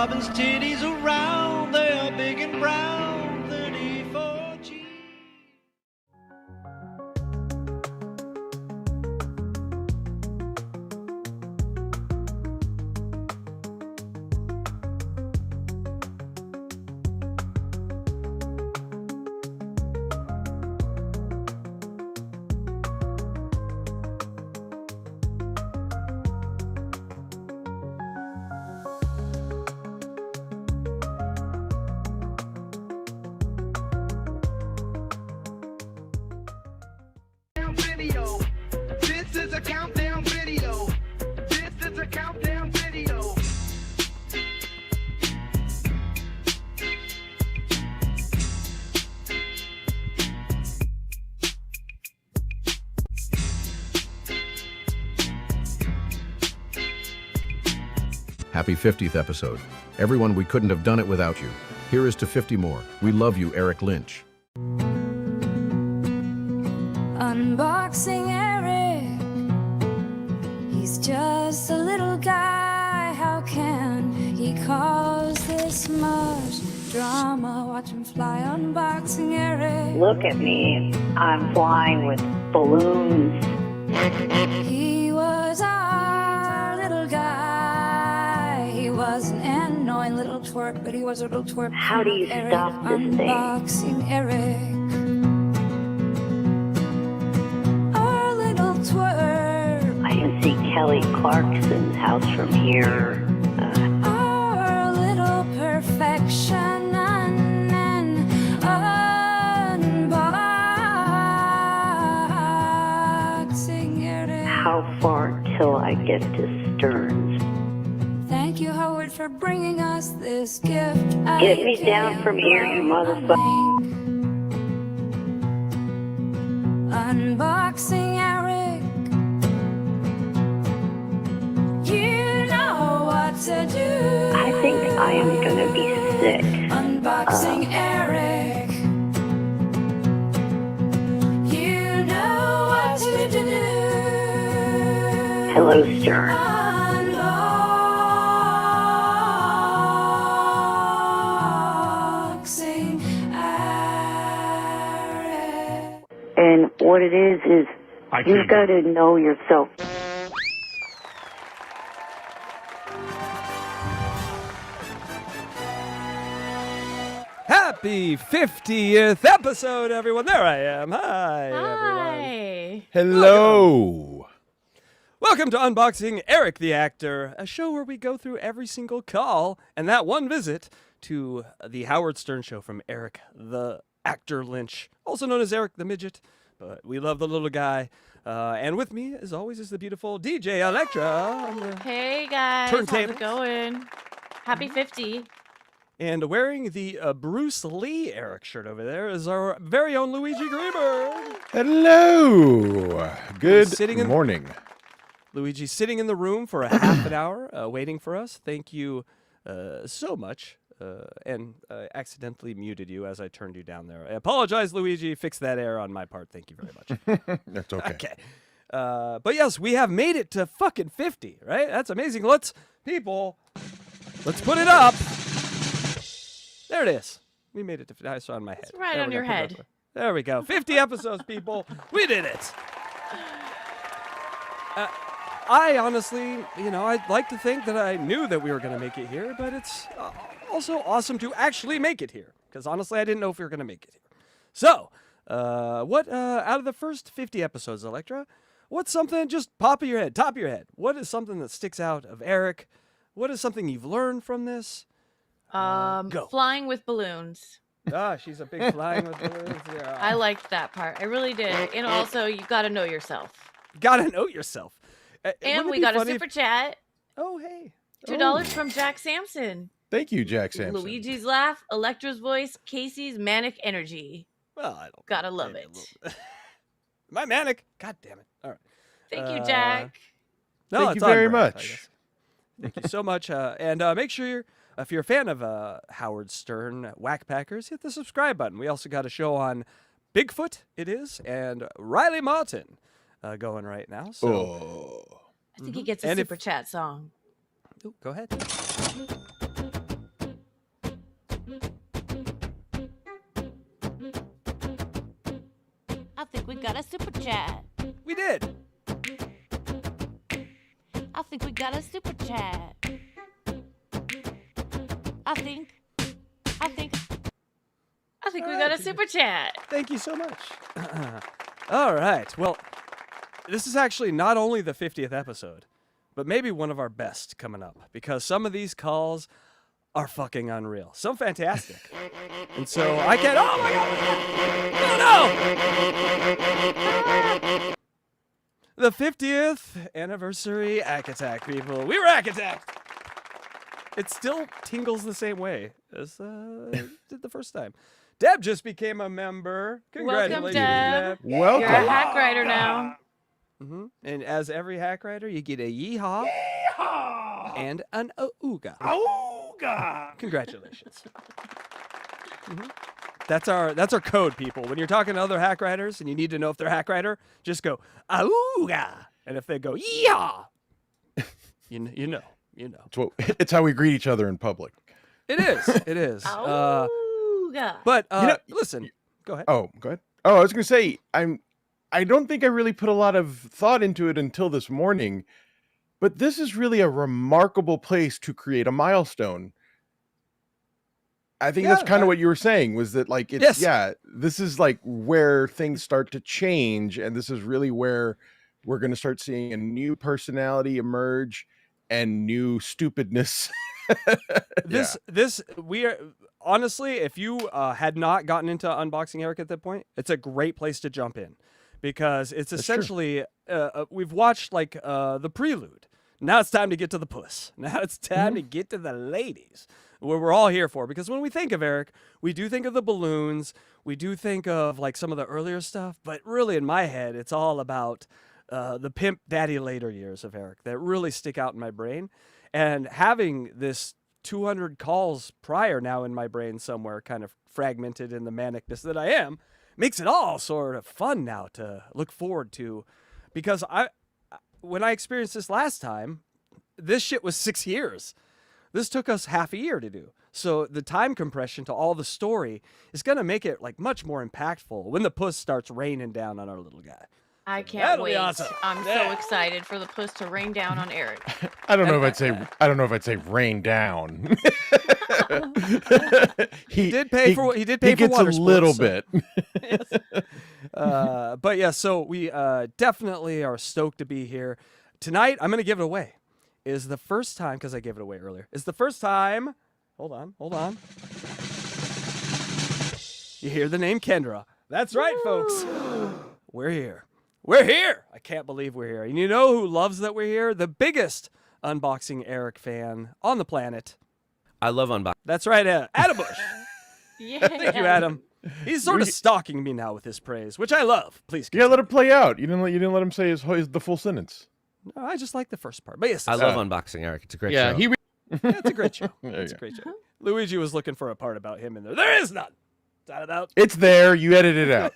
Robin's titties around, they are big and brown, 34G. Video. This is a countdown video. This is a countdown video. Happy 50th episode. Everyone, we couldn't have done it without you. Here is to 50 more. We love you, Eric Lynch. Unboxing Eric. He's just a little guy. How can he cause this much drama? Watch him fly. Unboxing Eric. Look at me. I'm flying with balloons. He was our little guy. He was an annoying little twerp, but he was a little twerp. How do you Eric. stop this thing? Unboxing Eric. Our little twerp. I can see Kelly Clarkson's house from here. Our little perfection. Unboxing Eric. How far till I get to Stearns? Thank you, Howard, for bringing us this gift. Get me down from here, you motherfucker. Unboxing Eric. You know what to do. I think I am gonna be sick. Unboxing Eric. You know what to do. Hello, Stearns. Unboxing Eric. And what it is you've got to know yourself. Happy 50th episode, everyone. There I am. Hi, everyone. Hi. Hello. Welcome to Unboxing Eric the Actor, a show where we go through every single call and that one visit to the Howard Stern Show from Eric the Actor Lynch, also known as Eric the Midget, but we love the little guy. And with me, as always, is the beautiful DJ Electra. Hey guys, how's Turntables. it going? Happy 50. And wearing the Bruce Lee Eric shirt over there is our very own Luigi Greenberg. Hello. Good Sitting morning. Luigi's sitting in the room for a half an hour waiting for us. Thank you so much. And accidentally muted you as I turned you down there. I apologize, Luigi. Fix that error on my part. Thank you very much. That's okay. Okay. But yes, we have made it to fucking 50, right? That's amazing. Let's put it up. There it is. We made it to 50. I saw it on my head. It's right There on we your go. Put it head. up there. There we go. 50 episodes, people. We did it. I honestly, I'd like to think that I knew that we were going to make it here, but it's also awesome to actually make it here. Because honestly, I didn't know if we were going to make it here. So, what, out of the first 50 episodes, Electra, what's something, just top of your head, what is something that sticks out of Eric? What is something you've learned from this? Go. Flying with balloons. Ah, she's a big flying with balloons. Yeah. I liked that part. I really did. And also, you got to know yourself. Gotta know yourself. And we got a super chat. Oh, hey. $2 from Jack Sampson. Thank you, Jack Sampson. Luigi's laugh, Electra's voice, Casey's manic energy. Well, I don't Gotta love maybe it. My manic. God damn it. All right. Thank you, Jack. No, Thank it's you on very brand, I much. guess. Thank you so much. And make sure if you're a fan of Howard Stern, Wack Packers, hit the subscribe button. We also got a show on Bigfoot, it is, and Riley Martin going right now. So I think he gets a And super chat song. Go ahead. got a super chat. We did. I think we got a super chat. I think we got a super chat. Thank you so much. All right. Well, this is actually not only the 50th episode, but maybe one of our best coming up, because some of these calls are fucking unreal. So fantastic. And so I can't... Oh, my God! Oh, no! The 50th anniversary Ack Attack, people. We were Ack Attacked! It still tingles the same way as it did the first time. Deb just became a member. Congratulations, Welcome, Deb. Welcome. You're a hack writer now. Mm-hmm. And as every hack writer, you get a yeehaw, and an ooga. Ooga! Congratulations. Mm-hmm. That's our code, people. When you're talking to other hack writers and you need to know if they're a hack writer, just go ooga, and if they go yeehaw, you know. It's how we greet each other in public. It is. It is. Ooga. But listen. Go ahead. Oh, go ahead. Oh, I was going to say, I don't think I really put a lot of thought into it until this morning, but this is really a remarkable place to create a milestone. I think that's kind of what you were saying, was that like, it's, this is like where things start to change. And this is really where we're going to start seeing a new personality emerge and new stupidness. We are honestly, if you had not gotten into unboxing Eric at that point, it's a great place to jump in, because it's essentially we've watched like the prelude. Now it's time to get to the puss. Now it's time to get to the ladies, where we're all here for. Because when we think of Eric, we do think of the balloons, we do think of like some of the earlier stuff, but really in my head, it's all about the pimp daddy later years of Eric that really stick out in my brain. And having this 200 calls prior now in my brain somewhere, kind of fragmented in the manicness that I am, makes it all sort of fun now to look forward to. Because when I experienced this last time, this shit was 6 years. This took us half a year to do. So the time compression to all the story is going to make it like much more impactful when the puss starts raining down on our little guy. I can't That'll be wait. awesome. I'm so excited for the puss to rain down on Eric. I don't know if I'd say rain down. he did pay for water a little sports, bit. But yeah, so we definitely are stoked to be here tonight. I'm going to give it away. Is the first time, because I gave it away earlier, is the first time. Hold on. You hear the name KENDRA. That's right, folks. We're here. We're here. I can't believe we're here. And you know who loves that we're here? The biggest unboxing Eric fan on the planet. I love unboxing. That's right, Adam Bush. Yeah. Thank you, Adam. He's sort of stalking me now with his praise, which I love. Please. You gotta let it play out. You didn't let him say the full sentence. No, I just like the first part. But yes, I love unboxing Eric. It's a great show. It's a great show. It's a great show. Luigi was looking for a part about him in there. There is none. It's there. You edited it out.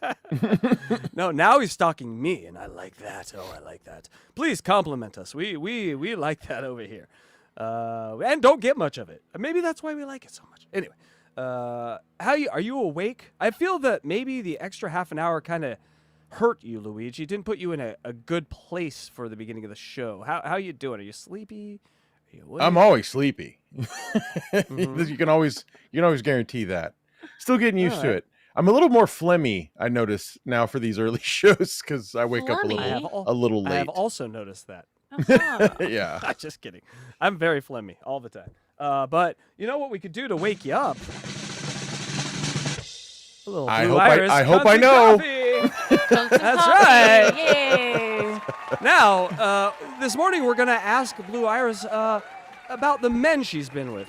No, now he's stalking me, and I like that. Oh, I like that. Please compliment us. We like that over here. And don't get much of it. Maybe that's why we like it so much. Anyway, are you awake? I feel that maybe the extra half an hour kind of hurt you, Luigi. Didn't put you in a good place for the beginning of the show. How you doing? Are you sleepy? Are you awake? I'm always sleepy. You can always guarantee that. Still getting used to it. I'm a little more phlegmy, I notice now for these early shows, because I wake up a little late. I have also noticed that. Yeah. Just kidding. I'm very phlegmy all the time. But you know what we could do to wake you up? A little I hope I know. That's right. Yay. Now, this morning we're going to ask Blue Iris about the men she's been with.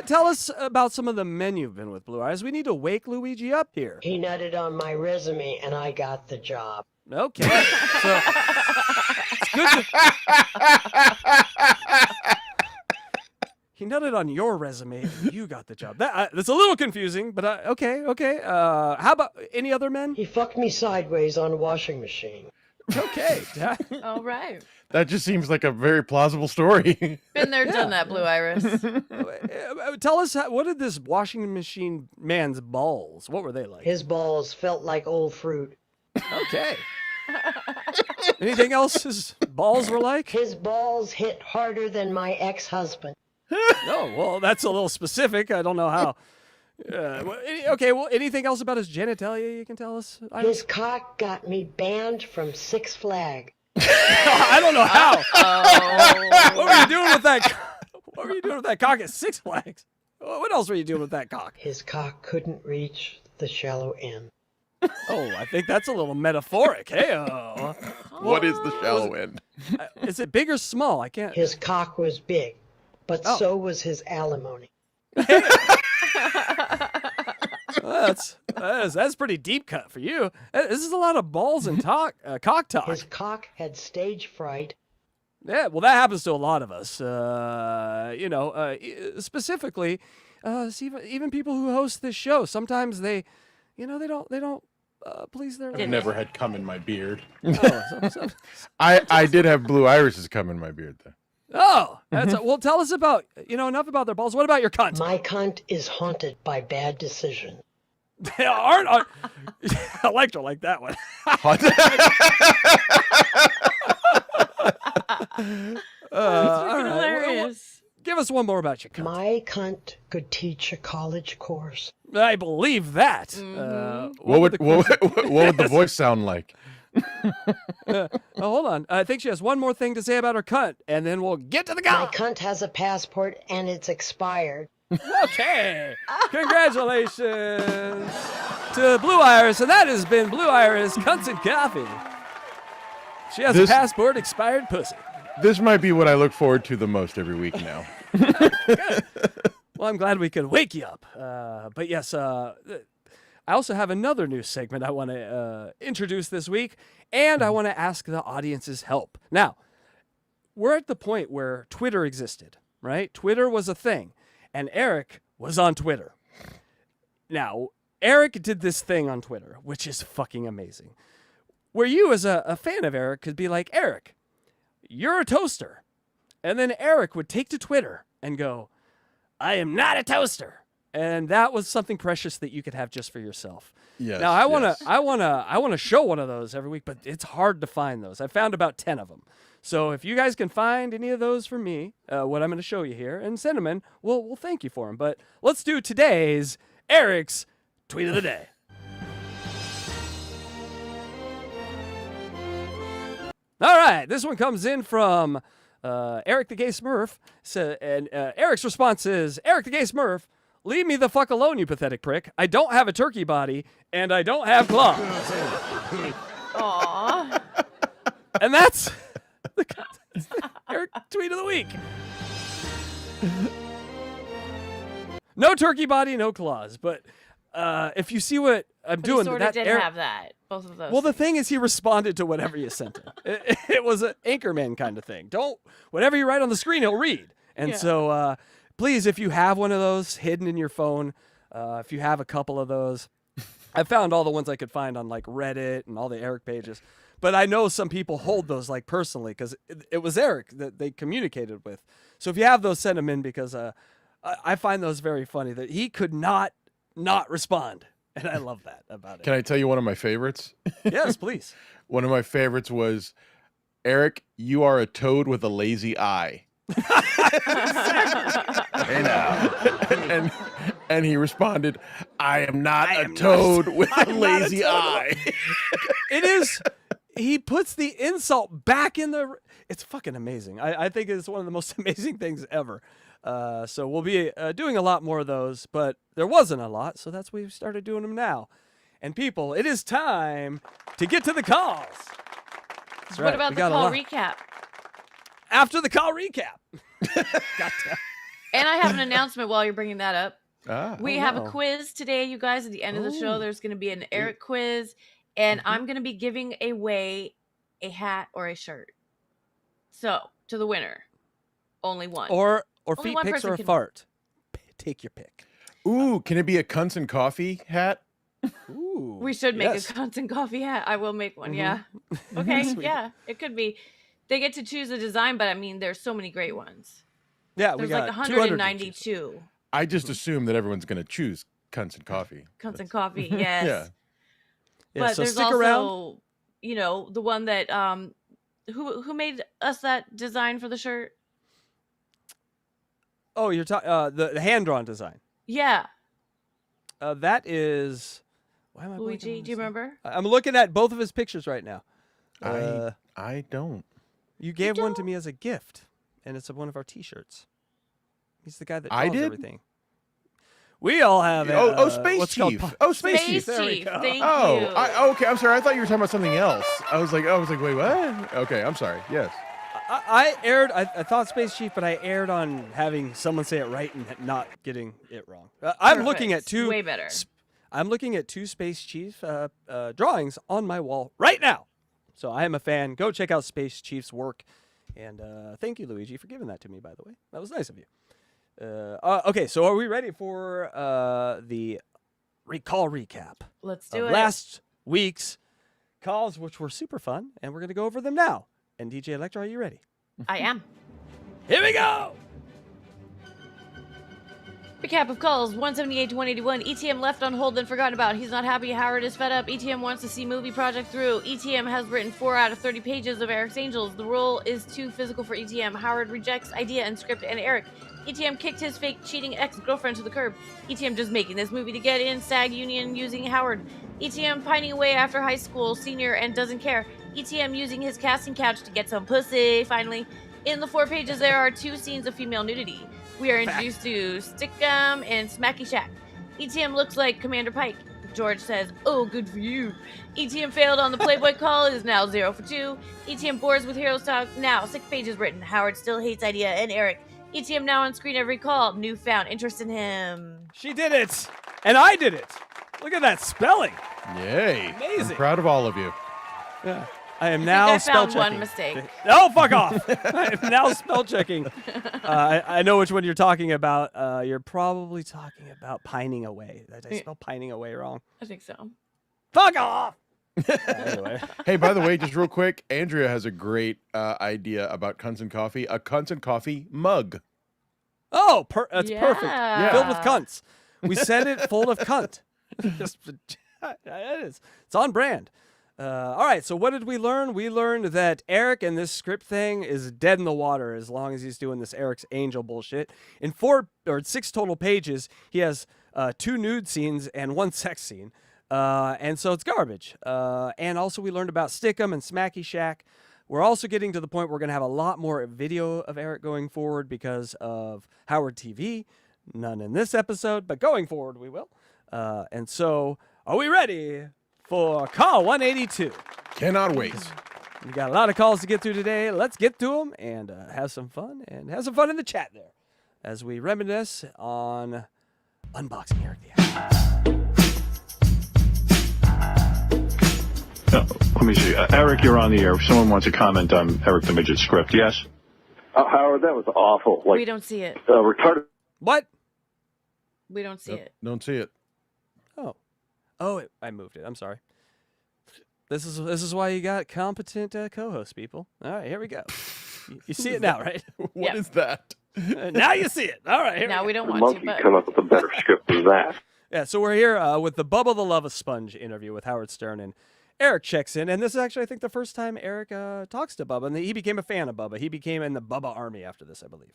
Tell us about some of the men you've been with, Blue Iris. We need to wake Luigi up here. He nutted on my resume, and I got the job. Okay. So, it's good he nutted on your resume, and you got the job. That's a little confusing, but okay. How about any other men? He fucked me sideways on a washing machine. Okay. All right. That just seems like a very plausible story. Been there, done that, Blue Iris. Tell us, what did this washing machine man's balls, what were they like? His balls felt like old fruit. Okay. Anything else his balls were like? His balls hit harder than my ex-husband. No, well, that's a little specific. I don't know how. Okay, well, anything else about his genitalia you can tell us? His cock got me banned from Six Flags. I don't know how. What were you doing with that? What were you doing with that cock at Six Flags? What else were you doing with that cock? His cock couldn't reach the shallow end. Oh, I think that's a little metaphoric. Hey, What is the shallow end? Is it big or small? I can't. His cock was big, but so was his alimony. That's pretty deep cut for you. This is a lot of balls and cock talk. His cock had stage fright. Yeah, well, that happens to a lot of us. Specifically, even people who host this show. Sometimes they don't please their. I've never had cum in my beard. Oh, I did have blue irises cum in my beard though. Oh, well. Tell us about enough about their balls. What about your cunt? My cunt is haunted by bad decisions. They aren't. Electra like that one. Hilarious. Give us one more about your cunt. My cunt could teach a college course. I believe that. What would the voice sound like? Hold on. I think she has one more thing to say about her cunt, and then we'll get to the guy. My cunt has a passport, and it's expired. Okay. Congratulations to Blue Iris, and that has been Blue Iris Cunts and Coffee. She has a passport, expired pussy. This might be what I look forward to the most every week now. Good. Well, I'm glad we could wake you up. But yes, I also have another new segment I want to introduce this week, and I want to ask the audience's help. Now, we're at the point where Twitter existed, right? Twitter was a thing, and Eric was on Twitter. Now, Eric did this thing on Twitter, which is fucking amazing, where you as a fan of Eric could be like, Eric, you're a toaster. And then Eric would take to Twitter and go, I am not a toaster. And that was something precious that you could have just for yourself. Yes. Now I want to show one of those every week, but it's hard to find those. I found about 10 of them. So if you guys can find any of those for me, what I'm going to show you here, and send them in, we'll thank you for them. But let's do today's Eric's Tweet of the Day. All right, this one comes in from Eric the Gay Smurf. And Eric's response is, Eric the Gay Smurf, leave me the fuck alone, you pathetic prick. I don't have a turkey body, and I don't have claws. Aww. And that's the Eric Tweet of the Week. No turkey body, no claws. But if you see what I'm doing, Sort of did have that. Both of those. Well, the thing is, he responded to whatever you sent him. It was an Anchorman kind of thing. Whatever you write on the screen, he'll read. And so, please, if you have one of those hidden in your phone, if you have a couple of those, I found all the ones I could find on like Reddit and all the Eric pages. But I know some people hold those like personally because it was Eric that they communicated with. So if you have those, send them in because I find those very funny that he could not respond. And I love that about it. Can I tell you one of my favorites? Yes, please. One of my favorites was, Eric, you are a toad with a lazy eye. Hey now. And he responded, I am not a toad with a lazy eye. It is. He puts the insult back in the. It's fucking amazing. I think it's one of the most amazing things ever. So we'll be doing a lot more of those, but there wasn't a lot, so that's why we started doing them now. And people, it is time to get to the calls. That's right. What about the call recap? After the call recap. Gotcha. And I have an announcement while you're bringing that up. We have a quiz today, you guys. At the end of the show, there's going to be an Eric quiz, and I'm going to be giving away a hat or a shirt. So, to the winner, only one. Or only feet one pics or a can... fart. Take your pick. Ooh, can it be a Cunts and Coffee hat? Ooh. We should make a Cunts and Coffee hat. I will make one, yeah. Okay, yeah, it could be. They get to choose a design, but I mean, there's so many great ones. Yeah, there's we got like 192. I just assume that everyone's going to choose Cunts and Coffee. Cunts and Coffee, yes. Yeah, but so there's stick also, around. you know, the one that who made us that design for the shirt? Oh, you're talking the hand-drawn design. Yeah. That is... Why am I Luigi, do you remember? I'm looking at both of his pictures right now. I don't. You gave one to me as a gift, and it's one of our T-shirts. He's the guy that draws everything. We all have Space Chief. Space Chief. There we go. Thank you. Okay. I'm sorry. I thought you were talking about something else. I was like, wait, what? Okay, I'm sorry. Yes. I thought Space Chief, but I erred on having someone say it right and not getting it wrong. I'm looking at two. Way better. I'm looking at two Space Chief drawings on my wall right now. So I am a fan. Go check out Space Chief's work. And thank you, Luigi, for giving that to me, by the way. That was nice of you. Okay, so are we ready for the recall recap? Let's do it. Last week's calls, which were super fun, and we're going to go over them now. And DJ Electra, are you ready? I am. Here we go! Recap of calls 178 to 181. ETM left on hold and forgotten about. He's not happy. Howard is fed up. ETM wants to see movie project through. ETM has written 4 out of 30 pages of Eric's Angels. The role is too physical for ETM. Howard rejects idea and script and Eric. ETM kicked his fake cheating ex-girlfriend to the curb. ETM just making this movie to get in SAG union using Howard. ETM pining away after high school senior and doesn't care. ETM using his casting couch to get some pussy, finally. In the 4 pages, there are 2 scenes of female nudity. We are introduced to Stickum and Smacky Shack. ETM looks like Commander Pike. George says, oh, good for you. ETM failed on the Playboy call, is now 0 for 2. ETM bores with Heroes Talk, now 6 pages written. Howard still hates idea and Eric. ETM now on screen every call, newfound interest in him. She did it, and I did it. Look at that spelling. Yay. Amazing. I'm proud of all of you. Yeah. I am now spell checking. I found one mistake. Oh, fuck off. I am now spell checking. I know which one you're talking about. You're probably talking about pining away. Did I spell pining away wrong? I think so. Fuck off. Anyway. Hey, by the way, just real quick, Andrea has a great idea about Cunts and Coffee. A Cunts and Coffee mug. Oh, that's perfect. Yeah. Filled with cunts. We sent it full of cunt. It is. It's on brand. All right, so what did we learn? We learned that Eric and this script thing is dead in the water as long as he's doing this Eric's Angel bullshit. In 6 total pages, he has 2 nude scenes and 1 sex scene. And so it's garbage. And also we learned about Stickum and Smacky Shack. We're also getting to the point where we're going to have a lot more video of Eric going forward because of Howard TV. None in this episode, but going forward we will. And so, are we ready for call 182? Cannot wait. We got a lot of calls to get through today. Let's get to them and have some fun. And have some fun in the chat there as we reminisce on unboxing Eric the Actor. Let me see. Eric, you're on the air. If someone wants to comment on Eric the Midget script, yes? Howard, that was awful. Like, we don't see it. Retarded. What? We don't see it. Don't see it. Oh, I moved it. I'm sorry. This is why you got competent co-hosts, people. All right, here we go. You see it now, right? What is that? Now you see it. All right. Now we don't want Monkey to, but... come up with a better script than that. Yeah, so we're here with the Bubba the Love Sponge interview with Howard Stern, and Eric checks in, and this is actually, I think, the first time Eric talks to Bubba, and he became a fan of Bubba. He became in the Bubba Army after this, I believe.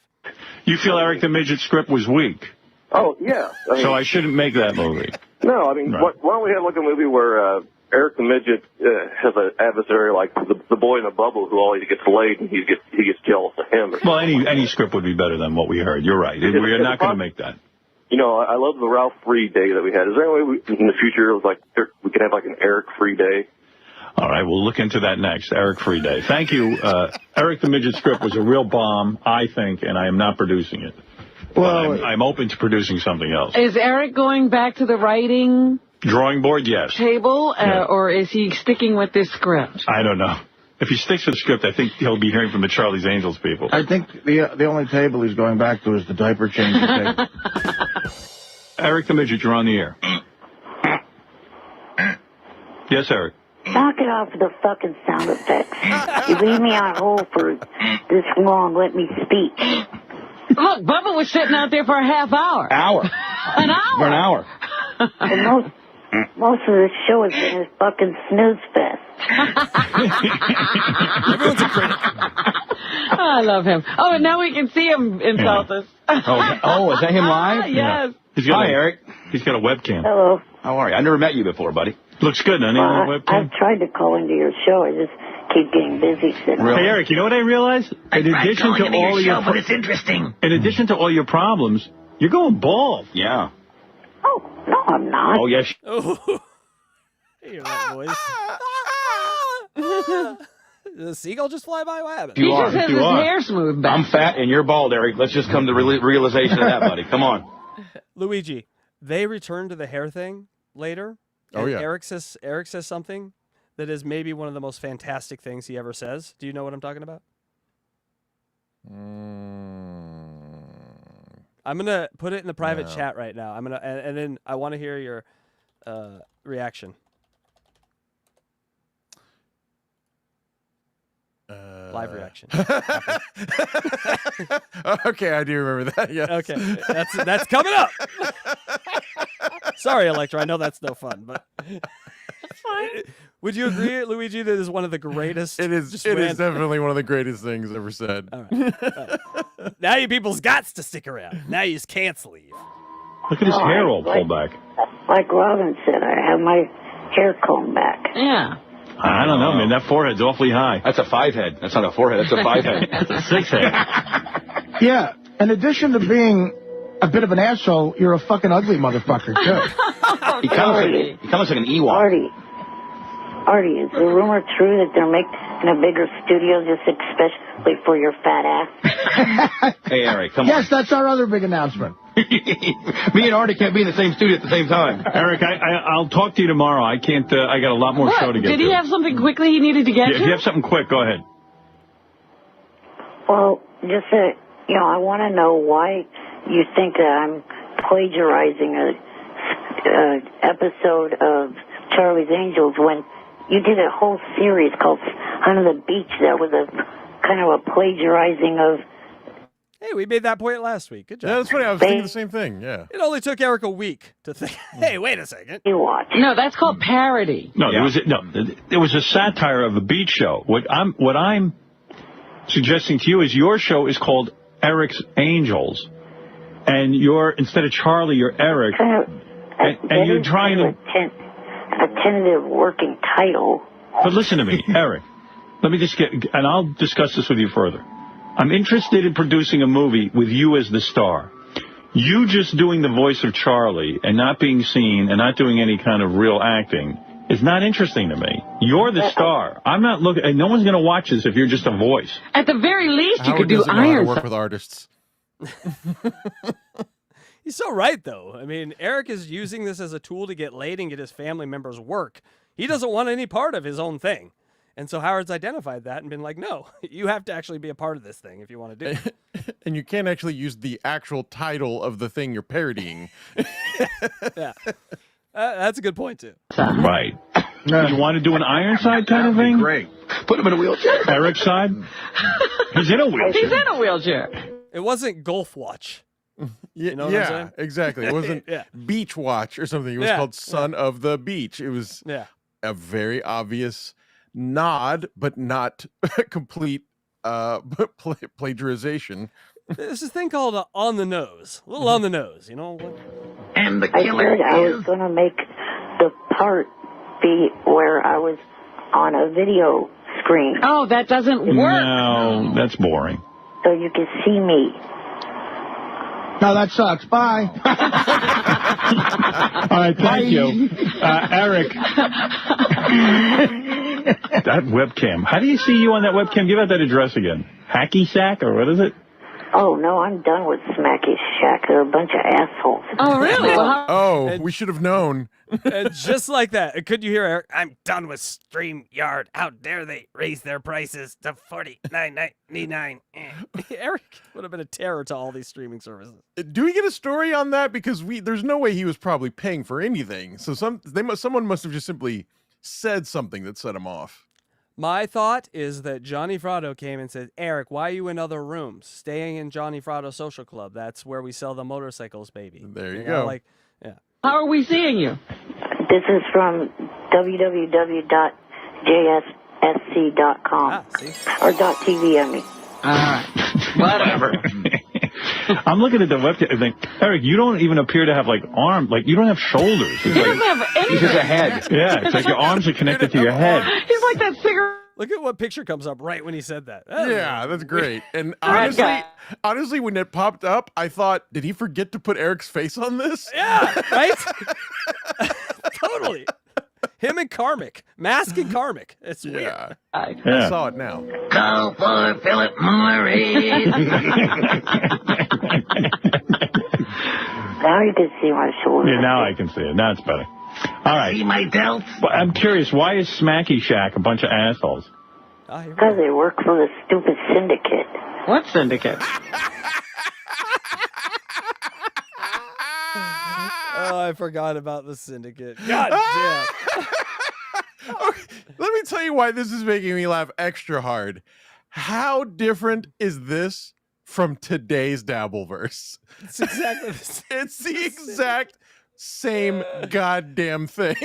You feel Eric the Midget script was weak? Oh, yeah. So I shouldn't make that movie. No, I mean, Right. why don't we have like a movie where Eric the Midget has an adversary like the boy in the bubble who always gets laid and he gets jealous of him. Well, any script would be better than what we heard. You're right. We are not going to make that. You know, I love the Ralph Free Day that we had. Is there any way in the future it was like we could have like an Eric Free Day? All right, we'll look into that next. Eric Free Day. Thank you. Eric the Midget script was a real bomb, I think, and I am not producing it. Well, I'm open to producing something else. Is Eric going back to the writing Drawing board, yes. table, or is he sticking with this script? I don't know. If he sticks with the script, I think he'll be hearing from the Charlie's Angels people. I think the only table he's going back to is the diaper changing table. Eric the Midget, you're on the air. Yes, Eric. Knock it off with the fucking sound effects. You leave me on hold for this long. Let me speak. Look, Bubba was sitting out there for a half hour. Hour. An hour. For an hour. Most of the show has been his fucking snooze fest. Everyone's a critic. I love him. Oh, and now we can see him insult us. Oh, is that him live? Yes. Hi, Eric. He's got a webcam. Hello. How are you? I never met you before, buddy. Looks good, doesn't he, on the webcam? I've tried to call into your show. I just keep getting busy sitting. Hey, Eric, you know what I realized? In addition to all your but it's interesting. In addition to all your problems, you're going bald. Yeah. Oh, no, I'm not. Oh, yes. Oh. Hear that voice. Did the seagull just fly by? What happened? He just has his hair smoothed back. I'm fat and you're bald, Eric. Let's just come to realization of that, buddy. Come on. Luigi, they return to the hair thing later. Oh, yeah. Eric says something that is maybe one of the most fantastic things he ever says. Do you know what I'm talking about? I'm going to put it in the private chat right now. I'm going to, and then I want to hear your reaction. Live reaction. Okay, I do remember that. Yes. Okay, that's coming up. Sorry, Electra. I know that's no fun, but That's fine. Would you agree, Luigi? That is one of the greatest. It is. It is definitely one of the greatest things ever said. All right. Now you people's gots to stick around. Now you just can't leave. Look at his hair all pulled back. Like Robin said, I have my hair combed back. Yeah. I don't know, man. That forehead's awfully high. That's a 5-head. That's not a 4-head. That's a 5-head. That's a 6-head. Yeah. In addition to being a bit of an asshole, you're a fucking ugly motherfucker, too. He kind of looks like an Ewok. Artie, is the rumor true that they're making a bigger studio just especially for your fat ass? Hey, Eric, come on. Yes, that's our other big announcement. Me and Artie can't be in the same studio at the same time. Eric, I'll talk to you tomorrow. I can't. I got a lot more show to get to. Did he have something quickly he needed to get to? If you have something quick, go ahead. Well, just I want to know why you think that I'm plagiarizing a episode of Charlie's Angels when you did a whole series called Under the Beach that was a kind of a plagiarizing of. Hey, we made that point last week. Good job. Yeah, that's funny. I was thinking the same thing. Yeah. It only took Eric a week to think. Hey, wait a second. You watch. No, that's called parody. No, there was a satire of a beach show. What I'm suggesting to you is your show is called Eric's Angels, and instead of Charlie, you're Eric, and you're trying to a tentative working title. But listen to me, Eric. Let me just and I'll discuss this with you further. I'm interested in producing a movie with you as the star. You just doing the voice of Charlie and not being seen and not doing any kind of real acting is not interesting to me. You're the star. I'm not looking. No one's going to watch this if you're just a voice. At the very least, you could do Howard doesn't know how to work Ironside. with artists. He's so right, though. I mean, Eric is using this as a tool to get laid and get his family members work. He doesn't want any part of his own thing. And so Howard's identified that and been like, no, you have to actually be a part of this thing if you want to do it. And you can't actually use the actual title of the thing you're parodying. Yeah. That's a good point, too. Right. You want to do an Ironside kind of thing? Great. Put him in a wheelchair. Eric's side? He's in a wheelchair. He's in a wheelchair. It wasn't Golf Watch. You know what I'm saying? Exactly. It wasn't Beach Watch or something. It was called Son of the Beach. It was a very obvious nod, but not complete plagiarization. There's this thing called on the nose. A little on the nose, you know? And the killer I was going to make the part be where I was on a video screen. Oh, that doesn't work. No, that's boring. So you can see me. No, that sucks. Bye. All right, thank you. Eric. That webcam. How do you see you on that webcam? Give out that address again. Hacky Sack, or what is it? Oh, no, I'm done with Smacky Shack. They're a bunch of assholes. Oh, really? We should have known. And just like that, could you hear Eric? I'm done with StreamYard. How dare they raise their prices to $49.99? Eric would have been a terror to all these streaming services. Do we get a story on that? Because there's no way he was probably paying for anything. So someone must have just simply said something that set him off. My thought is that Johnny Fratto came and said, Eric, why are you in other rooms? Staying in Johnny Fratto Social Club. That's where we sell the motorcycles, baby. There you go. Like, yeah. How are we seeing you? This is from www.jssc.com. Or .tv, I mean. All right. Whatever. I'm looking at the website and think, Eric, you don't even appear to have like arms, like you don't have shoulders. He doesn't have anything. He's just a head. Yeah, it's like your arms are connected to your head. He's like that cigarette. Look at what picture comes up right when he said that. Yeah, that's great. And Right, honestly, when it popped up, I thought, did he forget to put Eric's face on this? Yeah, right? Totally. Him and Karmic. Mask and Karmic. It's weird. I saw it now. Call for Philip Morris. Now you can see my shoulders. Yeah, now I can see it. Now it's better. All right. See my delts? Well, I'm curious, why is Smacky Shack a bunch of assholes? Because they work for the stupid syndicate. What syndicate? Oh, I forgot about the syndicate. God damn. Okay, let me tell you why this is making me laugh extra hard. How different is this from today's Dabbleverse? It's exactly the same. It's the exact same goddamn thing.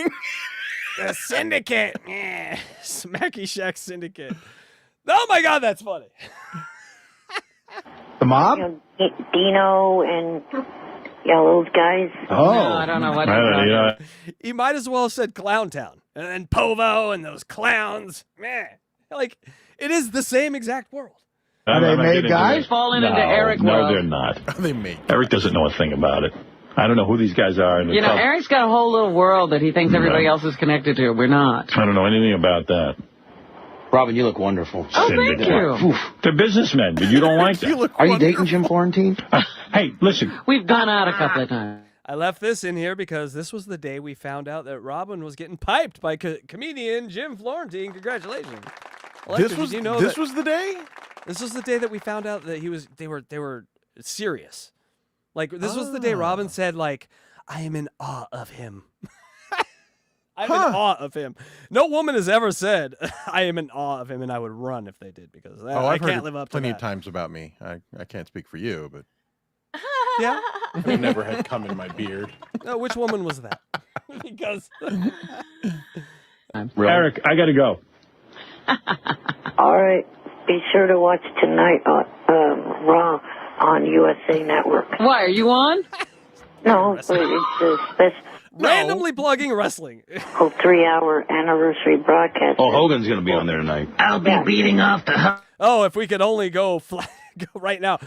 The syndicate. Yeah. Smacky Shack syndicate. Oh my God, that's funny. The mob? Dino and those guys. Oh. No, I don't know what He might as well have said Clown Town. And then Povo and those clowns. Man, like, it is the same exact world. Are they made guys? Falling into Eric No, world. they're not. They made. Eric doesn't know a thing about it. I don't know who these guys are. You know, Eric's got a whole little world that he thinks everybody else is connected to. We're not. I don't know anything about that. Robin, you look wonderful. Oh, thank you. They're businessmen, but you don't like them. Are you dating Jim Florentine? Hey, listen. We've gone out a couple of times. I left this in here because this was the day we found out that Robin was getting piped by comedian Jim Florentine. Congratulations. Electra, This was did you know this was the day? This was the day that we found out that they were serious. Like, this was the day Robin said, like, I am in awe of him. I'm in awe of him. No woman has ever said, I am in awe of him, and I would run if they did, because I can't live up to plenty that. of times about me. I can't speak for you, but Yeah? I've never had cum in my beard. No, which woman was that? Because Eric, I got to go. All right. Be sure to watch tonight on Raw on USA Network. Why, are you on? No, but it's a special randomly plugging wrestling. 3-hour anniversary broadcast. Oh, Hogan's going to be on there tonight. I'll be beating off the... Oh, if we could only go right now.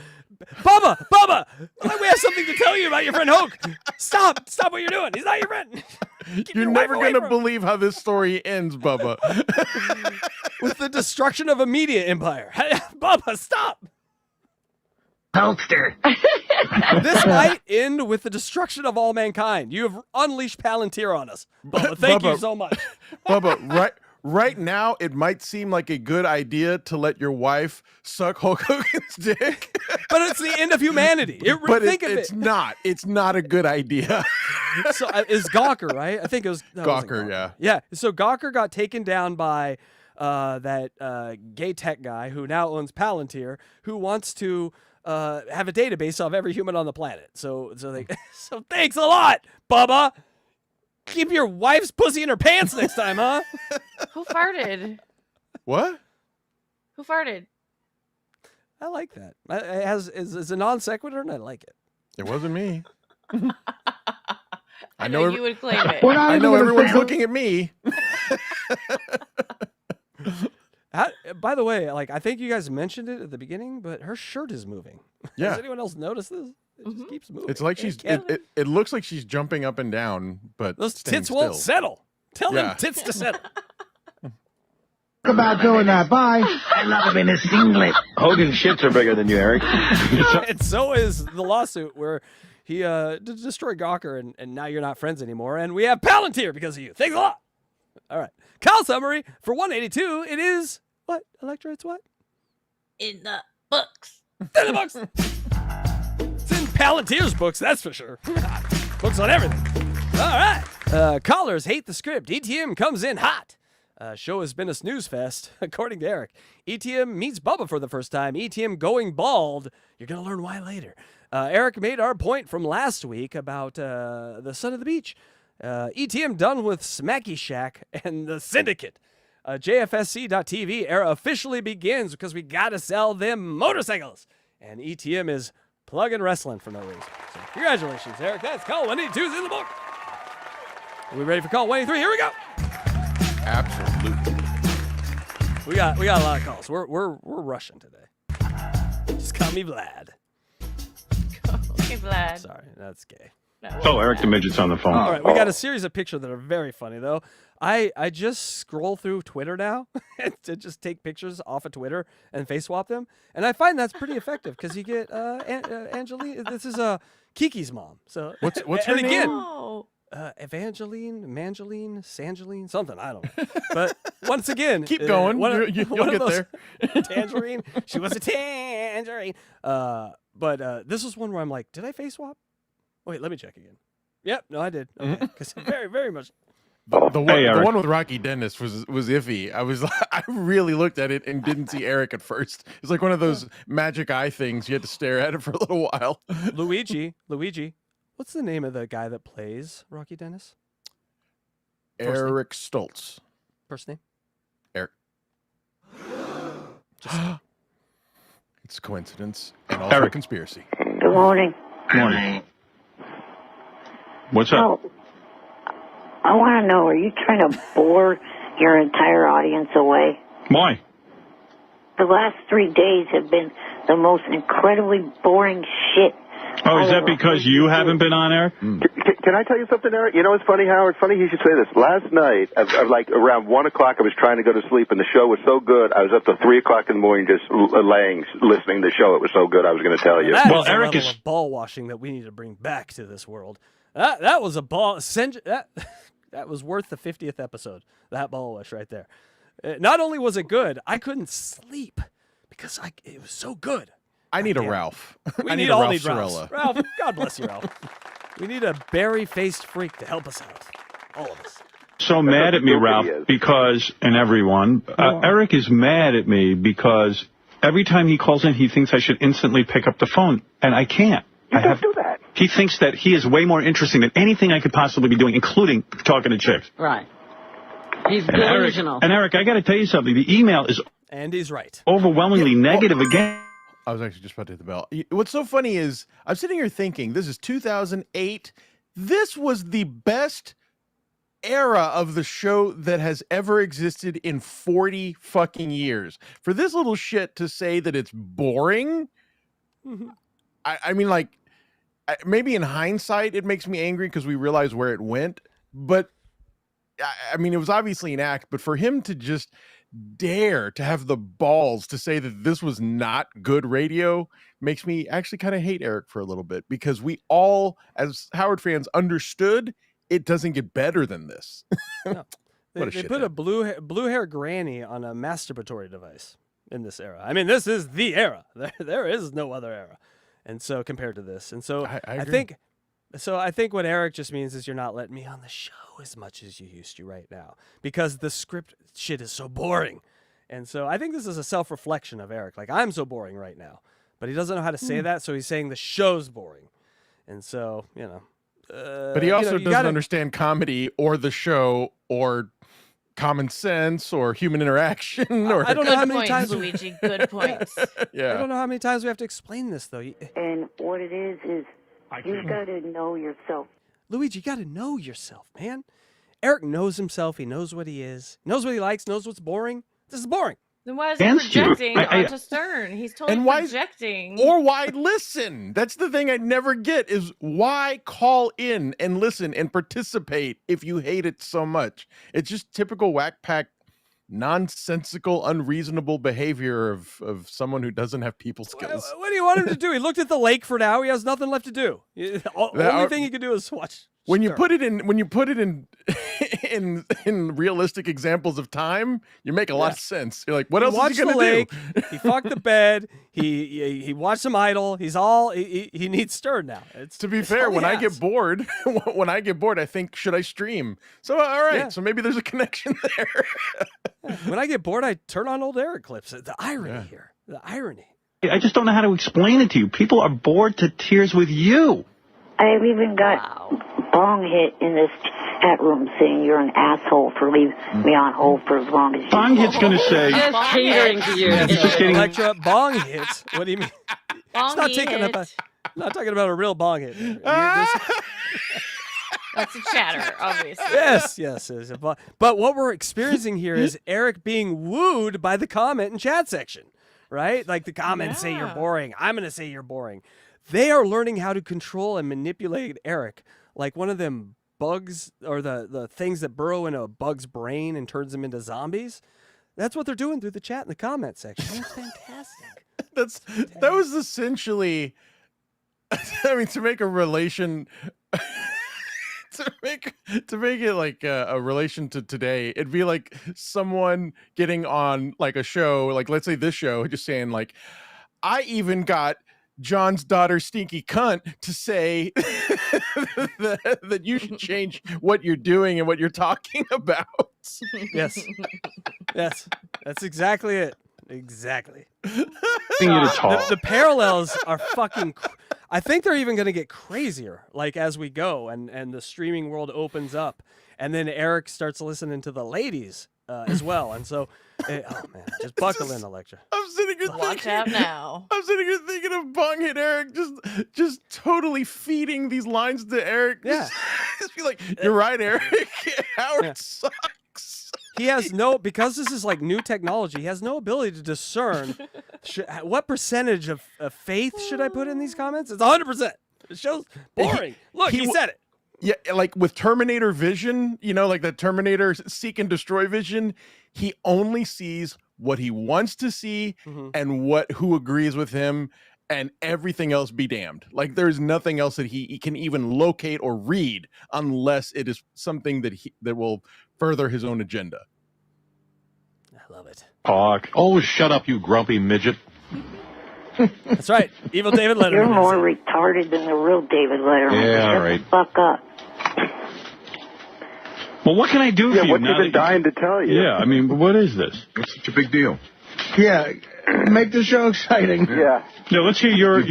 Bubba! We have something to tell you about your friend Hoke. Stop what you're doing. He's not your friend. You're never going to believe how this story ends, Bubba. With the destruction of a media empire. Bubba, stop! Holster. This might end with the destruction of all mankind. You have unleashed Palantir on us. Bubba, thank you so much. Bubba, right now, it might seem like a good idea to let your wife suck Hulk Hogan's dick. But it's the end of humanity. It's not. It's not a good idea. So it's Gawker, right? I think it was Gawker, yeah. Yeah. So Gawker got taken down by that gay tech guy who now owns Palantir, who wants to have a database of every human on the planet. So thanks a lot, Bubba. Keep your wife's pussy in her pants next time, huh? Who farted? What? Who farted? I like that. It's a non sequitur, and I like it. It wasn't me. I know you would claim it. I know everyone's looking at me. By the way, like, I think you guys mentioned it at the beginning, but her shirt is moving. Yeah. Has anyone else noticed this? It just keeps moving. It's like it looks like she's jumping up and down, but those tits won't settle. Tell them tits to settle. Think about doing that. Bye. I love him in his singlet. Hogan's shits are bigger than you, Eric. And so is the lawsuit where he destroyed Gawker, and now you're not friends anymore, and we have Palantir because of you. Thanks a lot. All right. Kyle summary for 182. It is what? Electra, it's what? In the books. In the books. It's in Palantir's books, that's for sure. Books on everything. All right. Callers hate the script. ETM comes in hot. Show has been a snooze fest, according to Eric. ETM meets Bubba for the first time. ETM going bald. You're going to learn why later. Eric made our point from last week about the son of the beach. ETM done with Smacky Shack and the Syndicate. JFSC.TV era officially begins because we gotta sell them motorcycles. And ETM is plugging wrestling for no reason. So congratulations, Eric. That's call 182's in the book. Are we ready for call 183? Here we go. Absolutely. We got a lot of calls. We're rushing today. Just call me Vlad. Okay, Vlad. Sorry, that's gay. Oh, Eric the Midget's on the phone. All right, we got a series of pictures that are very funny, though. I just scroll through Twitter now to just take pictures off of Twitter and face swap them, and I find that's pretty effective because you get Angeline. This is Kiki's mom. So what's her name? Again, Evangeline, Mangeline, Sangeline, something, I don't know. But once again, keep going. You'll get there. Tangerine. She was a tangerine. But this was one where I'm like, did I face swap? Wait, let me check again. Yep, no, I did. Okay, because very, very much. The one with Rocky Dennis was iffy. I really looked at it and didn't see Eric at first. It's like one of those magic eye things. You had to stare at it for a little while. Luigi. What's the name of the guy that plays Rocky Dennis? Eric Stoltz. First name? Eric. It's a coincidence and also a conspiracy. Good morning. Morning. What's up? I want to know, are you trying to bore your entire audience away? Why? The last 3 days have been the most incredibly boring shit. Oh, is that because you haven't been on, Eric? Can I tell you something, Eric? You know what's funny, Howard? Funny you should say this. Last night, like around 1 o'clock, I was trying to go to sleep, and the show was so good, I was up to 3 o'clock in the morning just laying, listening to the show. It was so good, I was going to tell you. That is a level of ball washing that we need to bring back to this world. That was a ball. That was worth the 50th episode. That ball wash right there. Not only was it good, I couldn't sleep because it was so good. I need a Ralph. We I need all a Ralph need Sorella. Ralph, God bless you, Ralph. We need a berry-faced freak to help us out. All of us. So mad at me, Ralph, because, and everyone, Eric is mad at me because every time he calls in, he thinks I should instantly pick up the phone, and I can't. You don't do that. He thinks that he is way more interesting than anything I could possibly be doing, including talking to chicks. Right. He's delusional. And Eric, I got to tell you something. The email is and he's right. Overwhelmingly negative again. I was actually just about to hit the bell. What's so funny is I'm sitting here thinking this is 2008. This was the best era of the show that has ever existed in 40 fucking years. For this little shit to say that it's boring, I mean, like, maybe in hindsight it makes me angry because we realize where it went. But I mean, it was obviously an act. But for him to just dare to have the balls to say that this was not good radio makes me actually kind of hate Eric for a little bit, because we all, as Howard fans, understood it doesn't get better than this. No. They put a blue hair granny on a masturbatory device in this era. I mean, this is the era. There is no other era. And so compared to this. And so I think what Eric just means is you're not letting me on the show as much as you used to right now, because the script shit is so boring. And so I think this is a self-reflection of Eric. Like, I'm so boring right now, but he doesn't know how to say that. So he's saying the show's boring. And so, you know, but he also doesn't understand comedy or the show or common sense or human interaction. Or I don't know how many points, times Luigi. Good points. Yeah. I don't know how many times we have to explain this though. And what it is you've got to know yourself. Luigi, you got to know yourself, man. Eric knows himself. He knows what he is. Knows what he likes. Knows what's boring. This is boring. Then why is he projecting onto Stern? He's totally projecting. Or why listen? That's the thing I never get, is why call in and listen and participate if you hate it so much? It's just typical Wack Pack, nonsensical, unreasonable behavior of someone who doesn't have people skills. What do you want him to do? He looked at the lake for now. He has nothing left to do. Only thing he can do is watch. When you put it in in realistic examples of time, you make a lot of sense. You're like, what else is he gonna do? He fucked the bed. He watched some Idol. He needs Stern now. To be fair, when I get bored, I think, should I stream? So all right, so maybe there's a connection there. When I get bored, I turn on old Eric clips. The irony here. The irony. I just don't know how to explain it to you. People are bored to tears with you. I've even got bong hit in this chat room saying you're an asshole for leaving me on hold for as long as you Bong Hit's going to say... Just catering to you. He's just getting... Electra, bong hit. What do you mean? Bong Not talking about a real bong hit. That's a chatter, obviously. Yes. But what we're experiencing here is Eric being wooed by the comment and chat section, right? Like the comments say you're boring. I'm going to say you're boring. They are learning how to control and manipulate Eric like one of them bugs or the things that burrow in a bug's brain and turns them into zombies. That's what they're doing through the chat and the comment section. That's fantastic. That was essentially, I mean, to make a relation, to make it like a relation to today, it'd be like someone getting on like a show, like let's say this show, just saying like, I even got John's daughter Stinky Cunt to say that you should change what you're doing and what you're talking about. Yes, that's exactly it. Exactly. The parallels are fucking. I think they're even going to get crazier, like as we go, and the streaming world opens up, and then Eric starts listening to the ladies as well, and so. Oh man, just buckle in, Electra. I'm sitting here Watch out now. I'm sitting here thinking of Bong Hit Eric just totally feeding these lines to Eric. Yeah. Just be like, you're right, Eric. Howard sucks. He has because this is like new technology, he has no ability to discern what percentage of faith should I put in these comments? It's 100%. It shows boring. Look, he said it. Yeah, like with Terminator vision, you know, like the Terminator seek and destroy vision, he only sees what he wants to see and who agrees with him, and everything else be damned. Like there's nothing else that he can even locate or read unless it is something that will further his own agenda. I love it. Talk. Oh, shut up, you grumpy midget. That's right. Evil David Letterman. You're more retarded than the real David Letterman. Yeah, Shut right. the fuck up. Well, what can I do for you? What you've been dying to tell you. Yeah, I mean, what is this? What's such a big deal? Yeah, make the show exciting. Yeah. Yeah, let's hear your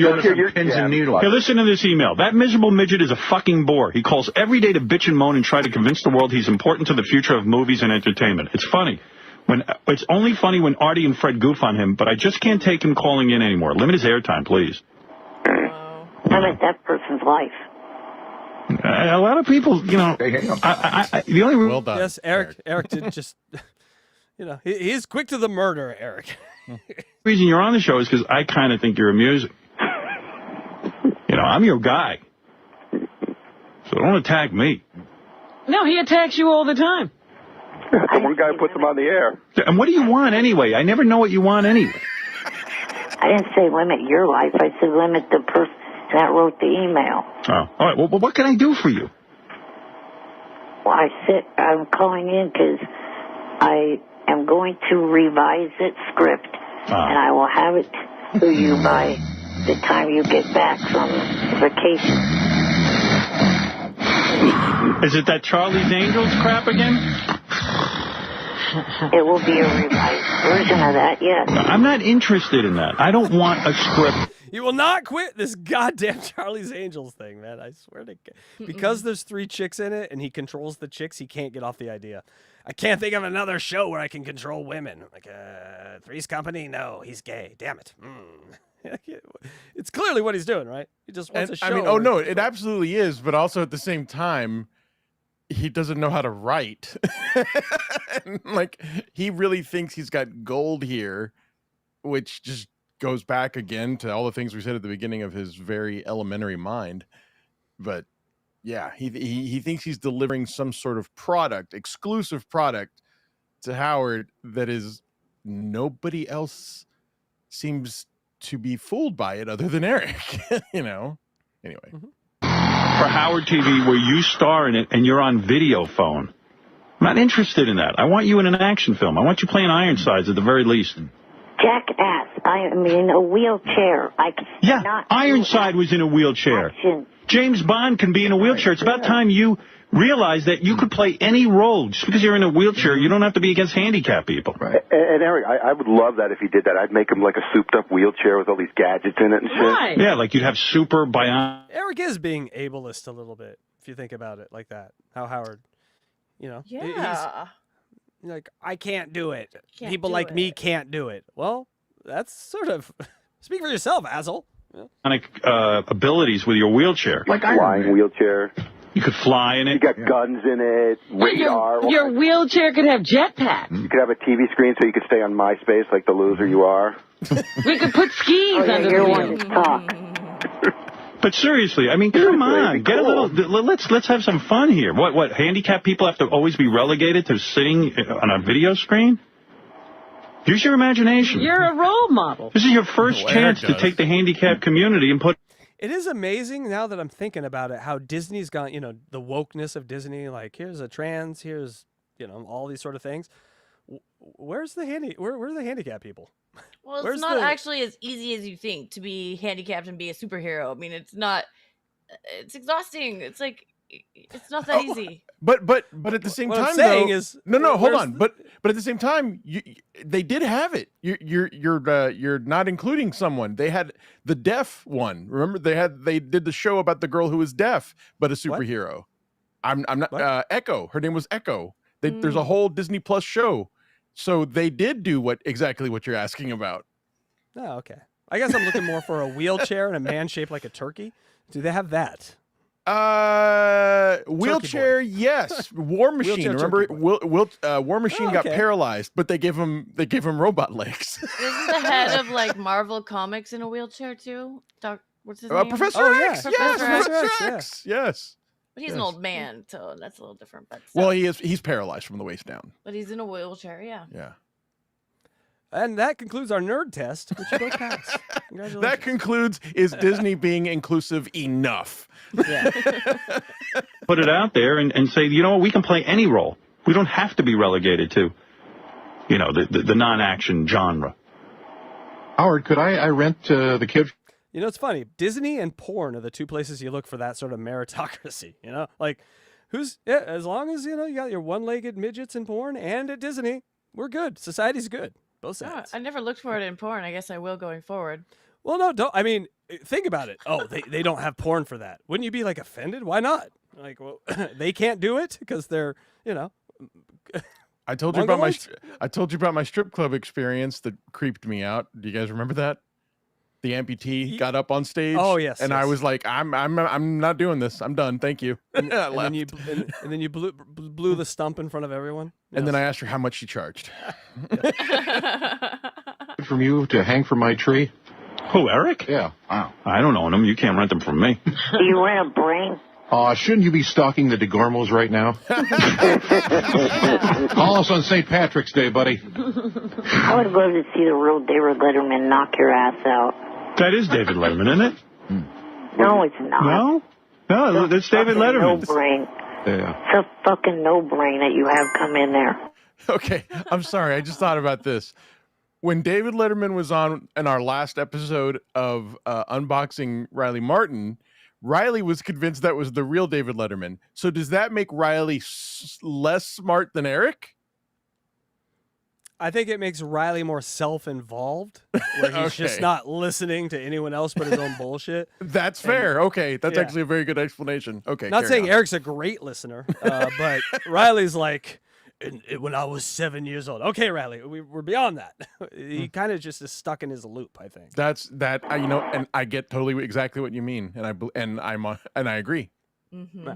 pins and needles. Here, listen to this email. That miserable midget is a fucking bore. He calls every day to bitch and moan and try to convince the world he's important to the future of movies and entertainment. It's funny. It's only funny when Artie and Fred goof on him, but I just can't take him calling in anymore. Limit his airtime, please. Limit that person's life. A lot of people, you know, the only well done. Yes, Eric did just, you know, he is quick to the murder, Eric. The reason you're on the show is because I kind of think you're amusing. You know, I'm your guy. So don't attack me. No, he attacks you all the time. The one guy puts him on the air. And what do you want anyway? I never know what you want anyway. I didn't say limit your life. I said limit the person that wrote the email. Oh, all right. Well, what can I do for you? Well, I'm calling in because I am going to revise its script, and I will have it to you by the time you get back from vacation. Is it that Charlie's Angels crap again? It will be a revised version of that, yes. I'm not interested in that. I don't want a script. You will not quit this goddamn Charlie's Angels thing, man. I swear to God. Because there's 3 chicks in it and he controls the chicks, he can't get off the idea. I can't think of another show where I can control women. Like, Three's Company? No, he's gay. Damn it. It's clearly what he's doing, right? He just wants a show. I mean, it absolutely is, but also at the same time, he doesn't know how to write. And, like, he really thinks he's got gold here, which just goes back again to all the things we said at the beginning of his very elementary mind. But yeah, he thinks he's delivering some sort of product, exclusive product to Howard that is nobody else seems to be fooled by it other than Eric, you know? Anyway. For Howard TV, where you star in it and you're on video phone. I'm not interested in that. I want you in an action film. I want you playing Ironsides at the very least. Jackass. I am in a wheelchair. Yeah, Ironside was in a wheelchair. Action. James Bond can be in a wheelchair. It's about time you realize that you could play any role. Just because you're in a wheelchair, you don't have to be against handicapped people. Right. And Eric, I would love that if he did that. I'd make him like a souped-up wheelchair with all these gadgets in it and shit. Right. Yeah, like you'd have super bionic. Eric is being ableist a little bit, if you think about it like that. How Howard You know, Yeah. he's like, I can't do it. Can't People do like me it. can't do it. Well, that's sort of speak for yourself, asshole. Abilities with your wheelchair. Like Flying wheelchair. You could fly in it. You got guns in it. Radar. Your wheelchair could have jetpacks. You could have a TV screen so you could stay on MySpace like the loser you are. We could put skis under the you're wheel. one to talk. But seriously, I mean, come on, get a little. Let's have some fun here. What? Handicapped people have to always be relegated to sitting on a video screen? Use your imagination. You're a role model. This is your first chance to take the handicapped community and put. It is amazing now that I'm thinking about it, how Disney's gone, you know, the wokeness of Disney, like here's a trans, here's, you know, all these sort of things. Where's the where are the handicapped people? Well, Where's it's not the- actually as easy as you think to be handicapped and be a superhero. I mean, it's not. It's exhausting. It's like it's not that easy. But at the same What time, I'm saying though, is, no, hold where's on. But at the same time, they did have it. You're not including someone. They had the deaf one. Remember, they did the show about the girl who was deaf but a superhero. I'm not Echo. Her name was Echo. There's a whole Disney Plus show. So they did do exactly what you're asking about. Oh, okay. I guess I'm looking more for a wheelchair and a man shaped like a turkey. Do they have that? Wheelchair, yes. War Machine. Wheelchair Remember, turkey War Machine got paralyzed, but they gave him robot legs. Isn't the head of like Marvel Comics in a wheelchair too? What's his name? Professor X. Yeah. Yes, Professor Professor X, X. Yes. But he's an old man, so that's a little different. But Well, he's paralyzed from the waist down. But he's in a wheelchair, yeah. Yeah. And that concludes our nerd test, which you both passed. Congratulations. That concludes, is Disney being inclusive enough? Yeah. Put it out there and say, you know what, we can play any role. We don't have to be relegated to, you know, the non-action genre. Howard, could I rent the kid? You know, it's funny. Disney and porn are the two places you look for that sort of meritocracy. You know, like as long as, you know, you got your one-legged midgets in porn and at Disney, we're good. Society's good. Both No, sides. I never looked for it in porn. I guess I will going forward. Well, no, don't. I mean, think about it. Oh, they don't have porn for that. Wouldn't you be like offended? Why not? Like, well, they can't do it because they're, you know. I told you about Mongoloids? my strip club experience that creeped me out. Do you guys remember that? The amputee got up on stage. Oh, yes, and yes. I was like, I'm not doing this. I'm done. Thank you. And then you blew the stump in front of everyone. And then I asked her how much she charged. From you to hang from my tree? Who, Eric? Yeah. Wow. I don't own them. You can't rent them from me. Do you rent a brain? Shouldn't you be stalking the DeGormos right now? Call us on St. Patrick's Day, buddy. I would love to see the real David Letterman knock your ass out. That is David Letterman, isn't it? No, it's not. No, that's David Letterman. No brain. Yeah. It's a fucking no brain that you have come in there. Okay, I'm sorry. I just thought about this. When David Letterman was on in our last episode of Unboxing Riley Martin, Riley was convinced that was the real David Letterman. So does that make Riley less smart than Eric? I think it makes Riley more self-involved, where he's just not listening to anyone else but his own bullshit. That's fair. Okay, that's actually a very good explanation. Okay, not saying Eric's a great listener, but Riley's like, when I was 7 years old. Okay, Riley, we're beyond that. He kind of just is stuck in his loop, I think. You know, and I get totally exactly what you mean, and I agree. Mm-hmm.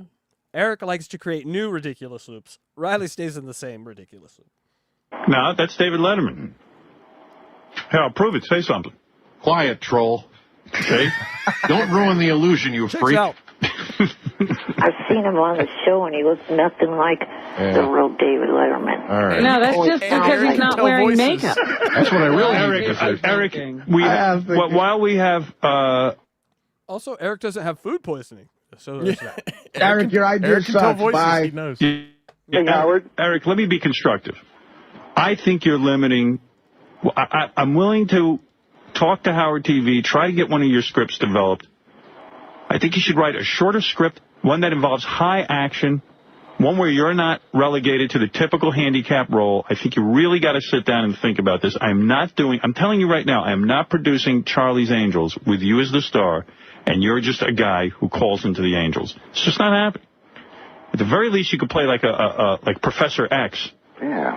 Eric likes to create new ridiculous loops. Riley stays in the same ridiculous loop. No, that's David Letterman. Hey, I'll prove it. Say something. Quiet, troll. Okay? Don't ruin the illusion, you freak. I've seen him on the show, and he looks nothing like the real David Letterman. All right. No, that's just because he's not wearing makeup. That's what I really Eric, while we have... Also, Eric doesn't have food poisoning, so there's that. Eric, your idea sucks. Bye. He knows. Howard? Eric, let me be constructive. I think you're limiting... I'm willing to talk to Howard TV, try to get one of your scripts developed. I think you should write a shorter script, one that involves high action, one where you're not relegated to the typical handicap role. I think you really got to sit down and think about this. I'm telling you right now, I am not producing Charlie's Angels with you as the star, and you're just a guy who calls into the Angels. It's just not happening. At the very least, you could play like like Professor X. Yeah.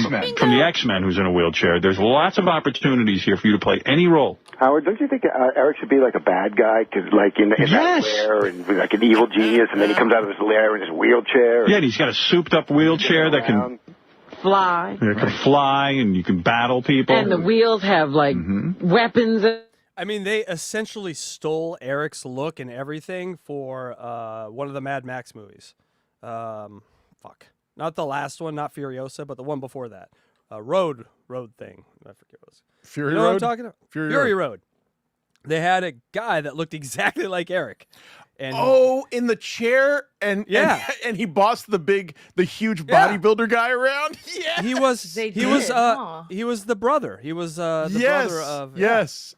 From the X-Men, who's in a wheelchair. There's lots of opportunities here for you to play any role. Howard, don't you think Eric should be like a bad guy? Because like in that lair and like an evil genius, and then he comes out of his lair in his wheelchair. Yeah, and he's got a souped-up wheelchair that can fly. It can fly, and you can battle people. And the wheels have like weapons. I mean, they essentially stole Eric's look and everything for one of the Mad Max movies. Fuck. Not the last one, not Furiosa, but the one before that. Road thing. I forget what it was. Fury you know Road? What I'm talking about? Fury Road. They had a guy that looked exactly like Eric. And in the chair, and and he bossed the huge bodybuilder guy around. Yeah, he was the brother. He was the brother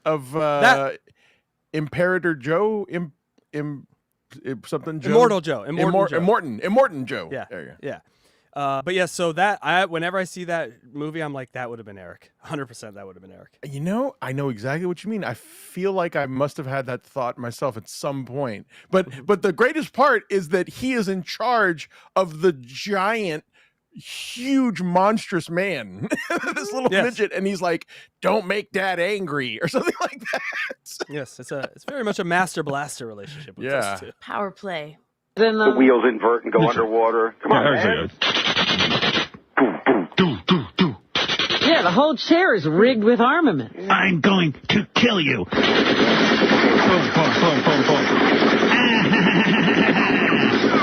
of Imperator Joe, something Joe, Immortal Joe, Immortan Joe. Yeah, there you go. Yeah. But yeah, so whenever I see that movie, I'm like, that would have been Eric. 100% that would have been Eric. You know, I know exactly what you mean. I feel like I must have had that thought myself at some point. But the greatest part is that he is in charge of the giant, huge, monstrous man, this little midget, and he's like, "Don't make Dad angry" or something like that. Yes, it's very much a master blaster relationship with those two. Power play. The wheels invert and go underwater. Come on, man. Yeah, the whole chair is rigged with armament. I'm going to kill you. Boom, boom, boom, boom, boom.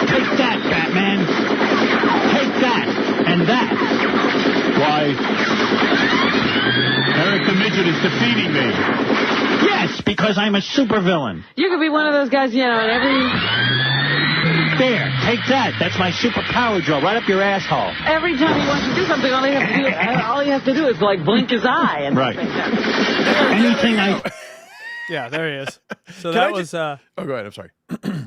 Take that, Batman. Take that and that. Why? Eric the Midget is defeating me. Yes, because I'm a supervillain. You could be one of those guys, in every... There, take that. That's my superpower drill right up your asshole. Every time he wants to do something, all he has to do is like blink his eye. And right. Anything Yeah, there he is. So Can that I was. go ahead. I'm sorry.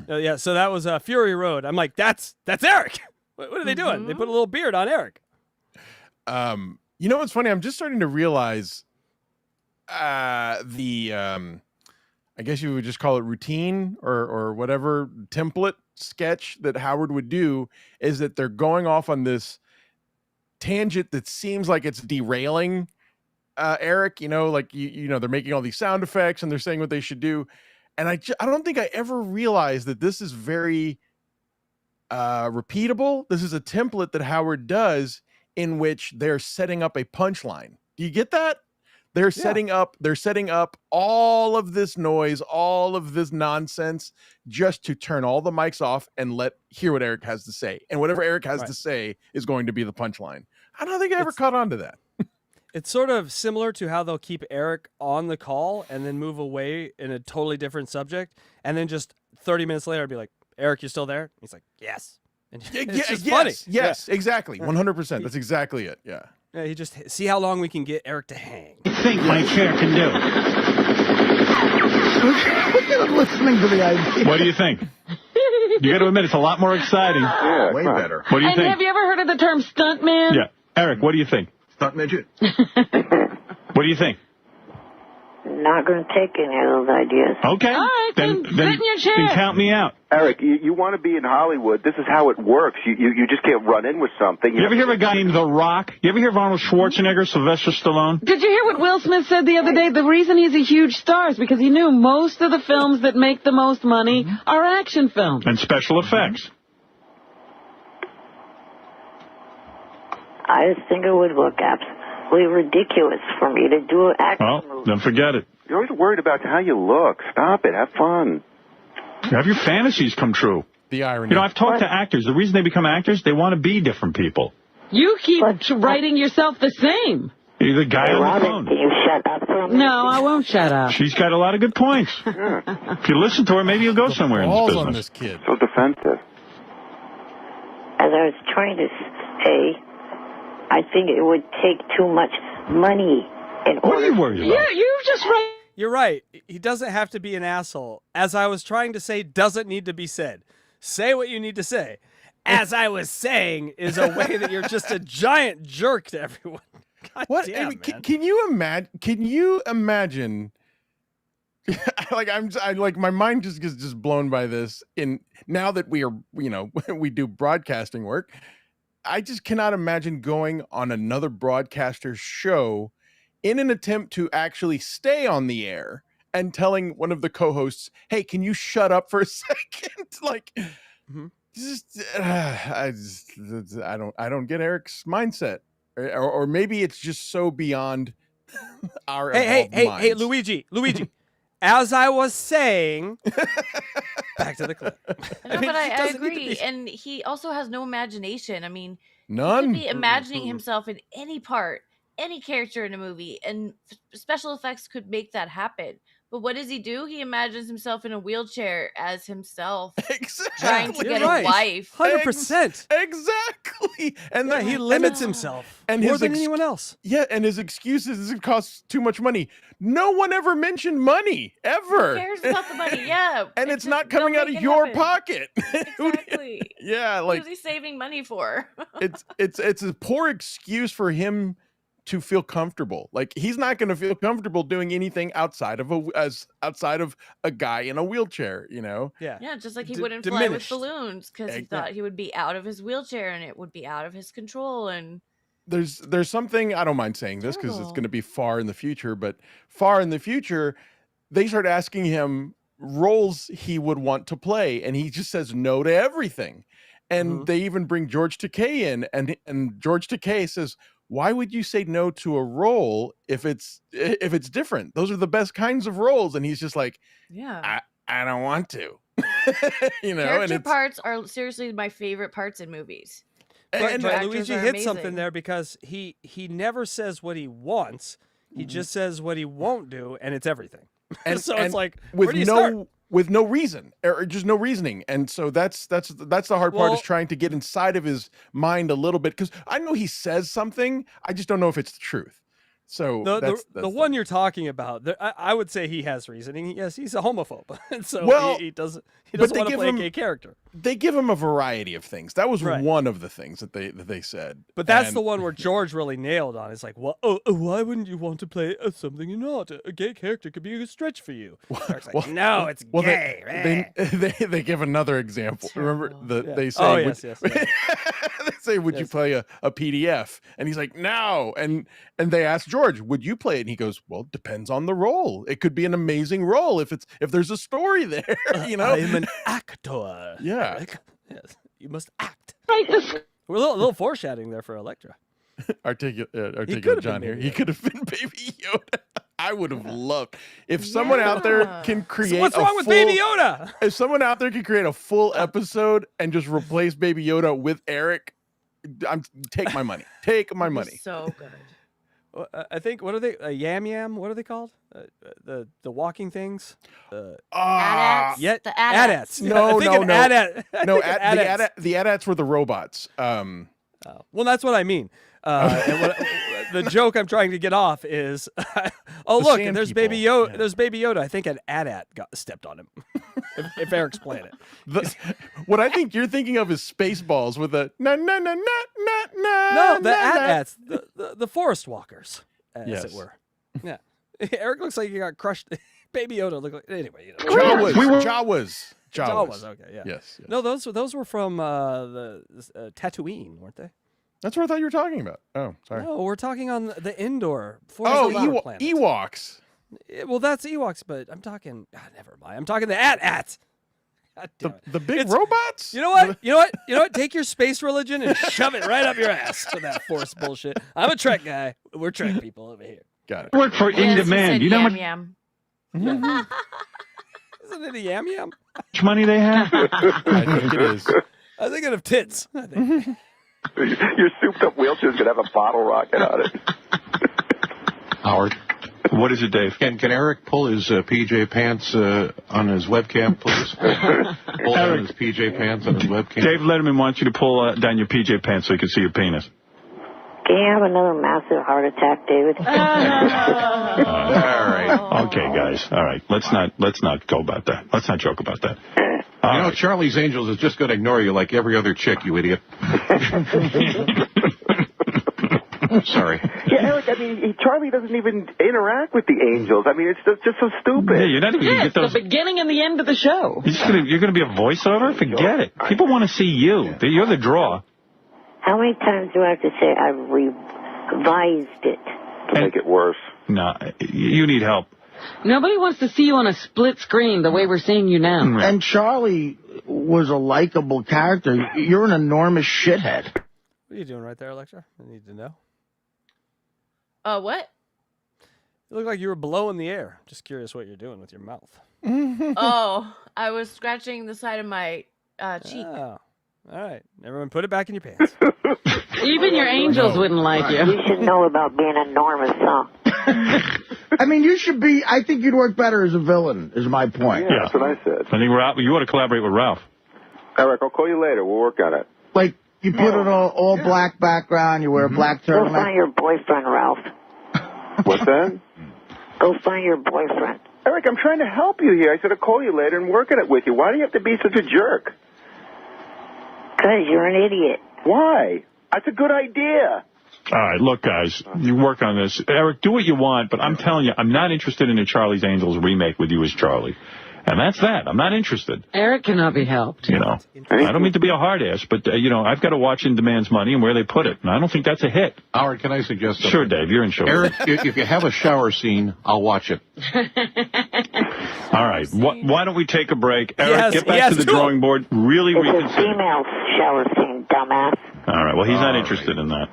Yeah, so that was Fury Road. I'm like, that's Eric. What are they doing? They put a little beard on Eric. You know what's funny? I'm just starting to realize I guess you would just call it routine or whatever template sketch that Howard would do is that they're going off on this tangent that seems like it's derailing Eric, like they're making all these sound effects and they're saying what they should do. And I don't think I ever realized that this is very repeatable. This is a template that Howard does in which they're setting up a punchline. Do you get that? They're setting up all of this noise, all of this nonsense just to turn all the mics off and hear what Eric has to say. And whatever Eric has to say is going to be the punchline. I don't think I ever caught on to that. It's sort of similar to how they'll keep Eric on the call and then move away in a totally different subject. And then just 30 minutes later, I'd be like, "Eric, you still there?" He's like, "Yes." And it's just funny. Yes, exactly. 100%. That's exactly it. Yeah. Yeah, he just see how long we can get Eric to hang. I think my chair can do. Look at him listening to the idea. What do you think? You got to admit, it's a lot more exciting. Yeah, way better. What do you think? Have you ever heard of the term stunt man? Yeah. Eric, what do you think? Stunt midget. What do you think? Not going to take any of those ideas. Okay. All right, then sit in your chair. Then count me out. Eric, you want to be in Hollywood. This is how it works. You just can't run in with something. You ever hear of a guy named The Rock? You ever hear of Arnold Schwarzenegger, Sylvester Stallone? Did you hear what Will Smith said the other day? The reason he's a huge star is because he knew most of the films that make the most money are action films. And special effects. I just think it would look absolutely ridiculous for me to do an action movie. Well, then forget it. You're always worried about how you look. Stop it. Have fun. Have your fantasies come true. The irony. I've talked to actors. The reason they become actors, they want to be different people. You keep writing yourself the same. You're the guy on the phone. Can you shut up for a minute? No, I won't shut up. She's got a lot of good points. If you listen to her, maybe you'll go somewhere in this business. On this kid. So defensive. As I was trying to say, I think it would take too much money in order. What are you worried about? Yeah, you just write. You're right. He doesn't have to be an asshole. As I was trying to say, doesn't need to be said. Say what you need to say. As I was saying is a way that you're just a giant jerk to everyone. God What? damn, I mean, man. can you imagine? like my mind just gets just blown by this. In now that we are, we do broadcasting work, I just cannot imagine going on another broadcaster's show in an attempt to actually stay on the air and telling one of the co-hosts, "Hey, can you shut up for a second?" Like, I don't get Eric's mindset, or maybe it's just so beyond our Hey, minds. Luigi. As I was saying, back to the clip. No, but I agree. And he also has no imagination. I mean, none. He could be imagining himself in any part, any character in a movie, and special effects could make that happen. But what does he do? He imagines himself in a wheelchair as himself, trying to get a wife. 100%. Exactly. And he limits himself more than anyone else. Yeah, and his excuse is it costs too much money. No one ever mentioned money, ever. Who cares about the money? Yeah. And it's not coming out of your pocket. Exactly. Yeah, like, who's he saving money for? it's a poor excuse for him to feel comfortable. Like, he's not going to feel comfortable doing anything outside of a guy in a wheelchair, Yeah, just like he wouldn't fly with balloons because he thought he would be out of his wheelchair and it would be out of his control. And there's something, I don't mind saying this because it's going to be far in the future, but far in the future, they start asking him roles he would want to play, and he just says no to everything. And they even bring George Takei in, and George Takei says, "Why would you say no to a role if it's different? Those are the best kinds of roles." And he's just like, yeah, I don't want to. Character parts are seriously my favorite parts in movies. But Luigi hit something there because he never says what he wants. He just says what he won't do, and it's everything. And so it's like, where do you start? With no reason or just no reasoning. And so that's the hard part, is trying to get inside of his mind a little bit, because I know he says something, I just don't know if it's the truth. So the one you're talking about, I would say he has reasoning. Yes, he's a homophobe, and so he doesn't want to play a gay character. They give him a variety of things. That was one of the things that they said. But that's the one where George really nailed on. It's like, well, why wouldn't you want to play something you're not? A gay character could be a stretch for you. Like, no, it's gay. They give another example. Remember they say, they say, would you play a PDF? And he's like, no. And they ask George, would you play it? And he goes, well, depends on the role. It could be an amazing role if there's a story there. I'm an actor. Yeah. Yes, you must act. We're a little foreshadowing there for Electra. Articulate John here. He could have been Baby Yoda. I would have loved if someone out there can create. So what's wrong with Baby Yoda? If someone out there can create a full episode and just replace Baby Yoda with Eric, take my money. Take my money. So good. I think, what are they? Yam Yam? What are they called? The walking things? AT-ATs? The AT-ATs. No. AT-ATs. The AT-ATs were the robots. Well, that's what I mean. And the joke I'm trying to get off is, look, there's Baby Yoda. There's Baby Yoda. I think an AT-AT got stepped on him. if Eric's playing it. What I think you're thinking of is Spaceballs with a na. No, the AT-ATs, the forest walkers, as it were. Yeah. Eric looks like he got crushed. Baby Yoda looked like, anyway. Jawas. Okay, yeah. Yes. No, those were from the Tatooine, weren't they? That's what I thought you were talking about. Oh, sorry. No, we're talking on the indoor forest planet. Ewoks. Well, that's Ewoks, but I'm talking. Never mind. I'm talking the AT-ATs. The big robots? You know what? You know what? Take your space religion and shove it right up your ass with that force bullshit. I'm a Trek guy. We're Trek people over here. Got it. Work for In Demand. You know how much Yam. Isn't it a Yam Yam? money they have? I think it is. I'm thinking of tits. I think. Your souped up wheelchair's gonna have a bottle rocket on it. Howard. What is it, Dave? Can Eric pull his PJ pants on his webcam, please? Pull down his PJ pants on his webcam. Dave Letterman wants you to pull down your PJ pants so you can see your penis. Can you have another massive heart attack, David? All right. Okay, guys. All right. Let's not go about that. Let's not joke about that. You know, Charlie's Angels is just going to ignore you like every other chick, you idiot. Sorry. Yeah, Eric, I mean, Charlie doesn't even interact with the angels. I mean, it's just so stupid. Yeah, you're not even going to get those... the beginning and the end of the show. You're going to be a voiceover? Forget it. People want to see you. You're the draw. How many times do I have to say I've revised it? To make it worse. No, you need help. Nobody wants to see you on a split screen the way we're seeing you now. And Charlie was a likable character. You're an enormous shithead. What are you doing right there, Electra? I need to know. What? You look like you were blowing the air. Just curious what you're doing with your mouth. Oh, I was scratching the side of my cheek. Oh. All right. Everyone put it back in your pants. Even your angels wouldn't like you. You should know about being enormous, huh? I mean, you should be... I think you'd work better as a villain, is my point. Yeah, that's what I said. I think you ought to collaborate with Ralph. Eric, I'll call you later. We'll work on it. Like, you put it all black background, you wear a black Go turtleneck. find your boyfriend, Ralph. What's that? Go find your boyfriend. Eric, I'm trying to help you here. I said I'll call you later and work on it with you. Why do you have to be such a jerk? Because you're an idiot. Why? That's a good idea. All right, look, guys, you work on this. Eric, do what you want, but I'm telling you, I'm not interested in a Charlie's Angels remake with you as Charlie. And that's that. I'm not interested. Eric cannot be helped. You know, I don't mean to be a hard ass, but, you know, I've got to watch In Demand's Money and where they put it. And I don't think that's a hit. Howard, can I suggest something? Sure, Dave, you're in charge. Eric, if you have a shower scene, I'll watch it. All right. Why don't we take a break? Eric, get back to the drawing board. Really It's a reconsider. female shower scene, dumbass. All right. Well, he's not interested in that.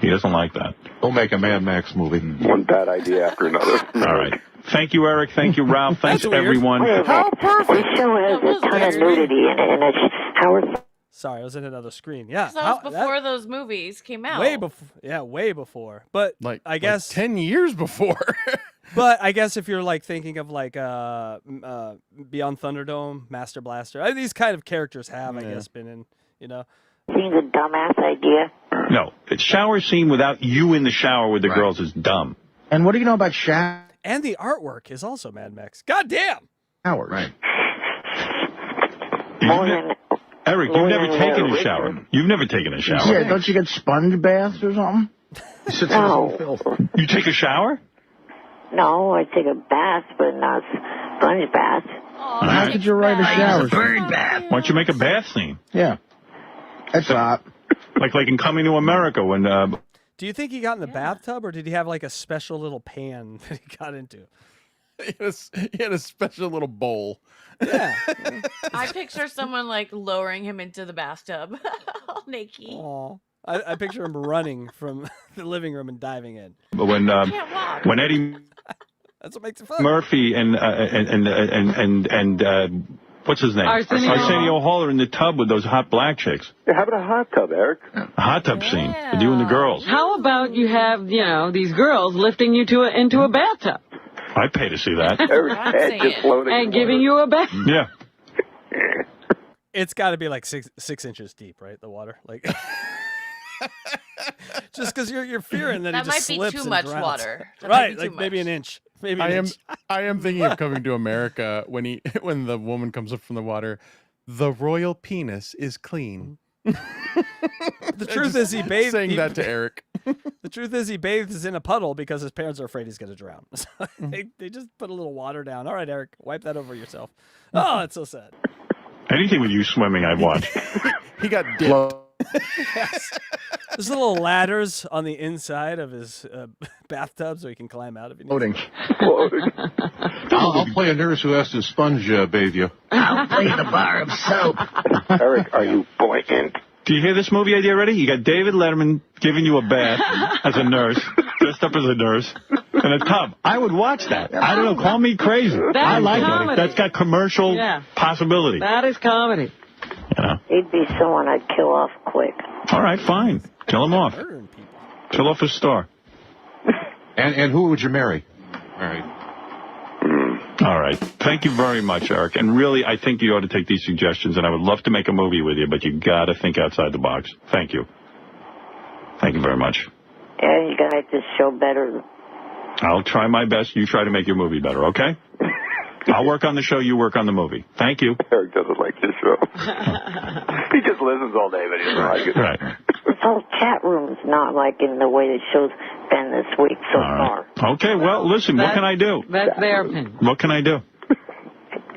He doesn't like that. We'll make a Mad Max movie. One bad idea after another. All right. Thank you, Eric. Thank you, Ralph. Thanks, everyone. How perfect! This show has a ton of nudity in it, and it's Howard. Sorry, I was in another screen. Yeah. That was before those movies came out. Way before. Yeah, way before. But I guess 10 years before. But I guess if you're like thinking of like Beyond Thunderdome, Master Blaster, these kind of characters have, I guess, been in, you know. Seems a dumbass idea. No, it's shower scene without you in the shower with the girls is dumb. And what do you know about shower? And the artwork is also Mad Max. God damn! Howard. Right. Eric, you've never taken a shower. You've never taken a shower. Yeah, don't you get sponge baths or something? No. You take a shower? No, I take a bath, but not a sponge bath. How could you write a shower? Bird bath. Why don't you make a bath scene? Yeah. That's hot. Like in Coming to America when... Do you think he got in the bathtub, or did he have like a special little pan that he got into? He had a special little bowl. Yeah. I picture someone like lowering him into the bathtub, all naked. Aw. I picture him running from the living room and diving in. But when Eddie That's what makes it fun. Murphy and what's his name? Arsenio Hall are in the tub with those hot black chicks. Yeah, how about a hot tub, Eric? A hot tub scene with you and the girls. How about you have, these girls lifting you into a bathtub? I'd pay to see that. Eric's head just floating. And giving you a bath. Yeah. It's got to be like six inches deep, right? The water, like just because you're fearing that That it just might be slips too and much drowns. water. That might Right, be too like maybe much. an inch. Maybe I an am inch. I am thinking of Coming to America when the woman comes up from the water. The royal penis is clean. The truth is, he bathed. Saying that to Eric. The truth is, he bathes in a puddle because his parents are afraid he's going to drown. So they just put a little water down. All right, Eric, wipe that over yourself. Oh, that's so sad. Anything with you swimming, I'd watch. He got dipped. Yes. There's little ladders on the inside of his bathtub so he can climb out if he needs to. I'll play a nurse who has to sponge bathe you. I'll play the bar of soap. Eric, are you buoyant? Do you hear this movie idea already? You got David Letterman giving you a bath as a nurse, dressed up as a nurse, in a tub. I would watch that. I don't know. Call me crazy. I like it. That's got commercial possibility. That is comedy. You know. He'd be someone I'd kill off quick. All right, fine. Kill him off. Kill off his star. And who would you marry? All right. All right. Thank you very much, Eric. And really, I think you ought to take these suggestions, and I would love to make a movie with you, but you got to think outside the box. Thank you. Thank you very much. Yeah, you gotta make this show better. I'll try my best. You try to make your movie better, okay? I'll work on the show. You work on the movie. Thank you. Eric doesn't like this show. He just listens all day, but he doesn't like it. Right. all chat rooms, not like in the way the show's been this week so far. Okay, well, listen, what can I do? That's their opinion. What can I do?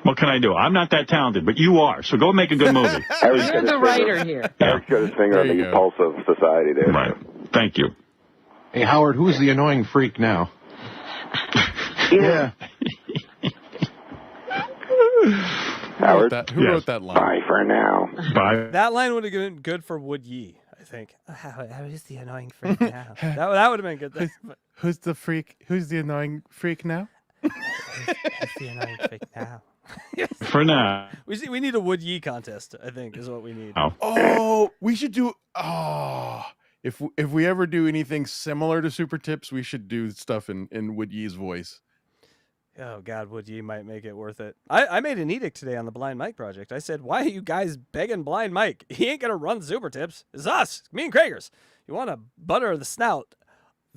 What can I do? I'm not that talented, but you are, so go make a good movie. You're the writer here. Eric's got his finger on the pulse of society there. Right. Thank you. Hey, Howard, who's the annoying freak now? Yeah. Howard? Who wrote that line? Bye for now. Bye. That line would have been good for Would Ye, I think. How is the annoying freak now? that would have been good. Who's the freak? Who's the annoying freak now? Who's the annoying freak now? For now. We need a Would Ye contest, I think, is what we need. Oh, we should do. If we ever do anything similar to Super Tips, we should do stuff in Would Ye's voice. Oh, God, Would Ye might make it worth it. I made an edict today on the Blind Mike project. I said, why are you guys begging Blind Mike? He ain't going to run Super Tips. It's us, me and Kragers. You want to butter the snout?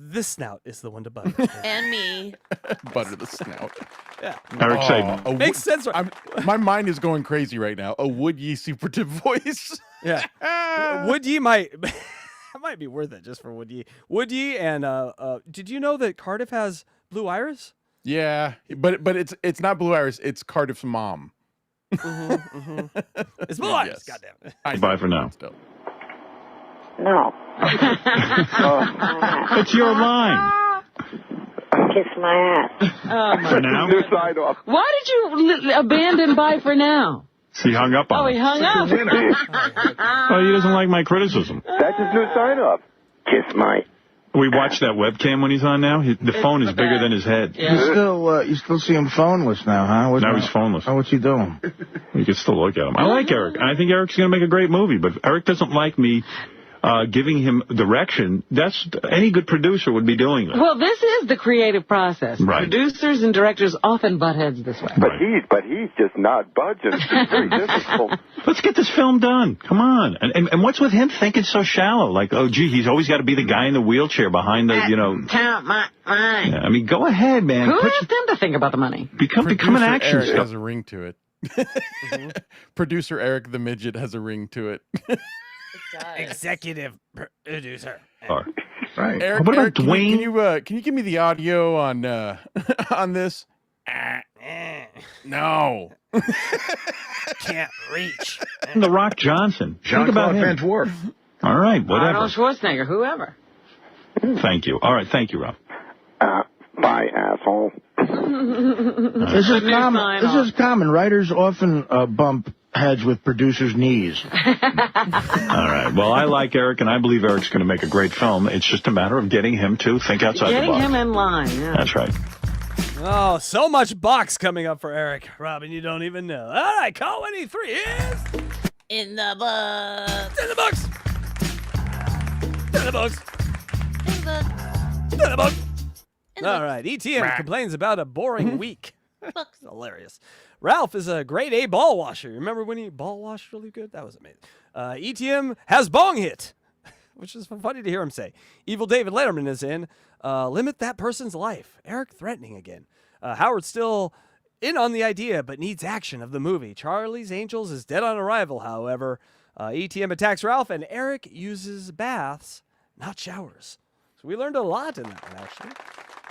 This snout is the one to butter. And me. Butter the snout. Yeah. Eric said, makes sense. My mind is going crazy right now. A Would Ye Super Tip voice. Yeah. Would Ye might... That might be worth it just for Would Ye. Would Ye and did you know that Cardiff has Blue Iris? Yeah, but it's not Blue Iris. It's Cardiff's mom. It's Blue Iris. Yes. Goddamn. Bye for now. No. It's your line. Kiss my ass. For now? Why did you abandon Bye for now? He hung up on he hung up. Oh, he doesn't like my criticism. That's his new sign-off. Kiss my... We watch that webcam when he's on now. The phone is bigger than his head. Yeah. You still see him phoneless now, huh? Now he's phoneless. Oh, what's he doing? You can still look at him. I like Eric, and I think Eric's going to make a great movie, but Eric doesn't like me giving him direction. That's any good producer would be doing that. Well, this is the creative process. Right. Producers and directors often butt heads this way. But he's just not budging. It's very difficult. Let's get this film done. Come on. And what's with him thinking so shallow? Like, oh, gee, he's always got to be the guy in the wheelchair behind the, Count my money. Yeah, I mean, go ahead, man. Who asked them to think about the money? Become an action Eric star. has a ring to it. Producer Eric the Midget has a ring to it. Executive producer. Right. Eric, What about Eric, Dwayne? Can you give me the audio on on this? No. Can't reach. The Rock Johnson. Think about him. All right, whatever. Arnold Schwarzenegger, whoever. Thank you. All right, thank you, Rob. Bye, asshole. This is common. Writers often bump heads with producers' knees. All right. Well, I like Eric, and I believe Eric's going to make a great film. It's just a matter of getting him to think outside the box. Getting him in line, yeah. That's right. Oh, so much box coming up for Eric. Robin, you don't even know. All right, call 183 is... In the books. In the books. In the books. In the In the books. All right, ETM complains about a boring week. books. Hilarious. Ralph is a grade A ball washer. Remember when he ball washed really good? That was amazing. ETM has bong hit, which is funny to hear him say. Evil David Letterman is in. Limit that person's life. Eric threatening again. Howard's still in on the idea, but needs action of the movie. Charlie's Angels is dead on arrival, however. ETM attacks Ralph, and Eric uses baths, not showers. So we learned a lot in that one, actually.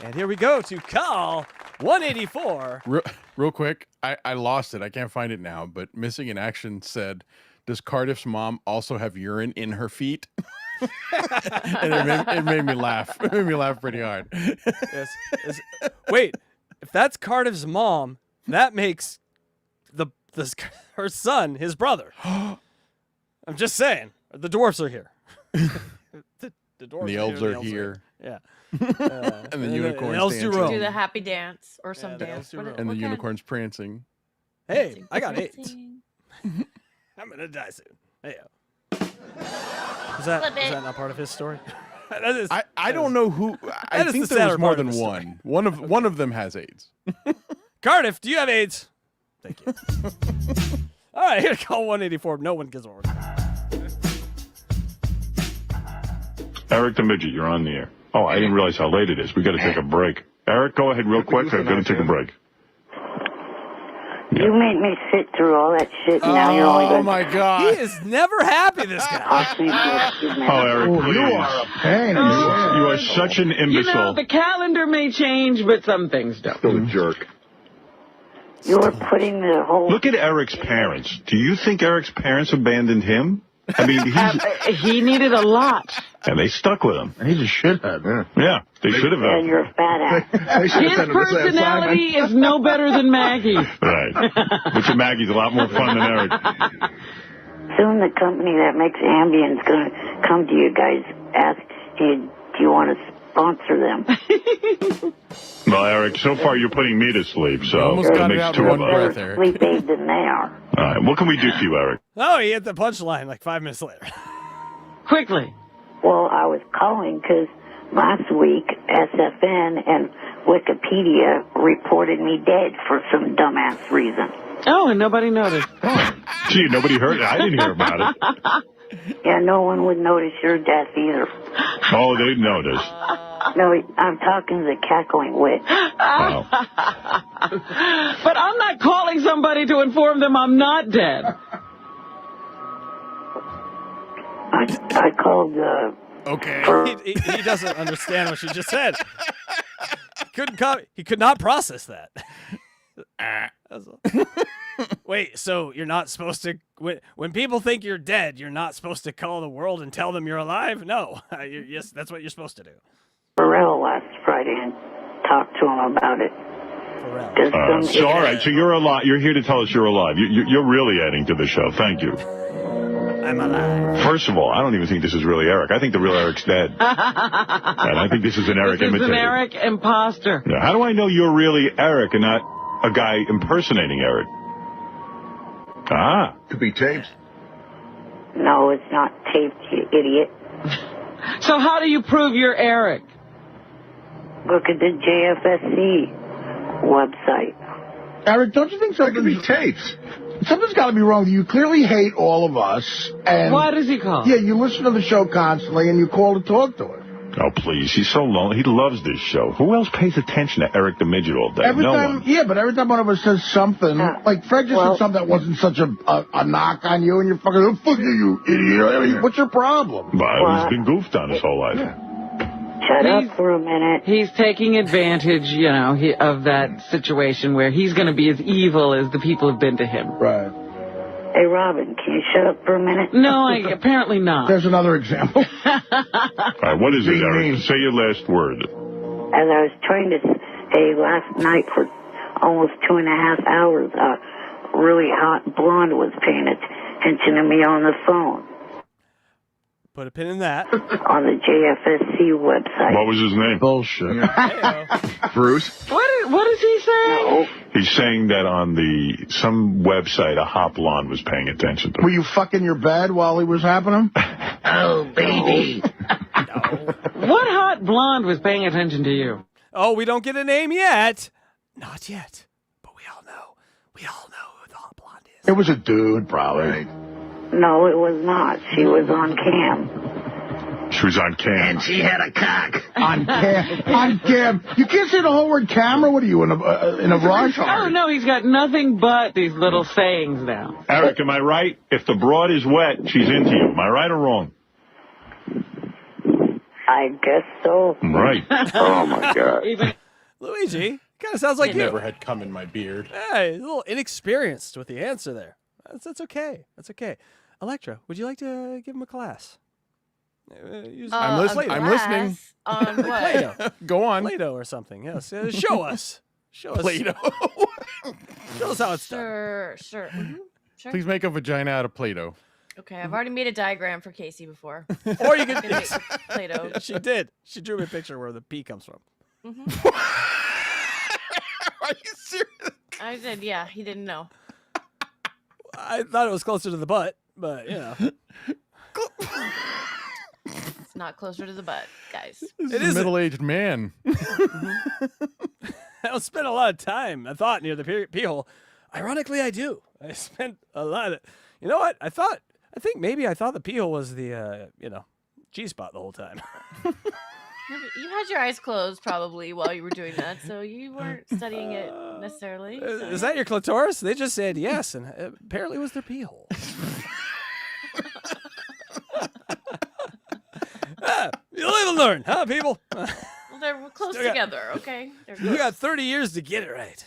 And here we go to call 184. Real quick, I lost it. I can't find it now, but Missing in Action said, does Cardiff's mom also have urine in her feet? And it made me laugh. It made me laugh pretty hard. Yes. Wait, if that's Cardiff's mom, that makes her son his brother. I'm just saying. The dwarfs are here. The dwarves the elves are here. Yeah. And the unicorns elves dancing. Do the happy dance or some dance. And the unicorns prancing. Hey, I got AIDS. I'm going to die soon. Hey, is that not part of his story? I don't know who. I think there was more than one. One of them has AIDS. Cardiff, do you have AIDS? Thank you. All right, here to call 184. No one gives a word. Eric the Midget, you're on the air. Oh, I didn't realize how late it is. We got to take a break. Eric, go ahead real quick. I'm going to take a break. You made me sit through all that shit, and now you're only Oh going my He God! is never happy, this guy. I'll sleep with you, man. Oh, Eric, Oh, please. you are a pain. You are such an You imbecile. know, the calendar may change, but some things don't. Still a jerk. You're putting the whole... Look at Eric's parents. Do you think Eric's parents abandoned him? I mean, He needed a lot. and they stuck with him. He's a shithead. Yeah, they should have. Yeah, you're a fat ass. His personality is no better than Maggie's. Right. But your Maggie's a lot more fun than Eric. Soon the company that makes Ambien's going to come to you guys, ask you, do you want to sponsor them? Well, Eric, so far you're putting me to sleep, so Almost it got it makes out two in of one us. breath, Eric. Sleep aid than they are. All right, what can we do for you, Eric? Oh, he hit the punchline like 5 minutes later. Quickly. Well, I was calling because last week SFN and Wikipedia reported me dead for some dumbass reason. Oh, and nobody noticed. Gee, nobody heard it. I didn't hear about it. Yeah, no one would notice your death either. Oh, they'd notice. No, I'm talking to the cackling witch. Wow. But I'm not calling somebody to inform them I'm not dead. I called, Okay. He doesn't understand what she just said. He could not process that. Wait, so you're not supposed to... When people think you're dead, you're not supposed to call the world and tell them you're alive? No. Yes, that's what you're supposed to do. Pharrell last Friday and talked to him about it. So, all right, so you're alive. You're here to tell us you're alive. You're really adding to the show. Thank you. I'm alive. First of all, I don't even think this is really Eric. I think the real Eric's dead. And I think this is an Eric This is imitator. an Eric imposter. Yeah, how do I know you're really Eric and not a guy impersonating Eric? Could be taped. No, it's not taped, you idiot. So how do you prove you're Eric? Look at the JFSC website. Eric, don't you think something's tapes? Something's got to be wrong with you. You clearly hate all of us. And Why does he call? Yeah, you listen to the show constantly, and you call to talk to us. Oh, please. He's so lonely. He loves this show. Who else pays attention to Eric the Midget all day? Every no time, one. yeah, but every time one of us says something, like Fred just said something that wasn't such a knock on you, and you're fucking, oh, fuck you idiot. I mean, what's your problem? Well, he's been goofed on his whole life. Shut up for a minute. He's taking advantage, you know, of that situation where he's going to be as evil as the people have been to him. Right. Hey, Robin, can you shut up for a minute? No, apparently not. There's another example. All right, what is it, Eric? Say your last word. As I was trying to say last night for almost 2.5 hours, a really hot blonde was paying attention to me on the phone. Put a pin in that. On the JFSC website. What was his name? Bullshit. Bruce? What is he saying? No. He's saying that on some website, a hot blonde was paying attention to him. Were you fucking your bed while he was happening? Oh, baby. What hot blonde was paying attention to you? Oh, we don't get a name yet. Not yet. But we all know. We all know who the hot blonde is. It was a dude, probably. No, it was not. She was on cam. She was on cam. And she had a cock. On cam. On cam. You can't say the whole word camera? What are you, in a rush? Oh, no, he's got nothing but these little sayings now. Eric, am I right? If the broad is wet, she's into you. Am I right or wrong? I guess so. Right. Oh, my God. Luigi, kind of sounds like you. Never had cum in my beard. Hey, a little inexperienced with the answer there. That's okay. That's okay. Electra, would you like to give him a class? I'm listening. I'm listening. On what? Play-Doh. Go on. Play-Doh or something. Yes. Show us. Show us. Play-Doh. Show us how it's done. Sure. Mm-hmm. Sure. Please make a vagina out of Play-Doh. Okay, I've already made a diagram for Casey before. Or you could make Play-Doh. She did. She drew me a picture where the pee comes from. Mm-hmm. Are you serious? I did, yeah. He didn't know. I thought it was closer to the butt, but, you know. It's not closer to the butt, guys. This is a middle-aged man. I don't spend a lot of time, I thought, near the pee hole. Ironically, I do. I spent a lot of... You know what? I think maybe I thought the pee hole was the, G-spot the whole time. You had your eyes closed probably while you were doing that, so you weren't studying it necessarily. So. Is that your clitoris? They just said yes, and apparently it was their pee hole. You live and learn, huh, people? Well, they're close together, okay? You got 30 years to get it right.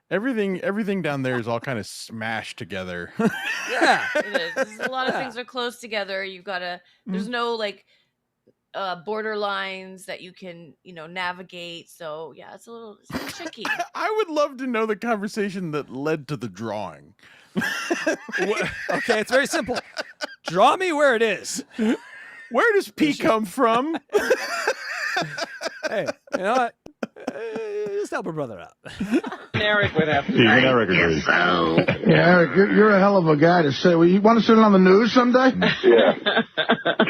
Everything down there is all kind of smashed together. Yeah, it is. A lot of things are close together. You've got to. There's no like border lines that you can navigate. So yeah, it's a little tricky. I would love to know the conversation that led to the drawing. Okay, it's very simple. Draw me where it is. Where does pee come from? Hey, you know what? Just help a brother out. Eric would have to. Even Eric agrees. Yeah, Eric, you're a hell of a guy to say. Well, you want to sit on the news someday? Yeah.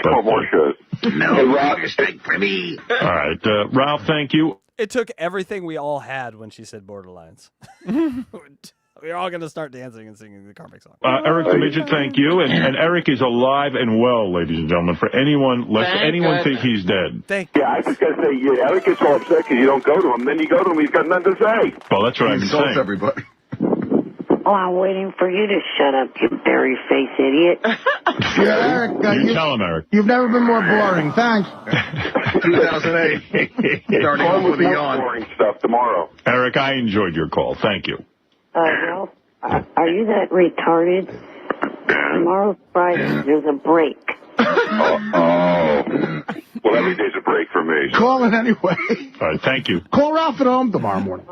12 more shows. No, Hey, Rob. steak for me. All right, Ralph, thank you. It took everything we all had when she said borderlines. We're all going to start dancing and singing the Carmack song. Eric the Midget, thank you. And Eric is alive and well, ladies and gentlemen, for anyone, lest anyone think he's dead. Thank you. Yeah, I was going to say, Eric gets all upset because you don't go to him. Then you go to him, he's got nothing to say. Well, that's what I've been saying. Everybody. Oh, I'm waiting for you to shut up, you berry-faced idiot. Yeah, Eric, You tell him, Eric. you've never been more boring. Thanks. 2008. Starting off with a yawn. Boring stuff tomorrow. Eric, I enjoyed your call. Thank you. Ralph, are you that retarded? Tomorrow's Friday. There's a break. Well, every day's a break for me. Call it anyway. All right, thank you. Call Ralph at home tomorrow morning.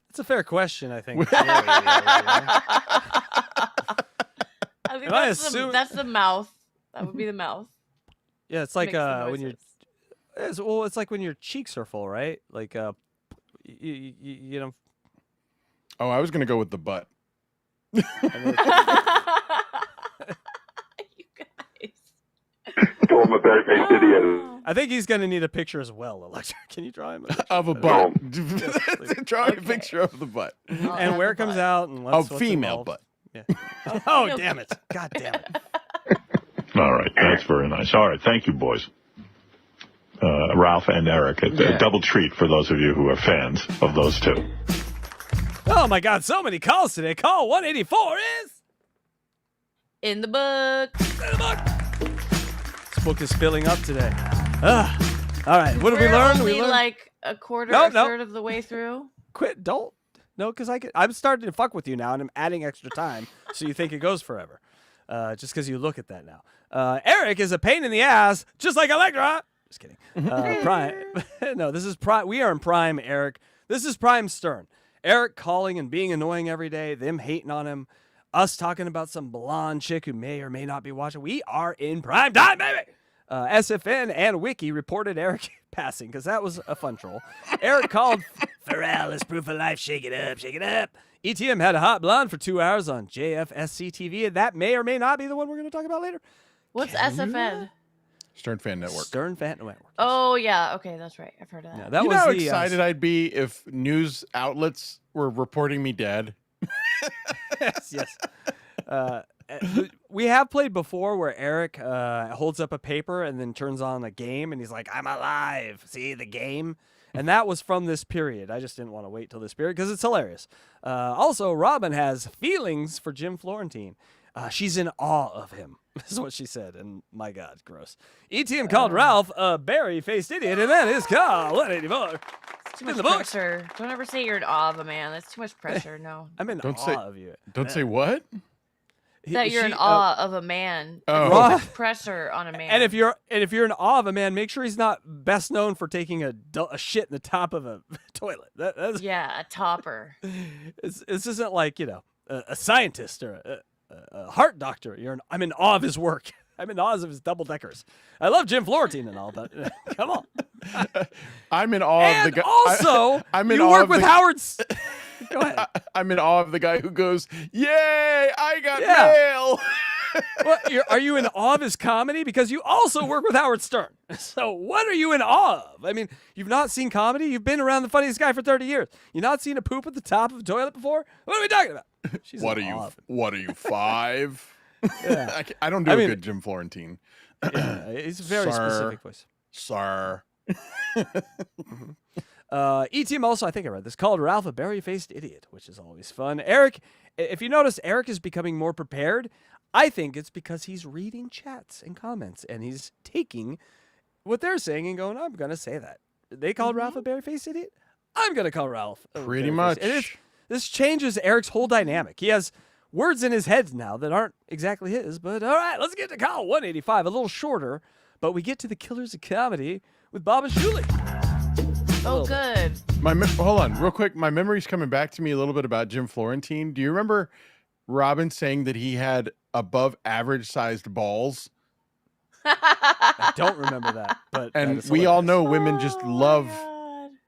It's a fair question, I think. I think that's the mouth. That would be the mouth. Yeah, it's like Makes the when you're. It's like when your cheeks are full, right? Like you know. Oh, I was going to go with the butt. You guys. Call him a berry-faced idiot. I think he's going to need a picture as well, Electra. Can you draw him a picture? Of a butt. Yes, Draw a picture of the butt. And where it comes out and what's female involved. butt. Yeah. Oh, damn it. God damn it. All right, that's very nice. All right, thank you, boys. Ralph and Eric. A double treat for those of you who are fans of those two. Oh, my God. So many calls today. Call 184 is... In the book. In the book. This book is filling up today. All right. What did we learn? Only We learned like a quarter or third of the way through. Quit. Don't. No, because I'm starting to fuck with you now, and I'm adding extra time, so you think it goes forever. Just because you look at that now. Eric is a pain in the ass, just like Electra. Just kidding. Prime. No, this is Prime. We are in Prime, Eric. This is Prime Stern. Eric calling and being annoying every day, them hating on him, us talking about some blonde chick who may or may not be watching. We are in prime time, baby. SFN and Wiki reported Eric passing because that was a fun troll. Eric called Pharrell is proof of life. Shake it up, shake it up. ETM had a hot blonde for 2 hours on JFSC TV, and that may or may not be the one we're going to talk about later. What's SFN? Stern Fan Network. Stern Fan Network. Oh, yeah. Okay, that's right. I've heard of that. Yeah, that you was know how the, excited I'd be if news outlets were reporting me dead? Yes. We have played before where Eric holds up a paper and then turns on a game and he's like, I'm alive. See the game? And that was from this period. I just didn't want to wait till this period because it's hilarious. Also, Robin has feelings for Jim Florentine. She's in awe of him. This is what she said. And my God, gross. ETM called Ralph a berry-faced idiot, and that is call 184. It's too much pressure. Don't ever say you're in awe of a man. That's too much pressure. No. I'm in awe of you. Don't say what? That you're in awe of a man. Oh. Too much pressure on a man. And if you're in awe of a man, make sure he's not best known for taking a shit in the top of a toilet. That's, yeah, a topper. This isn't like, a scientist or a heart doctor. I'm in awe of his work. I'm in awe of his double deckers. I love Jim Florentine and all, but come on. I'm in awe of the guy. Also, I'm in you awe work of with the... Howard. Go ahead. I'm in awe of the guy who goes, "Yay! I got mail." What, are you in awe of his comedy? Because you also work with Howard Stern. So what are you in awe of? I mean, you've not seen comedy? You've been around the funniest guy for 30 years. You've not seen a poop at the top of a toilet before? What are we talking about? What are you, 5? Yeah. I don't do a good Jim Florentine. Yeah, it's a very specific voice. Sir. E-Team also, I think I read this, called Ralph a berry-faced idiot, which is always fun. Eric, if you notice, Eric is becoming more prepared. I think it's because he's reading chats and comments, and he's taking what they're saying and going, I'm going to say that. They called Ralph a berry-faced idiot? I'm going to call Ralph a Pretty berry-faced much. idiot. This changes Eric's whole dynamic. He has words in his head now that aren't exactly his, but all right, let's get to call 185, a little shorter, but we get to the killers of comedy with Bob and Shuli. Oh, good. Hold on, real quick. My memory's coming back to me a little bit about Jim Florentine. Do you remember Robin saying that he had above average sized balls? I don't remember that, but and we all know women just love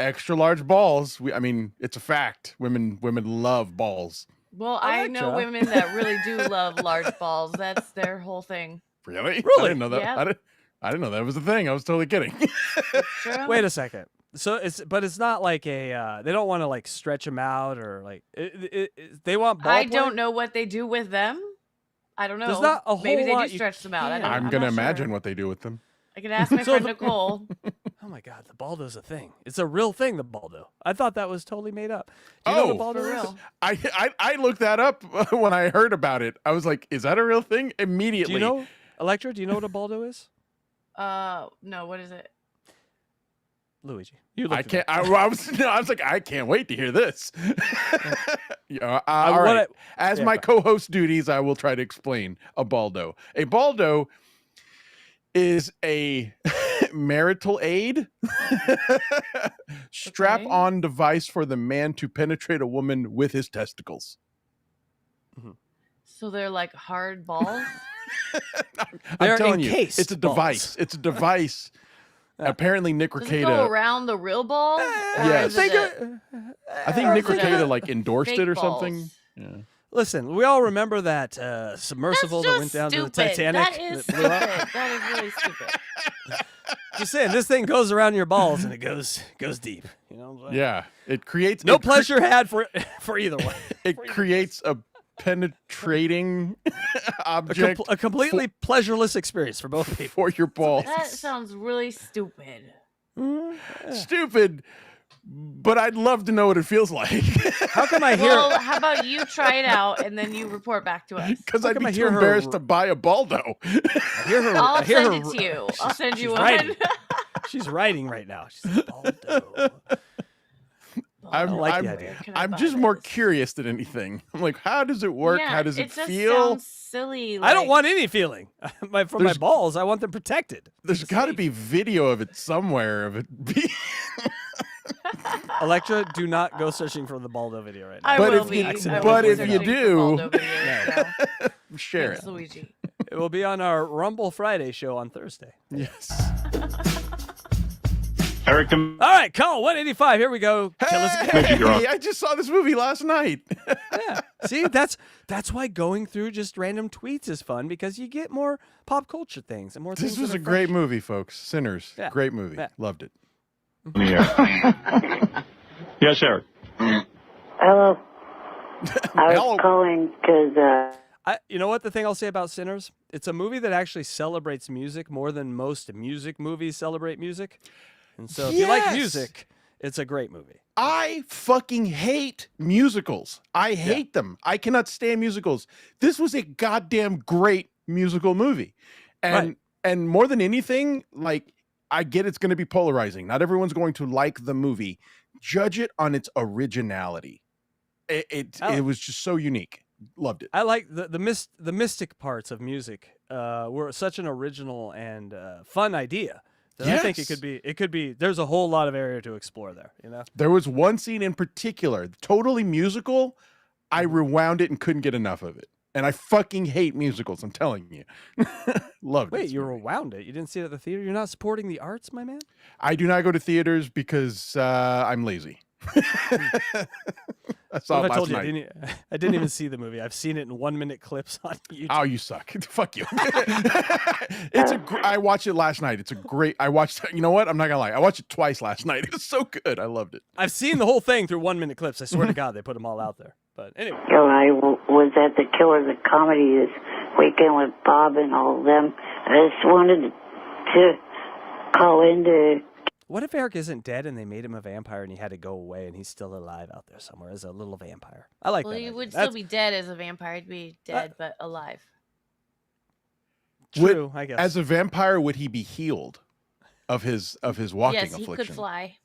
extra large balls. I mean, it's a fact. Women love balls. Well, I know women that really do love large balls. That's their whole thing. Really? Really? I didn't know that. Yep. I didn't know that was a thing. I was totally kidding. True. Wait a second. So it's not like a they don't want to like stretch them out or like they want ball I play? don't know what they do with them. I don't know. There's not a Maybe whole they lot do you stretch them out. I'm going to imagine what they do with them. I could ask my friend Nicole. Oh my God, the baldo's a thing. It's a real thing, the baldo. I thought that was totally made up. Do you know what a baldo for is? real. I looked that up when I heard about it. I was like, is that a real thing? Immediately. Do you know, Electra, do you know what a baldo is? No, what is it? Luigi. You I looked can't. it up. I was like, I can't wait to hear this. All I right. As my co-host duties, I will try to explain a baldo. A baldo is a marital aid strap-on device for the man to penetrate a woman with his testicles. So they're like hard balls? I'm telling you, encased it's a balls. device. It's a device. Apparently, Nick Does it go Rekieta. around the real ball? Yes. I think Nick Rekieta like endorsed fake it or balls? something. Yeah. Listen, we all remember that submersible that went down to the Titanic. That is that blew up. stupid. That is really stupid. Just saying, this thing goes around your balls and it goes deep. You know what I'm saying? Yeah, it creates No pleasure had for either one. It creates a penetrating object, A completely pleasureless experience for both people. for your balls. That sounds really stupid. Stupid, but I'd love to know what it feels like. How come I hear? Well, how about you try it out and then you report back to us? Because I'd come be I too hear her- embarrassed to buy a baldo. I hear her. I'll I hear send her, it to you. I'll send you she's one. writing. She's writing right now. She's like, baldo. I like the idea. I'm just more curious than anything. I'm like, how does it work? Yeah, How does it just feel? sounds silly. I don't like- want any feeling. For my There's- balls, I want them protected. There's got to be video of it somewhere. Of it. Electra, do not go searching for the baldo video right now. I But will if be. you- I will but be if you searching for do- Baldo videos now. Share Thanks, it. Luigi. It will be on our Rumble Friday show on Thursday. Yes. Eric, All right, call 185. Here we go. Killers of Comedy. Midget, you're on. Hey, I just saw this movie last night. Yeah. See, that's why going through just random tweets is fun because you get more pop culture things and more. This things was that a are great fresh. movie, folks. Sinners. Yeah. Great movie. Yeah. Loved it. Yes, Eric. Hello. I was calling because You know what the thing I'll say about Sinners? It's a movie that actually celebrates music more than most music movies celebrate music. And so if you like Yes. music, it's a great movie. I fucking hate musicals. I hate them. I cannot stand musicals. This was a goddamn great musical movie. And more than anything, like, I get it's going to be polarizing. Not everyone's going to like the movie. Judge it on its originality. It was just so unique. Loved it. I like the mystic parts of music were such an original and fun idea that I think it could be there's a whole lot of area to explore there, you know. There was one scene in particular, totally musical. I rewound it and couldn't get enough of it. And I fucking hate musicals, I'm telling you. Loved it. Wait, you rewound it. You didn't see it at the theater? You're not supporting the arts, my man? I do not go to theaters because I'm lazy. I saw What it if I told last you night. I didn't even see the movie. I've seen it in 1-minute clips on YouTube. Oh, you suck. Fuck you. I watched it last night. It's a great, you know what? I'm not gonna lie. I watched it twice last night. It was so good. I loved it. I've seen the whole thing through 1-minute clips. I swear to God, they put them all out there. But anyway. I was at the Killers of Comedy this weekend with Bob and all of them. I just wanted to call in to... What if Eric isn't dead and they made him a vampire and he had to go away and he's still alive out there somewhere as a little vampire? I like that. Well, he idea. would still be dead as a vampire. He'd be dead but alive. True, I guess. As a vampire, would he be healed of his walking yes, affliction? he could fly.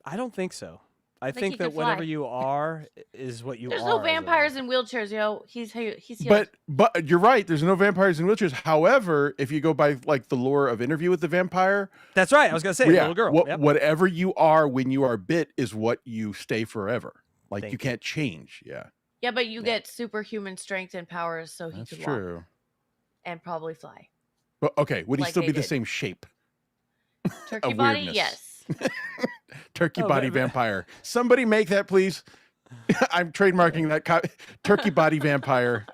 I don't think so. I think think he that could fly. whatever you are is what you There's are. no vampires in wheelchairs, yo. He's healed. But you're right. There's no vampires in wheelchairs. However, if you go by like the lore of Interview with the Vampire, that's right. I was gonna say, little girl. Yep. Whatever you are when you are bit is what you stay forever. Like you can't change. Yeah. Yeah, but you get superhuman strength and powers, so he That's could true. walk and probably fly. But okay, would he Like still they be the did. same shape? Turkey Of body, weirdness. yes. Turkey body vampire. Somebody make that, please. I'm trademarking that. Turkey body vampire.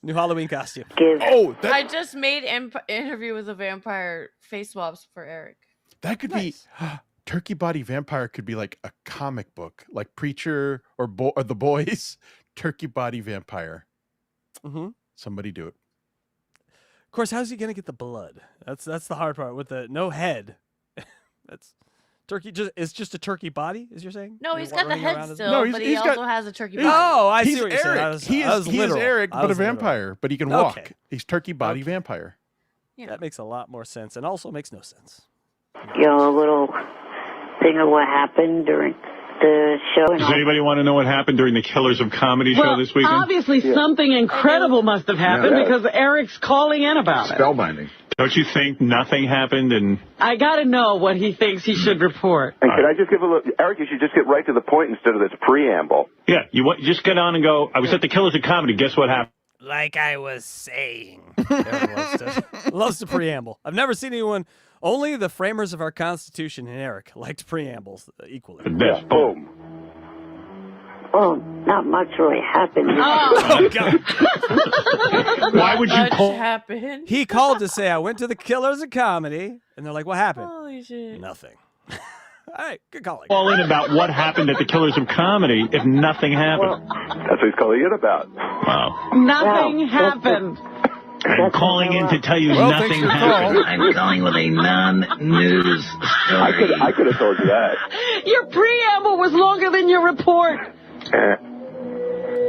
New Halloween costume. Oh, I just made Interview with a Vampire face swaps for Eric. that could be. Turkey body vampire could be like a comic book, like Preacher or The Boys. Turkey body vampire. Mm-hmm. Somebody do it. Of course, how's he gonna get the blood? That's the hard part with the no head. That's turkey. It's just a turkey body, as you're saying. No, You're he's got the running head around as- still, but he also has a turkey body. Oh, I see He's what you're saying. Eric. He is literal. Eric, I but a was literal. vampire. But he can Okay. walk. He's turkey body vampire. That makes a lot more sense, and also makes no sense. A little thing of what happened during the show. Does anybody want to know what happened during the Killers of Comedy show this weekend? Obviously, something incredible must have happened because Eric's calling in about it. Spellbinding. Don't you think nothing happened? And I got to know what he thinks he should report. And can I just give a little, Eric, you should just get right to the point instead of this preamble. yeah, just get on and go. I was at the Killers of Comedy. Guess what happened? Like I was saying, loves to preamble. I've never seen anyone. Only the framers of our Constitution and Eric liked preambles equally. This, boom. Well, not much really happened. Oh, God. Why would you call? Happened? He called to say I went to the Killers of Comedy, and they're like, "What happened?" Holy shit. Nothing. All right, good calling. Call in about what happened at the Killers of Comedy if nothing happened. That's what he's calling in about. Wow. Nothing happened. I'm calling in to tell you nothing happened. I'm calling with a non-news story. I could have told you that. Your preamble was longer than your report.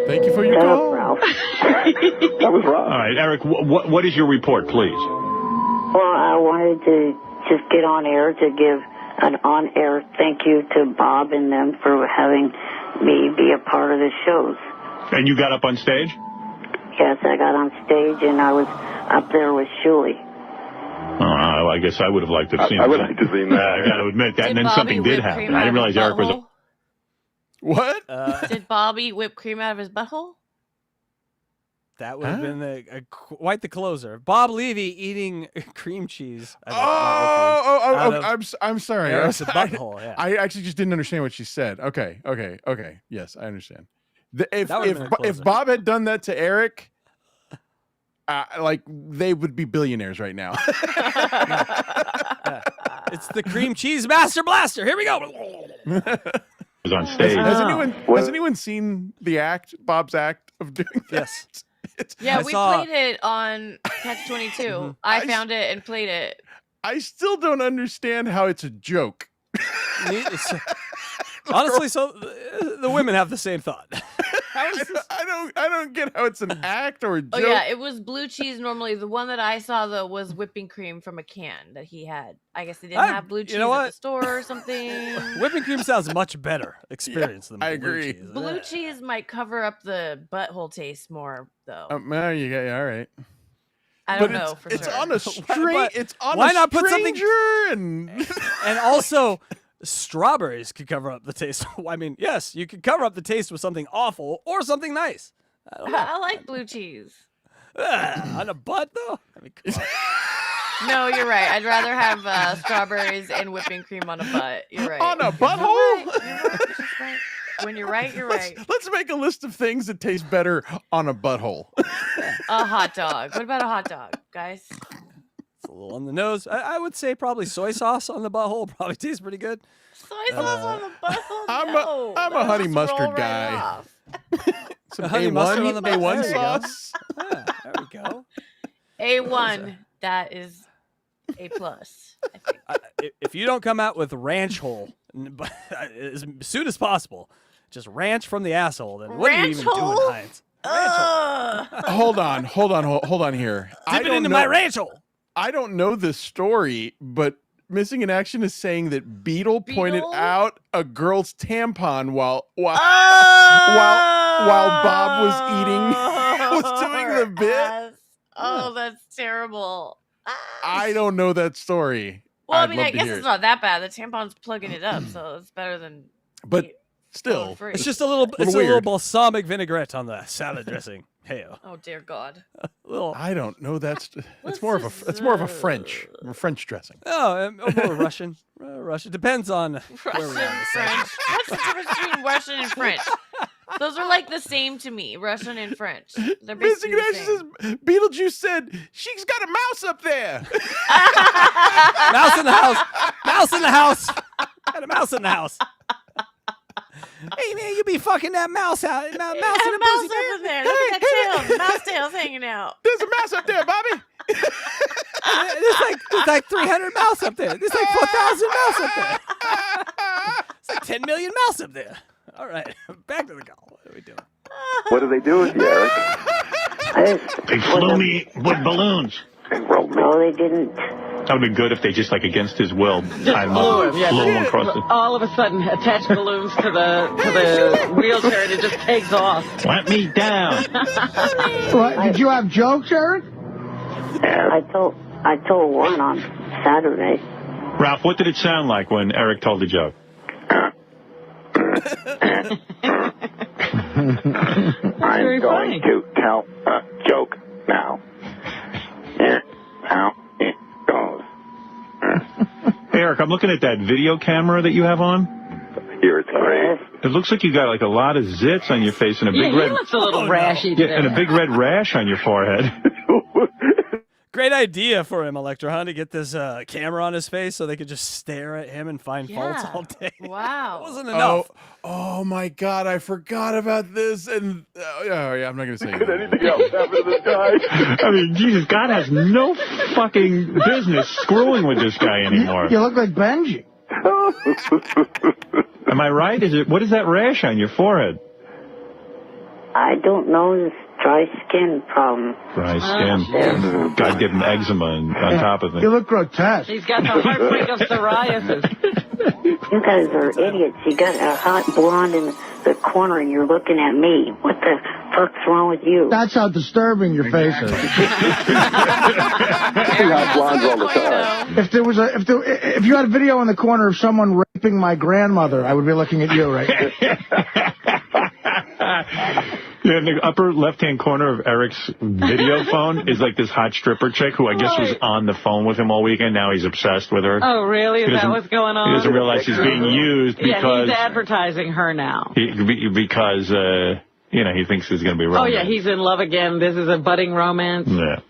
Thank you for your call. That was wrong. All right, Eric, what is your report, please? Well, I wanted to just get on air to give an on-air thank you to Bob and them for having me be a part of the shows. And you got up on stage? Yes, I got on stage and I was up there with Shuli. Oh, I guess I would have liked to have seen I would that. like to have seen that. I got to admit that. Did And then Bobby something did whip happen. cream I out didn't of his realize Eric was a... butthole? What? Did Bob eat whipped cream out of his butthole? That would have been quite the closer. Bob Levy eating cream cheese. I'm sorry. Eric's a butthole, yeah. I actually just didn't understand what she said. Okay. Yes, I understand. If Bob had done that to Eric, like they would be billionaires right now. It's the cream cheese master blaster. Here we go. Was on stage. Has anyone seen the act, Bob's act of doing that? Yes. Yeah, we played it on Catch 22. I found it and played it. I still don't understand how it's a joke. Honestly, so the women have the same thought. I don't get how it's an act or a joke. Oh yeah, it was blue cheese normally. The one that I saw though was whipping cream from a can that he had. I guess they didn't have blue cheese at the store or something. Whipping cream sounds much better experience than I blue agree. cheese. Blue cheese might cover up the butthole taste more though. Well, you got all right. I don't know for it's sure. on a string. It's on why a not put something stranger and also strawberries could cover up the taste. I mean, yes, you could cover up the taste with something awful or something nice. I like blue cheese. On a butt though. I mean, come on. No, you're right. I'd rather have strawberries and whipping cream on a butt. You're right. On a butthole? You're right. When you're right, you're right. Let's make a list of things that taste better on a butthole. A hot dog. What about a hot dog, guys? It's a little on the nose. I would say probably soy sauce on the butthole probably tastes pretty good. Soy sauce on the butthole? I'm a honey mustard guy. Some honey mustard on the butthole. A1 There you go. sauce. Yeah, there we go. A1. That is A+. I think. If you don't come out with ranch hole as soon as possible, just ranch from the asshole, then what are you even doing, Heinz? Hold on here. Dip it into my ranch hole. I don't know this story, but Missing in Action is saying that Beetle pointed out a girl's tampon while Bob was doing the bit. Oh, that's terrible. I don't know that story. Well, I guess it's not that bad. The tampon's plugging it up, so it's better than. But still, it's just a little balsamic vinaigrette on the salad dressing. Hey. Oh dear God. I don't know. It's more of a French dressing. Oh, more Russian. Russian depends on Russian, French. What's the difference between Russian and French? Those are like the same to me. Russian and French. They're basically the same. Beetlejuice said she's got a mouse up there. Mouse in the house. Mouse in the house. Got a mouse in the house. Hey man, you be fucking that mouse out. Mouse in the pussy up there. Look at that tail. Mouse tail's hanging out. There's a mouse up there, Bobby. There's like 300 mouse up there. There's like 4,000 mouse up there. It's like 10 million mouse up there. All right, back to the call. What are we doing? What are they doing here, Eric? They flew me with balloons. No, they didn't. That would be good if they just, like, against his will, tied him up, flew him across the... All of a sudden, attach balloons to the wheelchair and it just takes off. Let me down. What, did you have jokes, Eric? I told one on Saturday. Ralph, what did it sound like when Eric told the joke? I'm going to tell a joke now. Here's how it goes. Eric, I'm looking at that video camera that you have on. Here it's great. It looks like you got like a lot of zits on your face and a big red. He looks a little rashy today. Yeah, and a big red rash on your forehead. Great idea for him, Electra, huh? To get this camera on his face so they could just stare at him and find faults all day. Wow. It wasn't enough. Oh my God, I forgot about this. And yeah, I'm not gonna say Could anything else happen to this guy? I mean, Jesus, God has no fucking business screwing with this guy anymore. You look like Benji. Am I right? What is that rash on your forehead? I don't know, this dry skin problem. Dry skin. God give him eczema on top of it. You look grotesque. He's got the heartbreak of psoriasis. You guys are idiots. You got a hot blonde in the corner and you're looking at me. What the fuck's wrong with you? That's how disturbing your face is. Hot blondes all the time. If you had a video in the corner of someone raping my grandmother, I would be looking at you right Yeah, in the upper left-hand corner of Eric's video phone is like this hot stripper chick who I guess was on the phone with him all weekend. Now he's obsessed with her. Oh, really? Is that what's going on? He doesn't realize she's being used because... Yeah, he's advertising her now. Because he thinks there's going to be romance. Oh, yeah, he's in love again. This is a budding romance. Yeah.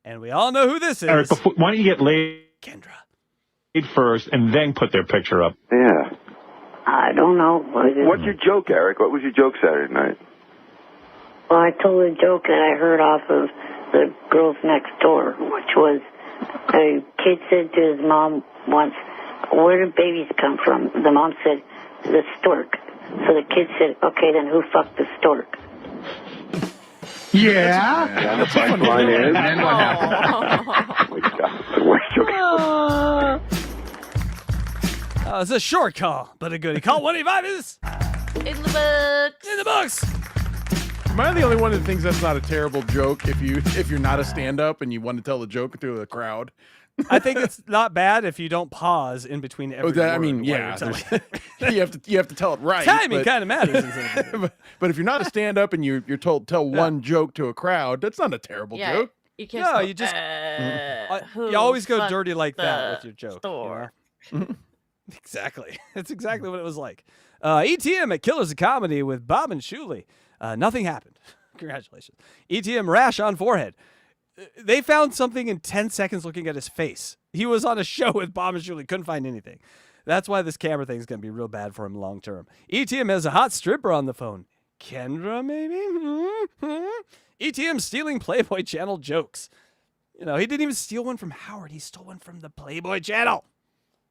And we all know who this is. Eric, why don't you get laid first and then put their picture up? Yeah. I don't know. What's your joke, Eric? What was your joke Saturday night? Well, I told a joke that I heard off of the Girls Next Door, which was a kid said to his mom once, "Where do babies come from?" The mom said, "The stork." So the kid said, "Okay, then who fucked the stork?" Yeah? The punchline is. And then what happened? Oh, my God. The worst joke. It's a short call, but a goodie. Call 1-800 is in the books. In the books. Am I the only one that thinks that's not a terrible joke if you're not a stand-up and you want to tell a joke to the crowd? I think it's not bad if you don't pause in between every word. I mean, yeah. you have to tell it right. Timing kind of matters. but if you're not a stand-up and you're told tell one joke to a crowd, that's not a terrible joke. You can't you just you always go dirty like that with your joke. You know? Exactly. That's exactly what it was like. ETM at Killers of Comedy with Bob and Shuley. Nothing happened. Congratulations. ETM rash on forehead. They found something in 10 seconds looking at his face. He was on a show with Bob and Shuley, couldn't find anything. That's why this camera thing is going to be real bad for him long term. ETM has a hot stripper on the phone. KENDRA, maybe? ETM stealing Playboy Channel jokes. You know, he didn't even steal one from Howard. He stole one from the Playboy Channel.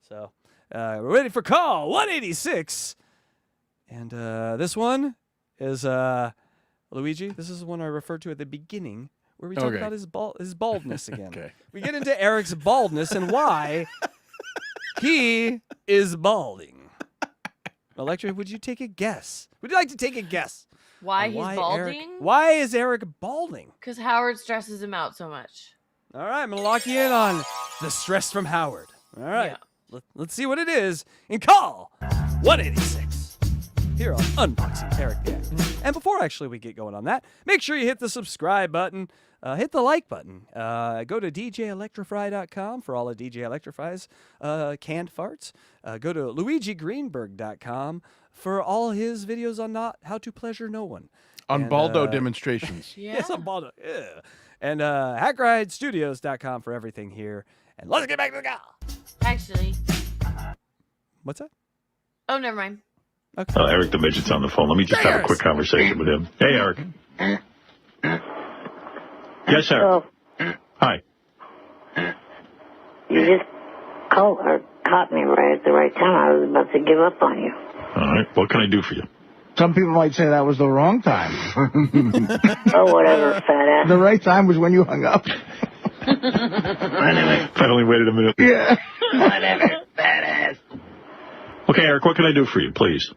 So, we're ready for call 186. And this one is Luigi. This is the one I referred to at the beginning, where we talk about his baldness again. Okay. We get into Eric's baldness and why he is balding. Electra, would you take a guess? Would you like to take a guess? Why he's balding? Why is Eric balding? Because Howard stresses him out so much. All right, I'm going to lock you in on the stress from Howard. All right, let's see what it is in call 186 here on Unboxing Eric the Actor. And before actually we get going on that, make sure you hit the subscribe button, hit the like button. Go to djelectrify.com for all of DJ Electrify's canned farts. Go to luigigreenberg.com for all his videos on how to pleasure no one. On Baldo demonstrations. Yes, on Baldo. Yeah. And hackridestudios.com for everything here. And let's get back to the call. Actually. What's that? Oh, never mind. Okay. Eric the Midget's on the phone. Let me just have a quick conversation with him. Hey, Eric. Yes, Eric. Hi. You just caught me right at the right time. I was about to give up on you. All right. What can I do for you? Some people might say that was the wrong time. Oh, whatever, fat ass. The right time was when you hung up. Anyway. I only waited a minute. Yeah. Whatever, fat ass. Okay, Eric, what can I do for you, please?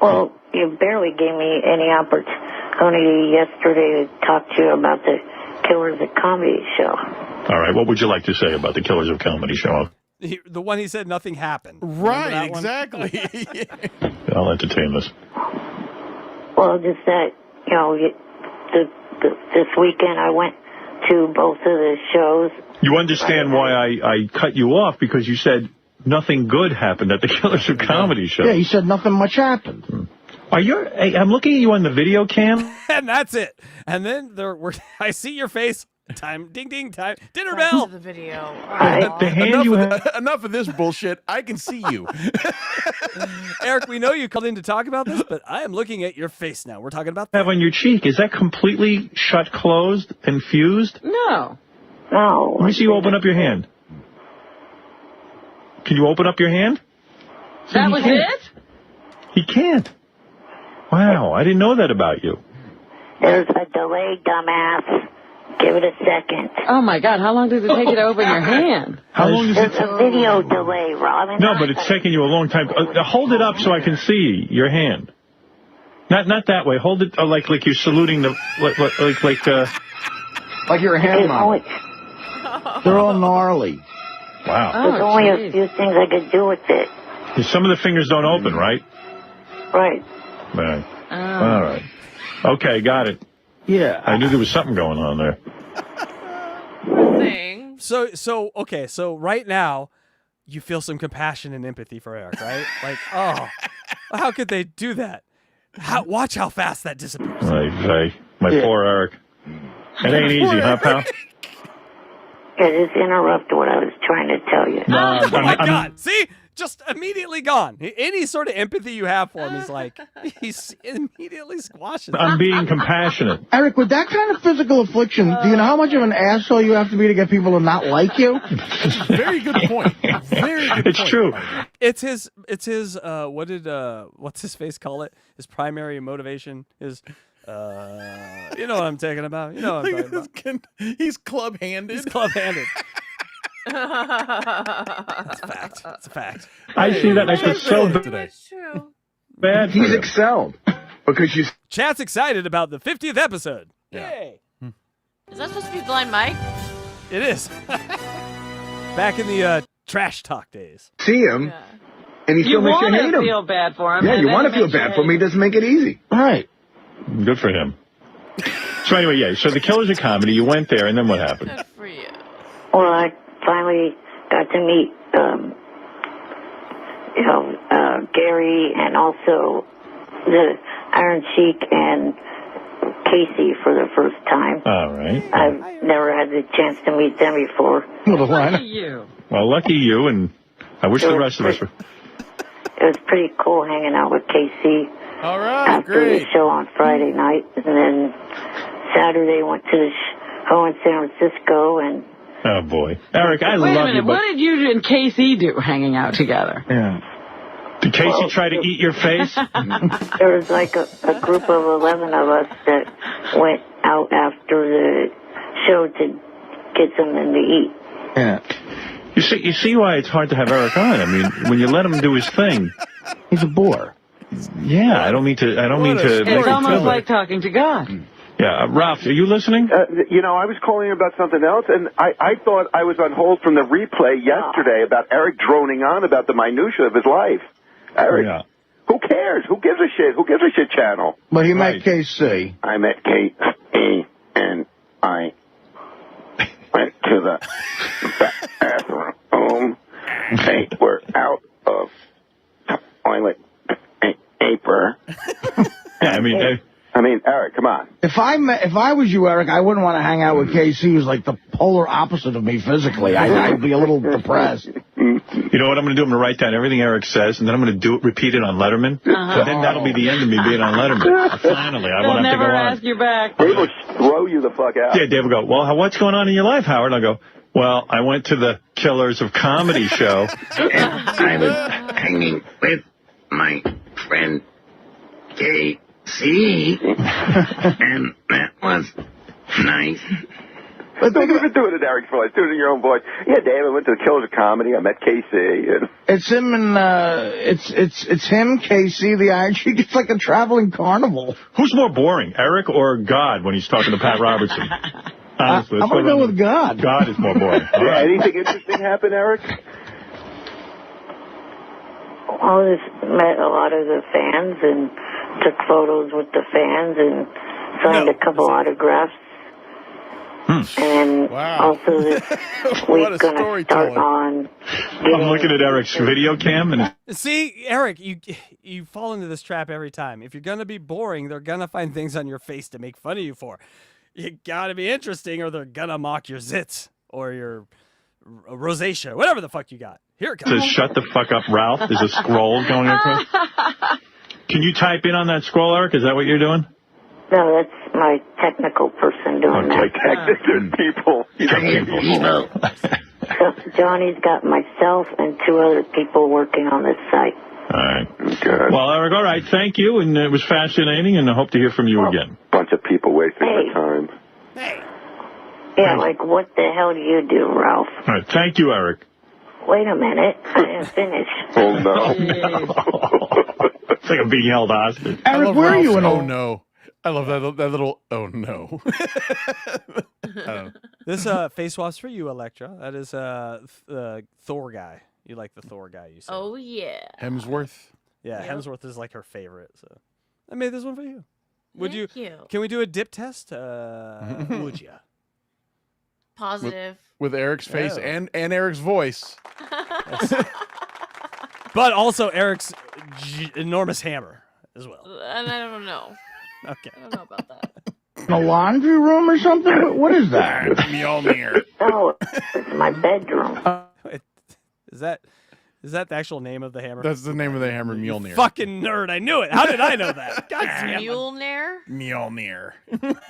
Well, you barely gave me any opportunity yesterday to talk to you about the Killers of Comedy show. All right, what would you like to say about the Killers of Comedy show? The one he said nothing happened. Right, exactly. I'll entertain this. Well, just that, you know, this weekend I went to both of the shows. You understand why I cut you off, because you said nothing good happened at the Killers of Comedy show. Yeah, he said nothing much happened. I'm looking at you on the video cam. And that's it. And then I see your face. Time, ding, ding, time. Dinner bell. The video. The hand you have. Enough of this bullshit. I can see you. Eric, we know you called in to talk about this, but I am looking at your face now. We're talking about that. Have on your cheek. Is that completely shut, closed, and fused? No. No. Let me see you open up your hand. Can you open up your hand? That was it? He can't. Wow, I didn't know that about you. There's a delay, dumbass. Give it a second. Oh, my God. How long does it take you to open your hand? How long does it take? There's a video delay, Robin. No, but it's taking you a long time. Hold it up so I can see your hand. Not that way. Hold it like you're saluting the... Like you're a hand model. They're all gnarly. Wow. There's only a few things I could do with it. Some of the fingers don't open, right? Right. Right. All right. Okay, got it. Yeah. I knew there was something going on there. Thing. So right now, you feel some compassion and empathy for Eric, right? Like, oh, how could they do that? Watch how fast that disappears. My poor Eric. It ain't easy, huh, pal? Yeah, just interrupt what I was trying to tell you. No, oh my God. See? Just immediately gone. Any sort of empathy you have for him, he's immediately squashing. I'm being compassionate. Eric, with that kind of physical affliction, do you know how much of an asshole you have to be to get people to not like you? Very good point. Very good It's point. true. It's his what's his face call it? His primary motivation is you know what I'm talking about. You know what I'm talking about. He's club-handed. He's club-handed. That's a fact. That's a fact. I see that. I feel so bad. That's true. Bad for He's him. excelled. Because you... Chat's excited about the 50th episode. Yay. Is that supposed to be Blind Mike? It is. Back in the trash talk days. See him, and he still makes you hate him. You want to feel bad for him. Yeah, you want to feel bad for him. He doesn't make it easy. Right. Good for him. So anyway, so the Killers of Comedy, you went there, and then what happened? Good for you. Well, I finally got to meet, Gary and also the Iron Sheik and Casey for the first time. All right. I've never had the chance to meet them before. Lucky you. Well, lucky you, and I wish the rest of us were. It was pretty cool hanging out with Casey. All right, after great. the show on Friday night, and then Saturday went to the in San Francisco, and Oh, boy. Eric, I Wait a love minute, you, but what did you and Casey do hanging out together? Yeah. did Casey try to eat your face? there was like a group of 11 of us that went out after the show to get something to eat. Yeah. You see why it's hard to have Eric on. I mean, when you let him do his thing, he's a bore. Yeah, I don't mean to. It's almost like talking to God. Yeah, Ralph, are you listening? You know, I was calling about something else, and I thought I was on hold from the replay yesterday about Eric droning on about the minutia of his life. Eric, who cares? Who gives a shit? Who gives a shit channel? But he met KC. I met K.E. and I went to the bathroom. They were out of toilet paper. Yeah, I mean, Eric, come on. If I was you, Eric, I wouldn't want to hang out with KC, who's like the polar opposite of me physically. I'd be a little depressed. You know what I'm going to do? I'm going to write down everything Eric says, and then I'm going to repeat it on Letterman. And then that'll be the end of me being on Letterman. Finally, I won't have to go on. They'll never ask you back. Dave will throw you the fuck out. Yeah, Dave will go, well, what's going on in your life, Howard? And I'll go, well, I went to the Killers of Comedy show. And I was hanging with my friend KC, and that was nice. Don't even do it in Eric's voice. Do it in your own voice. Yeah, Dave, I went to the Killers of Comedy. I met KC. And... It's him and it's him, KC, the Archie. It's like a traveling carnival. Who's more boring, Eric or God when he's talking to Pat Robertson? Honestly, I'm going to go with God. God is more boring. All right. Anything interesting happen, Eric? I just met a lot of the fans and took photos with the fans and signed a couple autographs. And also this week going to start on... I'm looking at Eric's video cam. And See, Eric, you fall into this trap every time. If you're going to be boring, they're going to find things on your face to make fun of you for. You got to be interesting or they're going to mock your zits or your rosacea, whatever the fuck you got. Here it comes. Says, shut the fuck up, Ralph. There's a scroll going across. Can you type in on that scroll, Eric? Is that what you're doing? No, that's my technical person doing that. Technical people. So Johnny's got myself and 2 other people working on this site. All right. Good. Well, Eric, all right. Thank you, and it was fascinating, and I hope to hear from you again. Bunch of people wasting their time. Yeah, like what the hell do you do, Ralph? All right. Thank you, Eric. Wait a minute. I didn't finish. Oh, no. It's like I'm being held hostage. Eric, where are you? Oh, no. I love that little, oh, no. This face swap's for you, Electra. That is Thor guy. You like the Thor guy, you said. Oh, yeah. Hemsworth? Yeah, Yep. Hemsworth is like her favorite. So I made this one for you. Would Thank you. Can we do a dip test? Would you? Positive. With Eric's face and Eric's voice. But also Eric's enormous hammer as well. And I don't know. Okay. I don't know about that. A laundry room or something? What is that? Mjolnir. Oh, it's my bedroom. Is that the actual name of the hammer? That's the name of the hammer, Mjolnir. Fucking nerd. I knew it. How did I know that? God damn it. Mjolnir? Mjolnir.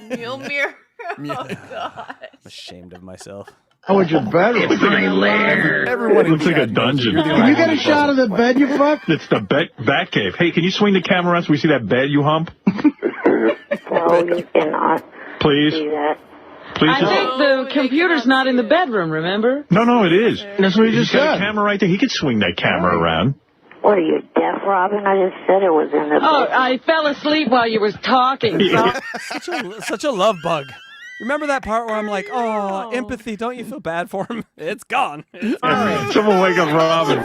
Mjolnir? Oh, God. I'm ashamed of myself. How would your bedroom? It's my lair. Everyone looks like a dungeon. Can you get a shot of the bed, you fuck? It's the bat cave. Hey, can you swing the camera around so we see that bed you hump? No, you cannot Please. see that. Please. I think the computer's not in the bedroom, remember? No, it is. That's what he just He's got a said. camera right there. He could swing that camera around. What are you, deaf, Robin? I just said it was in the Oh, bedroom. I fell asleep while you was talking. Such a love bug. Remember that part where I'm like, oh, empathy, don't you feel bad for him? It's gone. It's fine. Someone wake up Robin.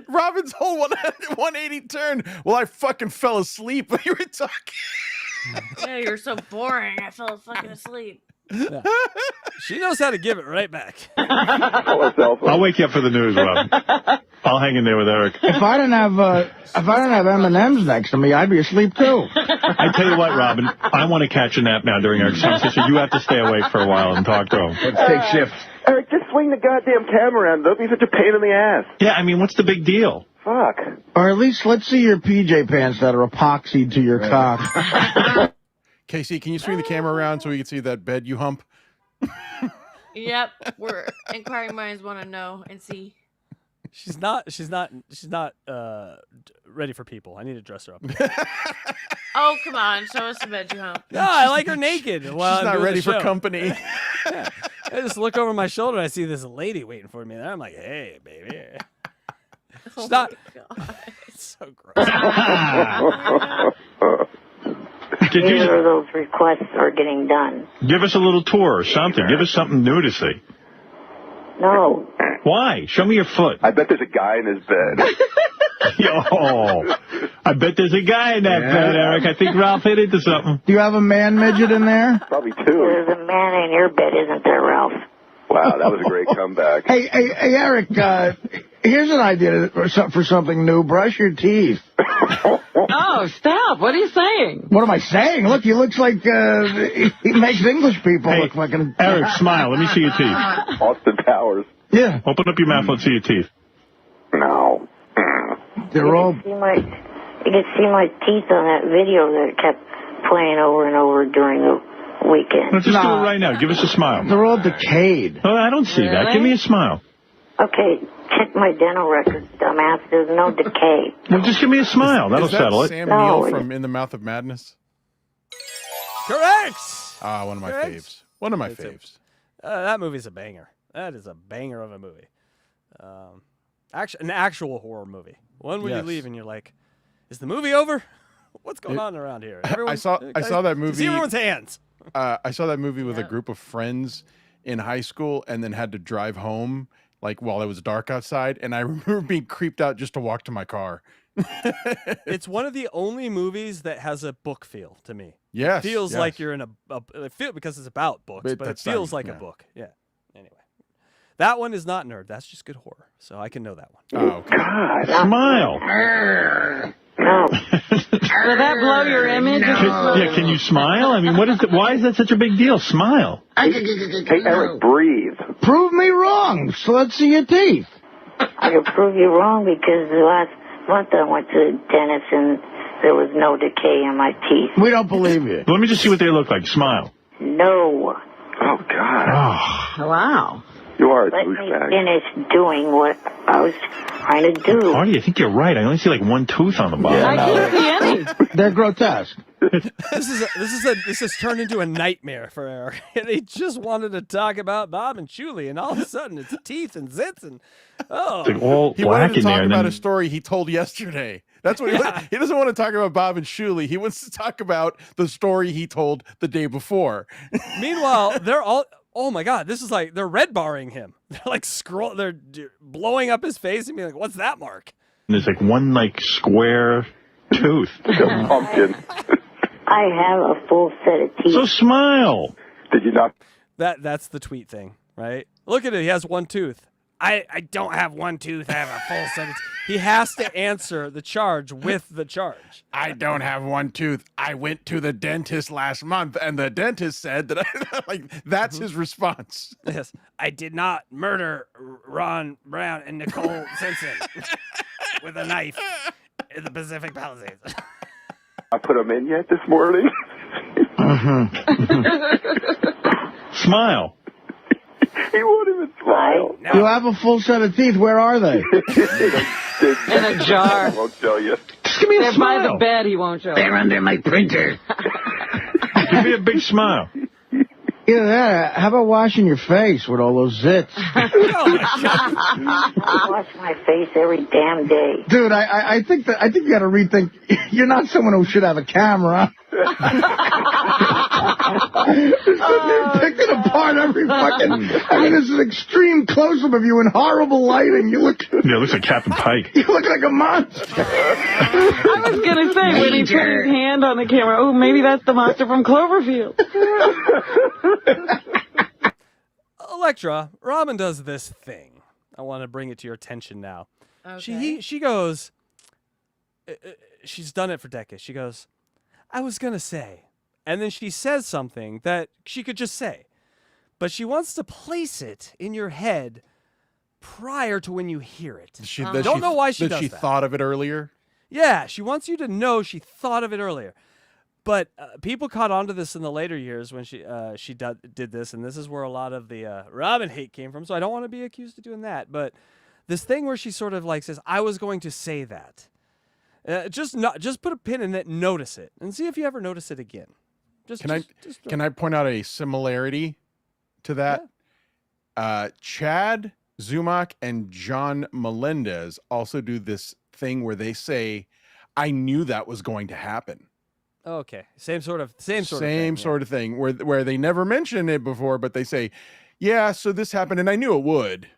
Robin's whole 180 turn. Well, I fucking fell asleep when you were talking. Yeah, you're so boring. I fell fucking asleep. Yeah. She knows how to give it right back. I'll wake you up for the news, Robin. I'll hang in there with Eric. If I didn't have M&M's next to me, I'd be asleep too. I tell you what, Robin, I want to catch a nap now during Eric's conversation. You have to stay awake for a while and talk to him. Let's take shifts. Eric, just swing the goddamn camera around. Don't be such a pain in the ass. Yeah, I mean, what's the big deal? Fuck. Or at least let's see your PJ pants that are epoxied to your cock. Casey, can you swing the camera around so we can see that bed you hump? Yep, we're inquiring minds want to know and see. She's not ready for people. I need to dress her up. Oh, come on, show us the bed you hump. No, I like her naked. She's not ready for company. Yeah. I just look over my shoulder and I see this lady waiting for me there. I'm like, hey, baby. She's not. It's so gross. Neither of those requests are getting done. Give us a little tour or something. Give us something new to see. No. Why? Show me your foot. I bet there's a guy in his bed. Yo, I bet there's a guy in that bed, Eric. I think Ralph hit into something. Do you have a man midget in there? Probably 2. There's a man in your bed, isn't there, Ralph? Wow, that was a great comeback. Hey, Eric, here's an idea for something new. Brush your teeth. Oh, stop. What are you saying? What am I saying? Look, he looks like he makes English people look fucking... Eric, smile. Let me see your teeth. Austin Powers. Yeah. Open up your mouth. Let's see your teeth. No. They're all... You can see my teeth on that video that kept playing over and over during the weekend. Let's just do it right now. Give us a smile. They're all decayed. Oh, I don't see that. Give me a smile. Okay, check my dental records, dumbass. There's no decay. Well, just give me a smile. That'll Is that settle it. Sam Neill from In the Mouth of Madness? Correct. Ah, one of my faves. One of my faves. That movie's a banger. That is a banger of a movie. An actual horror movie. One where you leave and you're like, is the movie over? What's going on around here? I saw that movie. See everyone's hands. I saw that movie with a group of friends in high school and then had to drive home like while it was dark outside. And I remember being creeped out just to walk to my car. It's one of the only movies that has a book feel to me. Yes. It feels like you're in because it's about books, but it feels like a book. Yeah. Anyway. That one is not nerd. That's just good horror. So I can know that one. Oh, okay. God. Smile. No. Will that blow your image? Can you smile? I mean, why is that such a big deal? Smile. Hey, Eric, breathe. Prove me wrong. So let's see your teeth. I can prove you wrong because last month I went to the dentist and there was no decay in my teeth. We don't believe you. Let me just see what they look like. Smile. No. Oh, God. Oh. Wow. You are a Let me douchebag. finish doing what I was trying to do. Artie, I think you're right. I only see like one tooth on the bottom. I can't see any. They're grotesque. This has turned into a nightmare for Eric. And he just wanted to talk about Bob and Julie, and all of a sudden it's teeth and zits and It's like all He black wanted to in talk there. about a story he told yesterday. That's what he doesn't want to talk about Bob and Shuli. He wants to talk about the story he told the day before. Meanwhile, they're all, oh my God, this is like, they're red barring him. They're like they're blowing up his face and being like, what's that mark? And there's like one like square tooth. Like a pumpkin. I have a full set of teeth. So smile. Did you not? That's the tweet thing, right? Look at it. He has one tooth. I don't have one tooth. I have a full set of teeth. He has to answer the charge with the charge. I don't have one tooth. I went to the dentist last month, and the dentist said that that's his response. Yes. I did not murder Ron Brown and Nicole Simpson with a knife in the Pacific Palisades. I put them in yet this morning? Smile. He won't even smile. No. You have a full set of teeth. Where are they? In a jar. I won't tell you. Just give me a They're by smile. the bed. He won't show. They're under my printer. Give me a big smile. Either that, how about washing your face with all those zits? I wash my face every damn day. Dude, I think you got to rethink. You're not someone who should have a camera. You're sitting there picking apart every fucking... I mean, this is extreme close-up of you in horrible lighting. You look... Yeah, it looks like Captain Pike. You look like a monster. I was going to say, when he put his hand on the camera, oh, maybe that's the monster from Cloverfield. Electra, Robin does this thing. I want to bring it to your attention now. Okay. She goes, she's done it for decades. She goes, I was going to say. And then she says something that she could just say. But she wants to place it in your head prior to when you hear it. Don't know why she does that. She thought of it earlier? Yeah, she wants you to know she thought of it earlier. But people caught on to this in the later years when she did this, and this is where a lot of the Robin hate came from. So I don't want to be accused of doing that. But this thing where she sort of like says, "I was going to say that." Just put a pin in it, notice it, and see if you ever notice it again. Can I point out a similarity to that? Yeah. Chad Zumock and John Melendez also do this thing where they say, "I knew that was going to happen." Okay, same sort of thing, where they never mention it before, but they say, "Yeah, so this happened, and I knew it would,"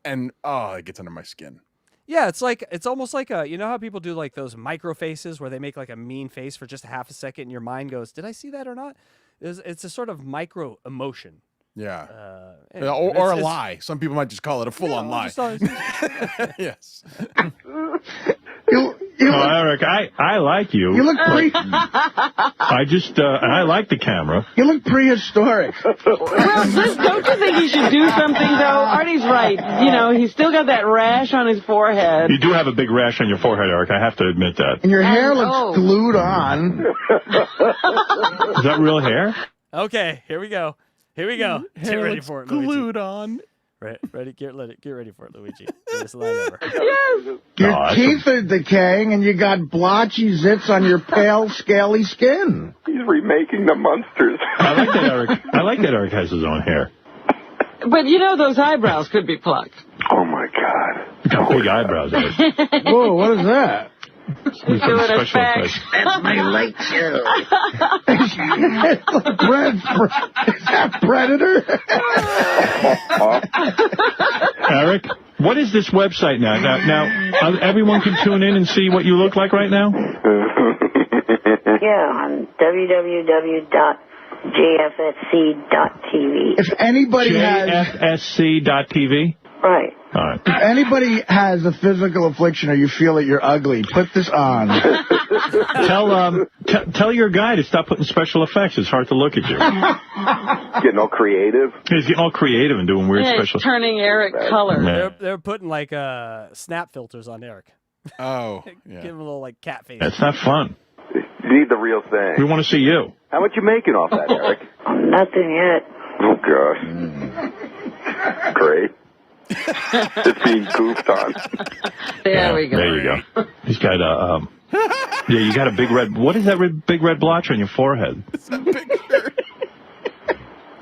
and it gets under my skin. Yeah, it's almost like you know how people do like those micro faces where they make like a mean face for just a half a second, and your mind goes, "Did I see that or not?" It's a sort of micro emotion. Yeah, anyway, or a lie. Some people might just call it a full-on lie. Yes. Eric, I like you. You look pretty. I like the camera. You look prehistoric. Well, don't you think he should do something, though? Artie's right. You know, he's still got that rash on his forehead. You do have a big rash on your forehead, Eric. I have to admit that. And your hair looks glued on. Is that real hair? Okay, here we go. Get ready for it, Luigi. Glued on. Right, ready? Get ready for it, Luigi. Greatest line ever. Yes. Your teeth are decaying, and you got blotchy zits on your pale, scaly skin. He's remaking the monsters. I like that Eric has his own hair. But you know those eyebrows could be plucked. Oh my God! You got big eyebrows, Eric. Whoa, what is that? He's doing a fact. That's my light show. Is that Predator? Eric, what is this website now? Now, everyone can tune in and see what you look like right now? Yeah, on www.jfsc.tv. If anybody JFSC.tv? Right. All right. If anybody has a physical affliction or you feel that you're ugly, put this on. Tell your guy to stop putting special effects. It's hard to look at you. Getting all creative. He's getting all creative and doing weird special. It's turning Eric color. Yeah. They're putting like snap filters on Eric. Oh, Give him a little like cat face. That's not fun. You need the real thing. We want to see you. How much you making off that, Eric? Nothing yet. Oh gosh. Great. It's being goofed on. There we go. There you go. He's got you got a big red. What is that big red blotch on your forehead? It's a picture.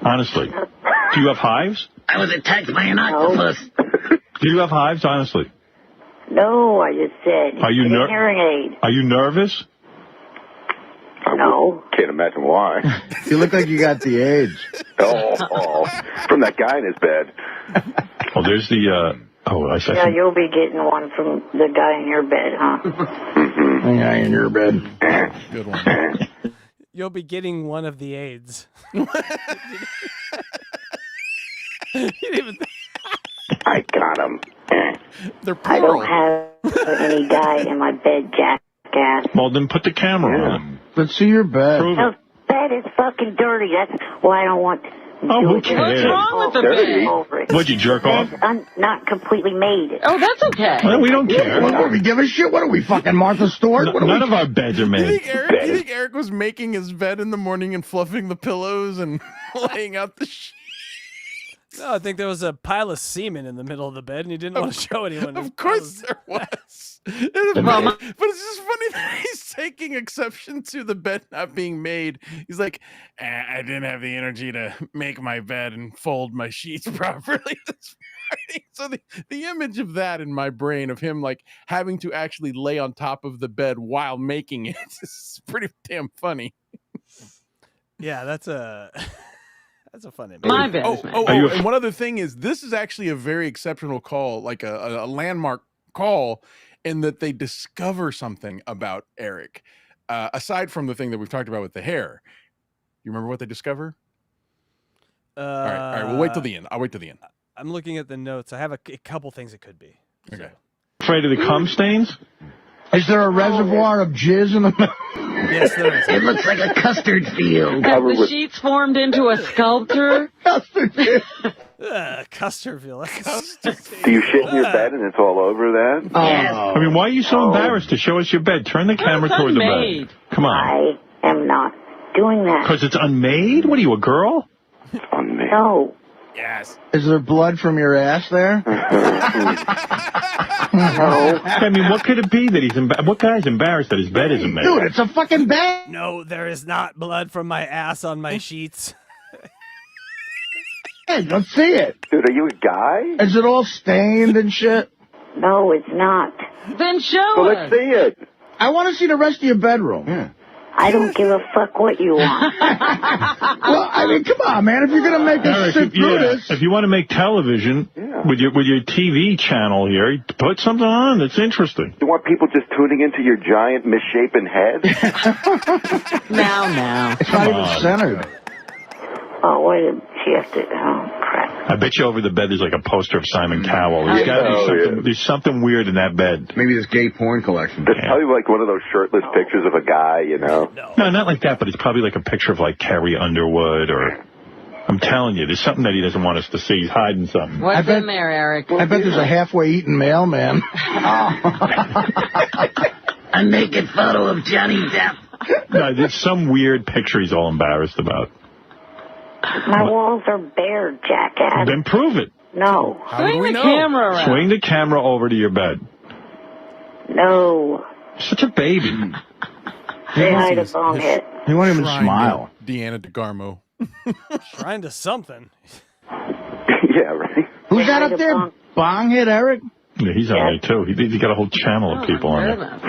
Honestly, do you have hives? I was attacked by an octopus. Do you have hives? Honestly. No, I just said. Are you hearing aid? Are you nervous? No. Can't imagine why. You look like you got the AIDS. Oh, from that guy in his bed. Oh, there's the. I said. Yeah, you'll be getting one from the guy in your bed, huh? The guy in your bed. Good one. You'll be getting one of the AIDS. I got him. They're I plural. don't have any guy in my bed, jackass. Well, then put the camera on. Let's see your bed. The bed is fucking dirty. That's why I don't want to Oh, do who it. cares? What's wrong with the bed? What'd you jerk off? I'm not completely made. Oh, that's okay. Well, we don't care. What do we give a shit? What are we, fucking Martha Stewart? None of our beds are You made. think Eric was making his bed in the morning and fluffing the pillows and laying out the sheets? No, I think there was a pile of semen in the middle of the bed, and he didn't want to show anyone. Of course there was. But it's just funny that he's taking exception to the bed not being made. He's like, I didn't have the energy to make my bed and fold my sheets properly this morning. So the image of that in my brain of him like having to actually lay on top of the bed while making it is pretty damn funny. Yeah, that's a fun image. My bed. And one other thing is this is actually a very exceptional call, like a landmark call, in that they discover something about Eric, aside from the thing that we've talked about with the hair. You remember what they discover? All right. We'll wait till the end. I'll wait till the end. I'm looking at the notes. I have a couple things it could be. Okay. Afraid of the cum stains? Is there a reservoir of jizz in the middle? Yes, there is. It looks like a custard field. Have the sheets formed into a sculpture? Custard field. Custerville. Do you shit in your bed and it's all over that? I mean, why are you so embarrassed to show us your bed? Turn the camera toward the bed. Come on. I am not doing that. Because it's unmade? What are you, a girl? It's unmade. No. Yes. Is there blood from your ass there? No. I mean, what could it be that what guy's embarrassed that his bed isn't made? Dude, it's a fucking bed. No, there is not blood from my ass on my sheets. Hey, let's see it. Dude, are you a guy? Is it all stained and shit? No, it's not. Then show So us. let's see it. I want to see the rest of your bedroom. Yeah. I don't give a fuck what you want. Well, I mean, come on, man. If you're going to make us sit through this. If you want to make television with your TV channel here, put something on that's interesting. You want people just tuning into your giant misshapen head? Now. It's not even centered. Oh, wait, she has to, oh, crap. I bet you over the bed there's like a poster of Simon Cowell. There's got to be something. There's something weird in that bed. Maybe this gay porn collection. There's probably like one of those shirtless pictures of a guy, you know? No, not like that, but it's probably like a picture of like Carrie Underwood or... I'm telling you, there's something that he doesn't want us to see. He's hiding something. What's in there, Eric? I bet there's a halfway eaten mailman. A naked photo of Johnny Depp. No, there's some weird picture he's all embarrassed about. My walls are bare, jackass. Then prove it. No. Swing the camera around. Swing the camera over to your bed. No. Such a baby. Say hi to Bonehead. He won't even smile. Deanna DeGarmo. Trying to something. Yeah, right. Who's that up there? Bonghead Eric? Yeah, he's on there, too. He's got a whole channel of people on there.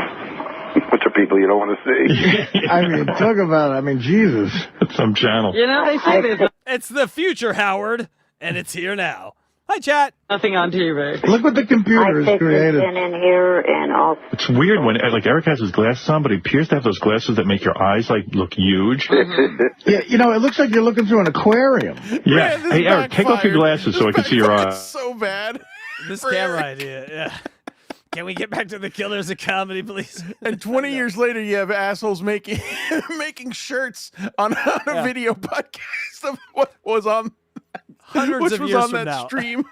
Bunch of people you don't want to see. I mean, talk about it. I mean, Jesus. It's some channel. You know, they say there's It's the future, Howard, and it's here now. Hi, chat. nothing on TV. Look what the computer has created. I've been in here and all. It's weird when, like, Eric has his glasses on, but he appears to have those glasses that make your eyes, like, look huge. Yeah, you know, it looks like you're looking through an aquarium. Yeah. Hey, Eric, take off your glasses so I can see your eyes. So bad. This camera idea, yeah. Can we get back to the killers of comedy, please? And 20 years later, you have assholes making making shirts on a video podcast of what was on Hundreds of years on from that now. stream.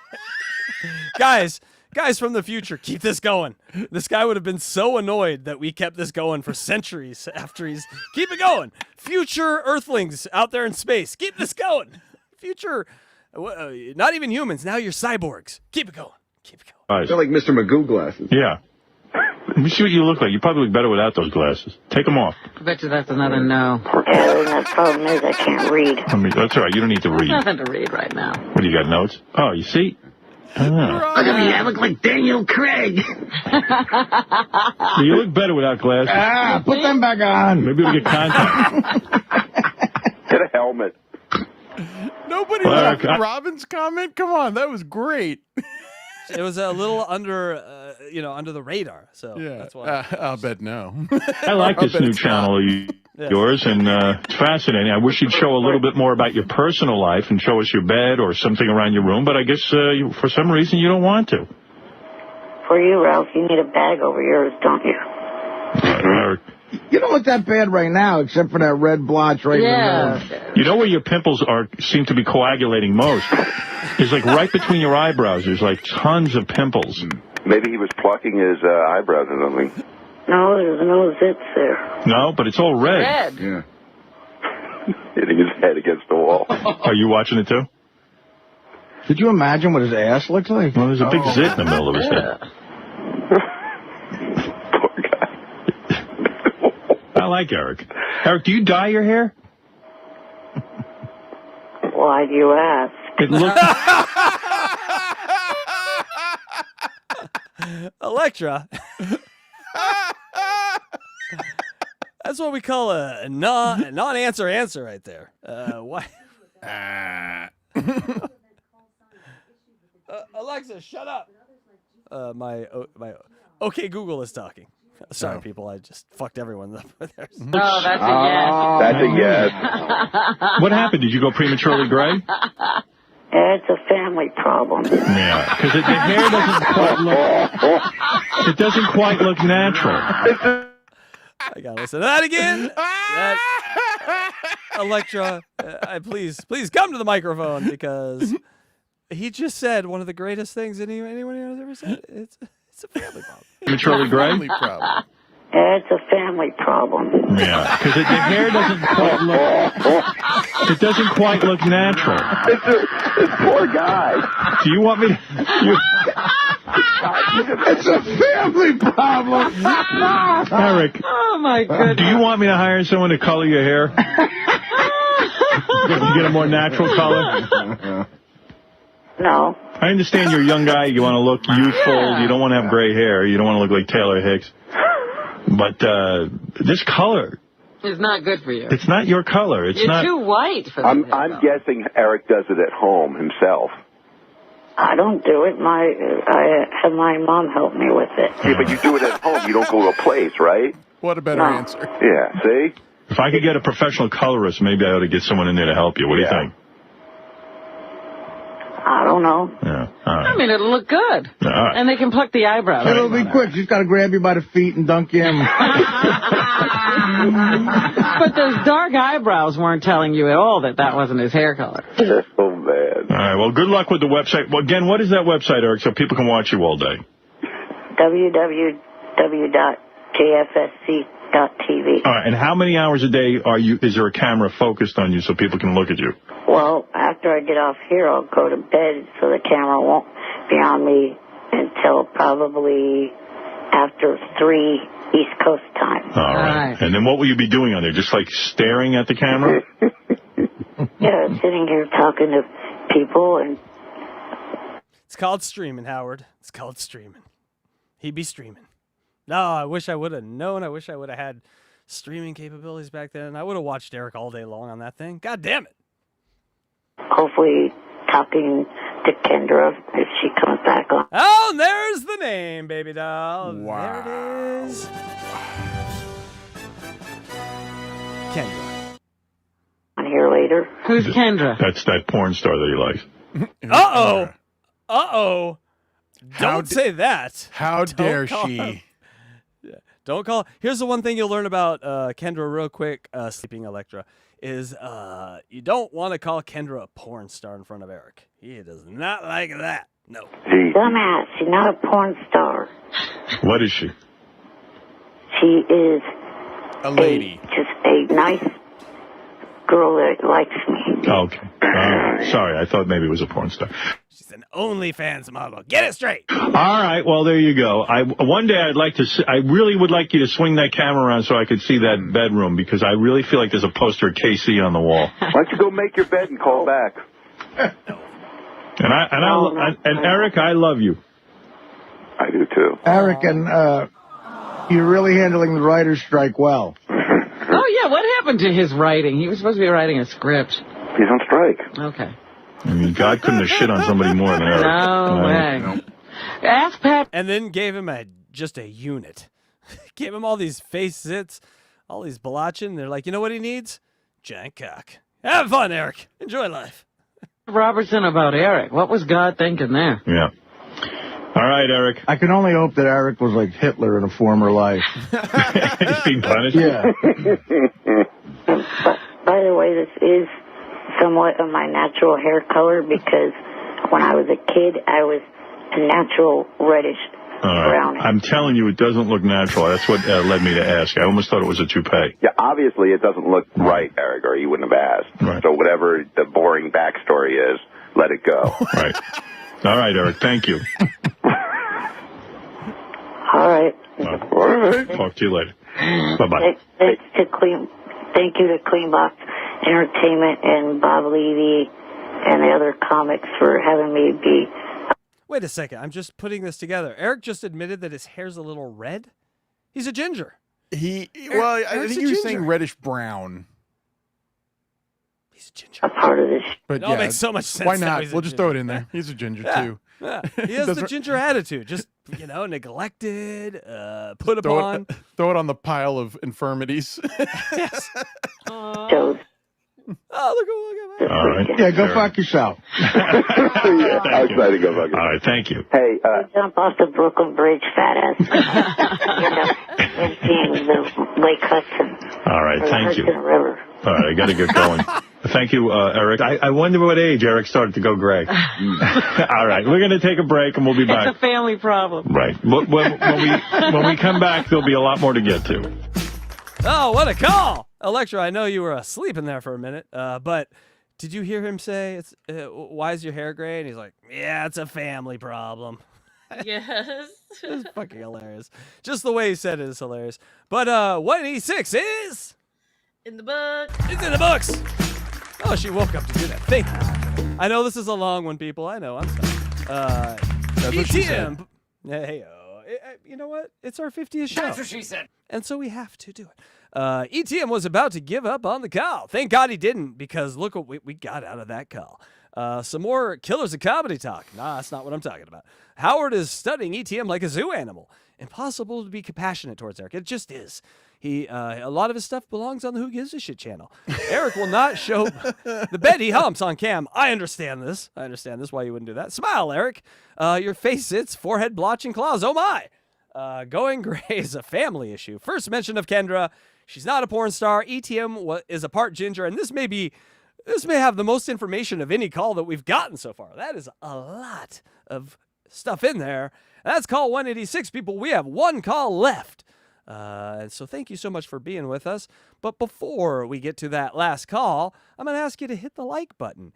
Guys from the future, keep this going. This guy would have been so annoyed that we kept this going for centuries after he's... Keep it going. Future Earthlings out there in space. Keep this going. Future... not even humans. Now you're cyborgs. Keep it going. Keep it going. They're like Mr. Magoo glasses. Yeah. Let me see what you look like. You probably look better without those glasses. Take them off. I bet you that's another no. The problem is I can't read. I mean, that's all right. You don't need to read. There's nothing to read right now. What, do you got notes? Oh, you see? Ah. Look at me, I look like Daniel Craig. You look better without glasses. Ah, put them back on. Maybe we'll get contact. Get a helmet. Nobody liked Robin's comment? Come on, that was great. It was a little under the radar, so that's why. I'll bet no. I like this new channel of yours, and it's fascinating. I wish you'd show a little bit more about your personal life and show us your bed or something around your room, but I guess for some reason you don't want to. For you, Ralph, you need a bag over yours, don't you? You don't look that bad right now, except for that red blotch right in the middle. You know where your pimples seem to be coagulating most? It's like right between your eyebrows. There's like tons of pimples. Maybe he was plucking his eyebrows or something. No, there's no zits there. No, but it's all red. Yeah. Hitting his head against the wall. Are you watching it too? Could you imagine what his ass looks like? Well, there's a big zit in the middle of his head. I like Eric. Eric, do you dye your hair? Why do you ask? It looks... Electra. That's what we call a non-answer answer right there. Why? Alexa, shut up. My OK Google is talking. Sorry, people. I just fucked everyone up there. Oh, that's a yes. That's a yes. What happened? Did you go prematurely gray? It's a family problem. Yeah, because the hair doesn't quite look... It doesn't quite look natural. I gotta listen to that again. Electra, please come to the microphone because he just said one of the greatest things anyone has ever said. It's a family problem. Maturely gray? Family problem. It's a family problem. Yeah, because the hair doesn't quite look. It doesn't quite look natural. This poor guy. Do you want me to? It's a family problem. Eric. Oh, my goodness. Do you want me to hire someone to color your hair? To get a more natural color? No. I understand you're a young guy. You want to look youthful. You don't want to have gray hair. You don't want to look like Taylor Hicks. But this color... It's not good for you. It's not your color. It's You're not... too white for I'm that. guessing Eric does it at home himself. I don't do it. I have my mom help me with it. Yeah, but you do it at home. You don't go to a place, right? What a better answer. Yeah, see? If I could get a professional colorist, maybe I ought to get someone in there to help you. What do you think? I don't know. Yeah. All right. I mean, it'll look good. All right. And they can pluck the eyebrows. It'll be quick. She's got to grab you by the feet and dunk you in. But those dark eyebrows weren't telling you at all that wasn't his hair color. Oh, man. All right. Well, good luck with the website. Well, again, what is that website, Eric, so people can watch you all day? www.jfsc.tv. All right. And how many hours a day is there a camera focused on you so people can look at you? Well, after I get off here, I'll go to bed so the camera won't be on me until probably after 3 East Coast time. All right. And then what will you be doing on there? Just like staring at the camera? Yeah, sitting here talking to people and... It's called streaming, Howard. It's called streaming. He'd be streaming. No, I wish I would have known. I wish I would have had streaming capabilities back then. I would have watched Eric all day long on that thing. God damn it. Hopefully talking to KENDRA if she comes back on. Oh, and there's the name, baby doll. Wow. There it is. KENDRA. On here later. Who's KENDRA? That's that porn star that he likes. Uh-oh. Uh-oh. Don't say that. How dare call she? him. Don't call. Here's the one thing you'll learn about KENDRA real quick, Sleeping Electra, is you don't want to call KENDRA a porn star in front of Eric. He does not like that. No. Dumbass. She's not a porn star. What is she? She is a lady. Just a nice girl that likes me. Okay. Sorry, I thought maybe it was a porn star. She's an OnlyFans model. Get it straight. All right, well, there you go. One day I really would like you to swing that camera around so I could see that bedroom, because I really feel like there's a poster of KC on the wall. Why don't you go make your bed and call back? And Eric, I love you. I do too. Eric, and you're really handling the writer's strike well. Oh, yeah, what happened to his writing? He was supposed to be writing a script. He's on strike. Okay. I mean, God couldn't have shit on somebody more than Eric. No way. Ask Pat. And then gave him just a unit. Gave him all these face zits, all these blotching. They're like, you know what he needs? Giant cock. Have fun, Eric. Enjoy life. Robertson about Eric. What was God thinking there? Yeah. All right, Eric. I can only hope that Eric was like Hitler in a former life. He's being punished? Yeah. By the way, this is somewhat of my natural hair color because when I was a kid, I was a natural reddish brown. I'm telling you, it doesn't look natural. That's what led me to ask. I almost thought it was a toupee. Yeah, obviously it doesn't look right, Eric, or you wouldn't have asked. Right. So whatever the boring backstory is, let it go. Right. All right, Eric, thank you. All right. All right. Talk to you later. Bye-bye. Thank you to Cleanbox Entertainment and Bob Levy and the other comics for having me be... Wait a second. I'm just putting this together. Eric just admitted that his hair's a little red. He's a ginger. I think he was saying reddish brown. He's a ginger. A part of this. But it all makes so much sense. Why not? We'll just throw it in there. He's a ginger, too. Yeah. He has the ginger attitude. Just, neglected, put upon. Throw it on the pile of infirmities. Yes. Shows. Oh, look at All right. Yeah, go fuck yourself. Yeah, I was excited to go fuck yourself. All right, thank you. Hey, jump off the Brooklyn Bridge, fat ass. End up emptying the Lake Hudson. All right, thank you. Hudson River. All right, I got to get going. Thank you, Eric. I wonder what age Eric started to go gray. All right, we're going to take a break, and we'll be back. It's a family problem. Right. When we come back, there'll be a lot more to get to. Oh, what a call! Electra, I know you were asleep in there for a minute, but did you hear him say, why is your hair gray? And he's like, yeah, it's a family problem. Yes. It's fucking hilarious. Just the way he said it is hilarious. But 186 is... in the book. It's in the books. Oh, she woke up to do that. Thank you. I know this is a long one, people. I know. I'm sorry. That's what she said. Hey, you know what? It's our 50th show. That's what she said. And so we have to do it. ETM was about to give up on the call. Thank God he didn't, because look what we got out of that call. Some more Killers of Comedy talk. Nah, that's not what I'm talking about. Howard is studying ETM like a zoo animal. Impossible to be compassionate towards Eric. It just is. A lot of his stuff belongs on the Who Gives a Shit channel. Eric will not show the bed he humps on cam. I understand this. Why you wouldn't do that. Smile, Eric. Your face sits, forehead blotching claws. Oh my. Going gray is a family issue. First mention of Kendra. She's not a porn star. ETM is a part ginger, and this may have the most information of any call that we've gotten so far. That is a lot of stuff in there. And that's call 186, people. We have one call left. So thank you so much for being with us. But before we get to that last call, I'm going to ask you to hit the like button.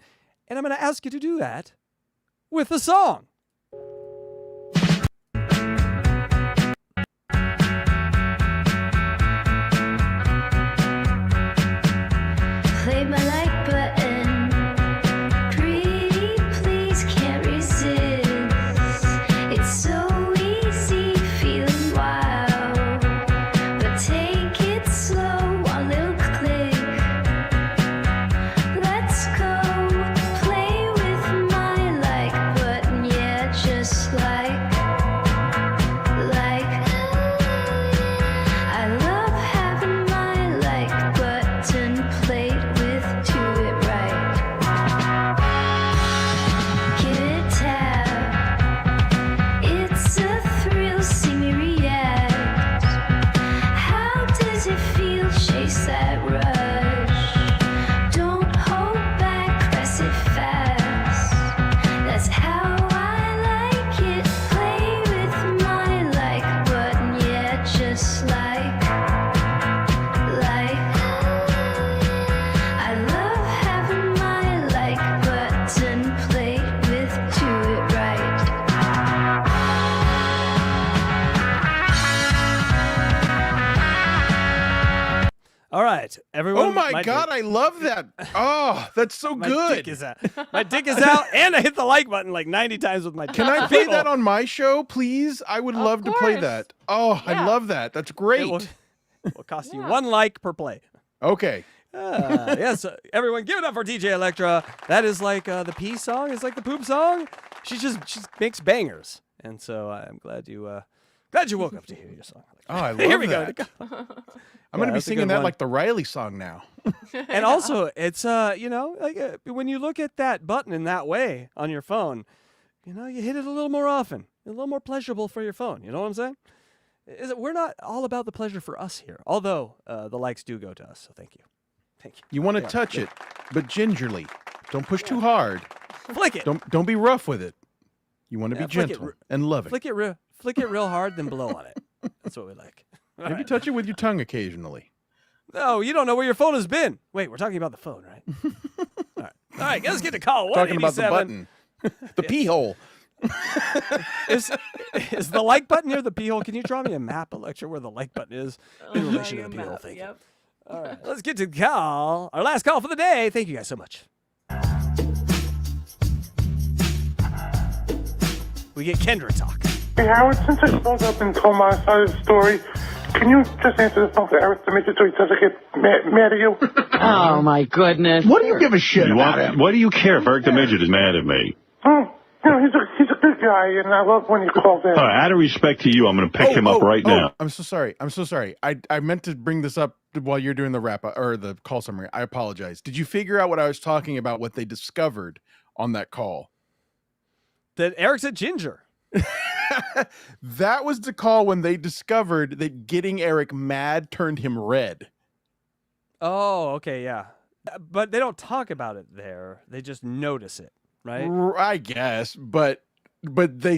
And I'm going to ask you to do that with a song. Play my like button. Pretty please, can't resist. It's so easy feeling wild, but take it slow, one little click. Let's go play with my like button, yeah, just like I love having my like button played with to it right. Give it a tap. It's a thrill, see me react. How does it feel? Chase that rush. Don't hold back, press it fast. That's how I like it. Play with my like button, yeah, just like I love having my like button played with to it right. All right, everyone. Oh my God, I love that. Oh, that's so my good. Dick is out. My dick is out, and I hit the like button like 90 times with my dick. Can I play that on my show, please? I would love to play course. that. Oh, I love that. That's great. It will cost you one like per play. Okay. Yes, everyone, give it up for DJ Electra. That is like the pee song. It's like the poop song. She makes bangers, and so I'm glad you woke up to hear your song. Oh, I love Here we that. go. I'm going to be that's a singing good that one. like the Riley song now. And also, it's when you look at that button in that way on your phone, you hit it a little more often, a little more pleasurable for your phone. You know what I'm saying? We're not all about the pleasure for us here, although the likes do go to us. So thank you. You want to touch it, but gingerly. Don't push too hard. Flick it. Don't be rough with it. You want to be flick gentle and love it. Flick it real hard, then blow on it. That's what we like. All Maybe right. touch it with your tongue occasionally. No, you don't know where your phone has been. Wait, we're talking about the phone, right? All right, let's get to call 187. Talking about the button. The pee hole. Is the like button near the pee hole? Can you draw me a map, Electra, where the like button is in relation to the pee hole? Thank you. All right, let's get to the call. Our last call for the day. Thank you guys so much. We get Kendra talk. Hey, Howard, since I spoke up and told my side of the story, can you just answer the phone for Eric the Midget so he doesn't get mad at you? Oh, my goodness. What do you give a shit about him? What do you care if Eric the Midget is mad at me? He's a good guy, and I love when he calls in. All right, out of respect to you, I'm going to pick him up right now. I'm so sorry. I meant to bring this up while you're doing the wrap up or the call summary. I apologize. Did you figure out what I was talking about, what they discovered on that call? That Eric's a ginger. That was the call when they discovered that getting Eric mad turned him red. Oh, okay, yeah. But they don't talk about it there. They just notice it, right? I guess, but they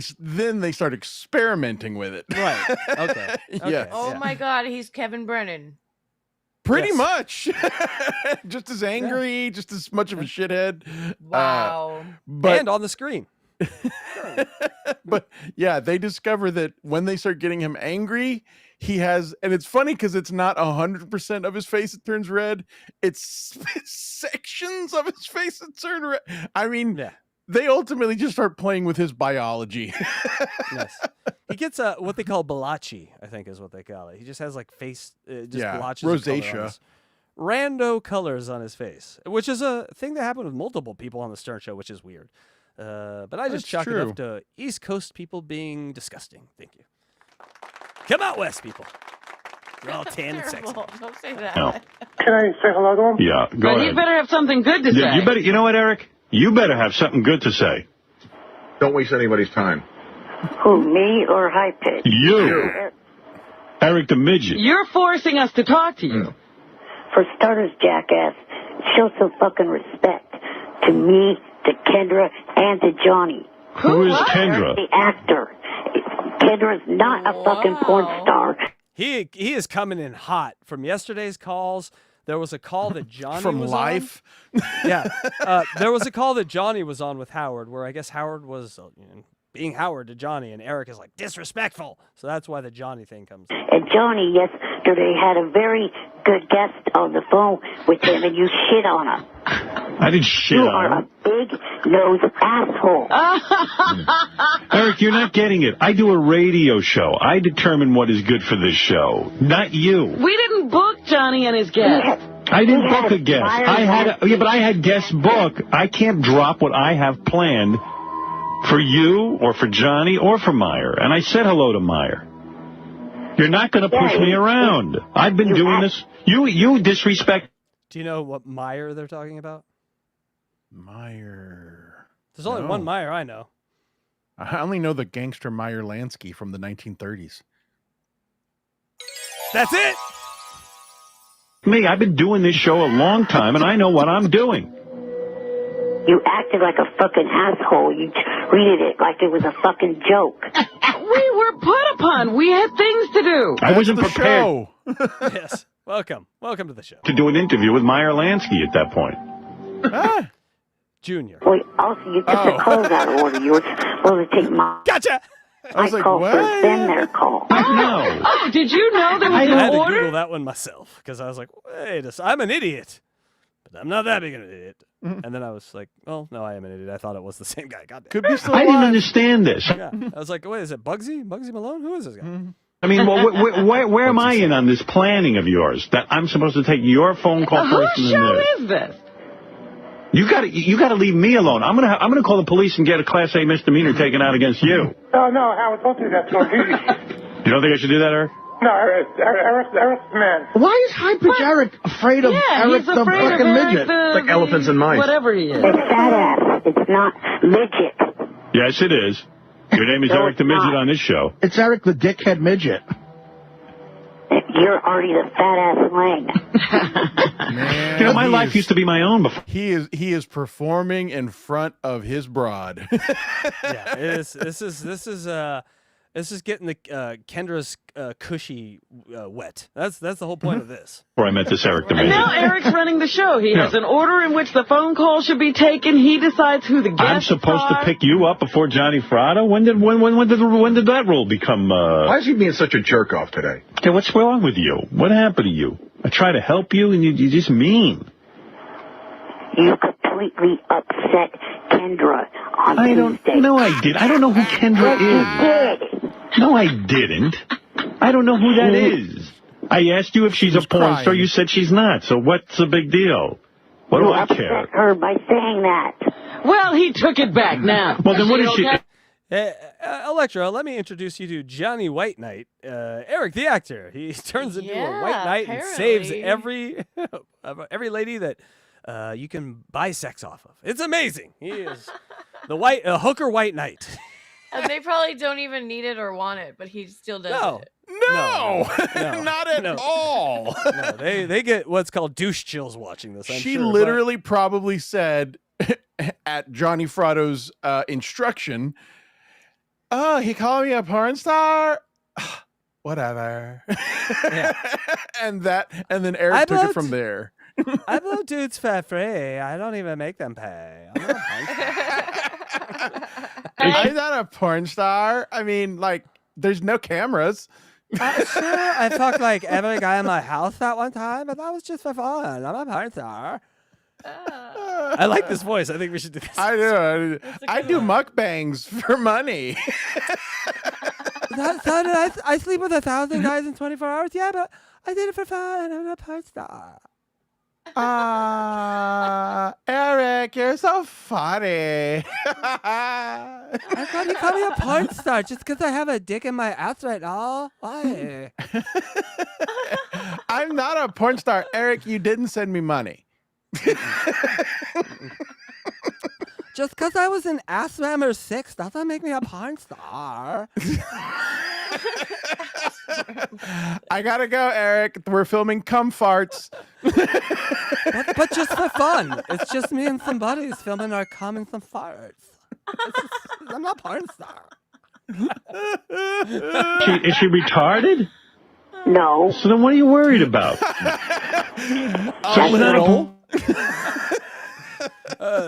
start experimenting with it. Right. Okay. Yeah. Oh my God, he's Kevin Brennan. Pretty much. Just as angry, just as much of a shithead. Wow. And on the screen. But yeah, they discover that when they start getting him angry, he has, and it's funny because it's not 100% of his face that turns red. It's sections of his face that turn red. I mean, they ultimately just start playing with his biology. Yes. He gets what they call blotchy, I think is what they call it. He just has like face, blotches. Rosacea. Rando colors on his face, which is a thing that happened with multiple people on the Stern Show, which is weird. But I just chalk it up to East Coast people being disgusting. Thank you. Come out west, people. You're all tan and sexy. Don't say that. No. Can I say hello to him? Yeah, go ahead. You better have something good to say. You better. You know what, Eric? You better have something good to say. Don't waste anybody's time. Who, me or High Pitch? You. Eric the Midget. You're forcing us to talk to you. For starters, jackass, show some fucking respect to me, to KENDRA, and to Johnny. Who is KENDRA? The actor. KENDRA's not a fucking porn star. He is coming in hot from yesterday's calls. There was a call that Johnny From was life? on. Yeah. There was a call that Johnny was on with Howard, where I guess Howard was being Howard to Johnny, and Eric is like, disrespectful. So that's why the Johnny thing comes in. And Johnny, yesterday had a very good guest on the phone with him, and you shit on him. I didn't shit You on are him. a big-nosed asshole. Eric, you're not getting it. I do a radio show. I determine what is good for this show, not you. We didn't book Johnny and his guest. I didn't book a guest. But I had guests book. I can't drop what I have planned for you or for Johnny or for Meyer. And I said hello to Meyer. You're not going to push me around. I've been doing this. You disrespect. Do you know what Meyer they're talking about? Meyer. There's only one Meyer I know. I only know the gangster Meyer Lansky from the 1930s. That's it. Me, I've been doing this show a long time, and I know what I'm doing. You acted like a fucking asshole. You treated it like it was a fucking joke. We were put upon. We had things to do. I wasn't prepared Yes. Welcome to the show. to do an interview with Meyer Lansky at that point. Junior. Wait, also, you took the calls out of order. You were supposed to take my... Gotcha! I was like, call first, then their call. No. Oh, did you know there was I had an to order? Google that one myself, because I was like, wait a second, I'm an idiot. But I'm not that big of an idiot. And then I was like, well, no, I am an idiot. I thought it was the same guy. Goddamn. Could be still I didn't alive. understand this. Yeah. I was like, wait, is it Bugsy? Bugsy Malone? Who is this guy? I mean, where am I in on this planning of yours? That I'm supposed to take your phone call first and Whose then show theirs? is this? You got to leave me alone. I'm gonna call the police and get a Class A misdemeanor taken out against you. No, Howard, don't do that to him. You don't think I should do that, Eric? No, Eric's the man. Why is High Pitch Eric afraid of Eric he's the afraid of fucking Eric midget? the- Like elephants in mice. Whatever he is. It's fat ass. It's not midget. Yes, it is. Your name is No, Eric the it's Midget not. on this show. It's Eric the dickhead midget. You're Artie the fat ass Lange. Man, You know, my life used to be my own before. He is performing in front of his broad. Yeah, this is getting the KENDRA's cushy wet. That's the whole point of this. Before I met this Eric the And Midget. now Eric's running the show. He Yeah. has an order in which the phone call should be taken. He decides who the guests I'm supposed are. to pick you up before Johnny Frado? When did that rule become? Why is he being such a jerk off today? Okay, what's wrong with you? What happened to you? I try to help you, and you're just mean. You completely upset KENDRA on I don't. Tuesday. No, I did. I don't know who KENDRA is. You did. No, I didn't. I don't know who that is. I asked you if she's a porn crying. star. You said she's not. So what's the big deal? What do You I upset care? her by saying that. Well, he took it back now. Well, then what is she? Hey, Electra, let me introduce you to Johnny White Knight, Eric the actor. He turns into a white knight and saves every lady that you can buy sex off of. It's amazing. He is the hooker white knight. And they probably don't even need it or want it, but he still does it. No, not at all. No, they get what's called douche chills watching this. I'm She sure, literally probably said at Johnny Fratto's instruction, "Oh, he called me a porn star. Whatever." and then Eric took it from there. I blow dudes for free. I don't even make them pay. I'm not a porn star. I mean, like, there's no cameras. Sure, I fucked like every guy in my house that one time, but that was just for fun. I'm a porn star. I like this voice. I think we should do this. I do. I do mukbangs for money. I sleep with 1,000 guys in 24 hours. Yeah, but I did it for fun. I'm a porn star. Eric, you're so funny. I thought you called me a porn star just because I have a dick in my ass right now. Why? I'm not a porn star. Eric, you didn't send me money. Just because I was an ass rammer 6 doesn't make me a porn star. I gotta go, Eric. We're filming cum farts. but just for fun. It's just me and some buddies filming our cum and some farts. I'm not a porn star. Is she retarded? No. So then what are you worried about?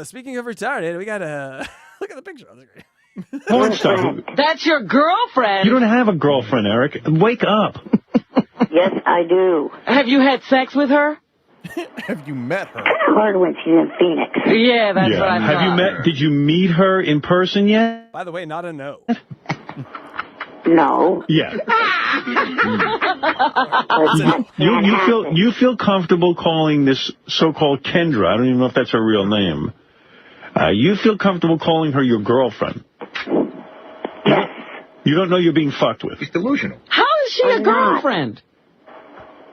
Speaking of retarded, we got to look at the picture on the screen. Porn star. That's your girlfriend. You don't have a girlfriend, Eric. Wake up. Yes, I do. Have you had sex with her? Have you met her? Kind of hard when she's in Phoenix. Yeah, that's what I Have you met? Did you meet her in person yet? By the way, not a no. No. Yeah. You feel comfortable calling this so-called KENDRA? I don't even know if that's her real name. You feel comfortable calling her your girlfriend? Yes. You don't know you're being fucked with. He's delusional. How is she a girlfriend?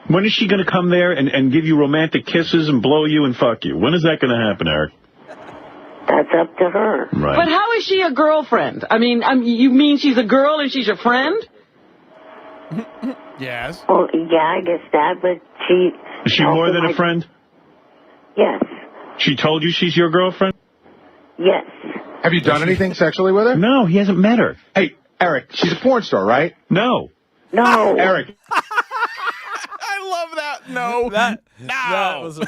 When is she going to come there and give you romantic kisses and blow you and fuck you? When is that going to happen, Eric? That's up to her. Right. But how is she a girlfriend? I mean, you mean she's a girl and she's your friend? Yes. Well, yeah, I guess that, but she... Is she more than a friend? Yes. She told you she's your girlfriend? Yes. Have you done anything sexually with her? No, he hasn't met her. Hey, Eric, she's a porn star, right? No. No. Eric. I love that. No. That was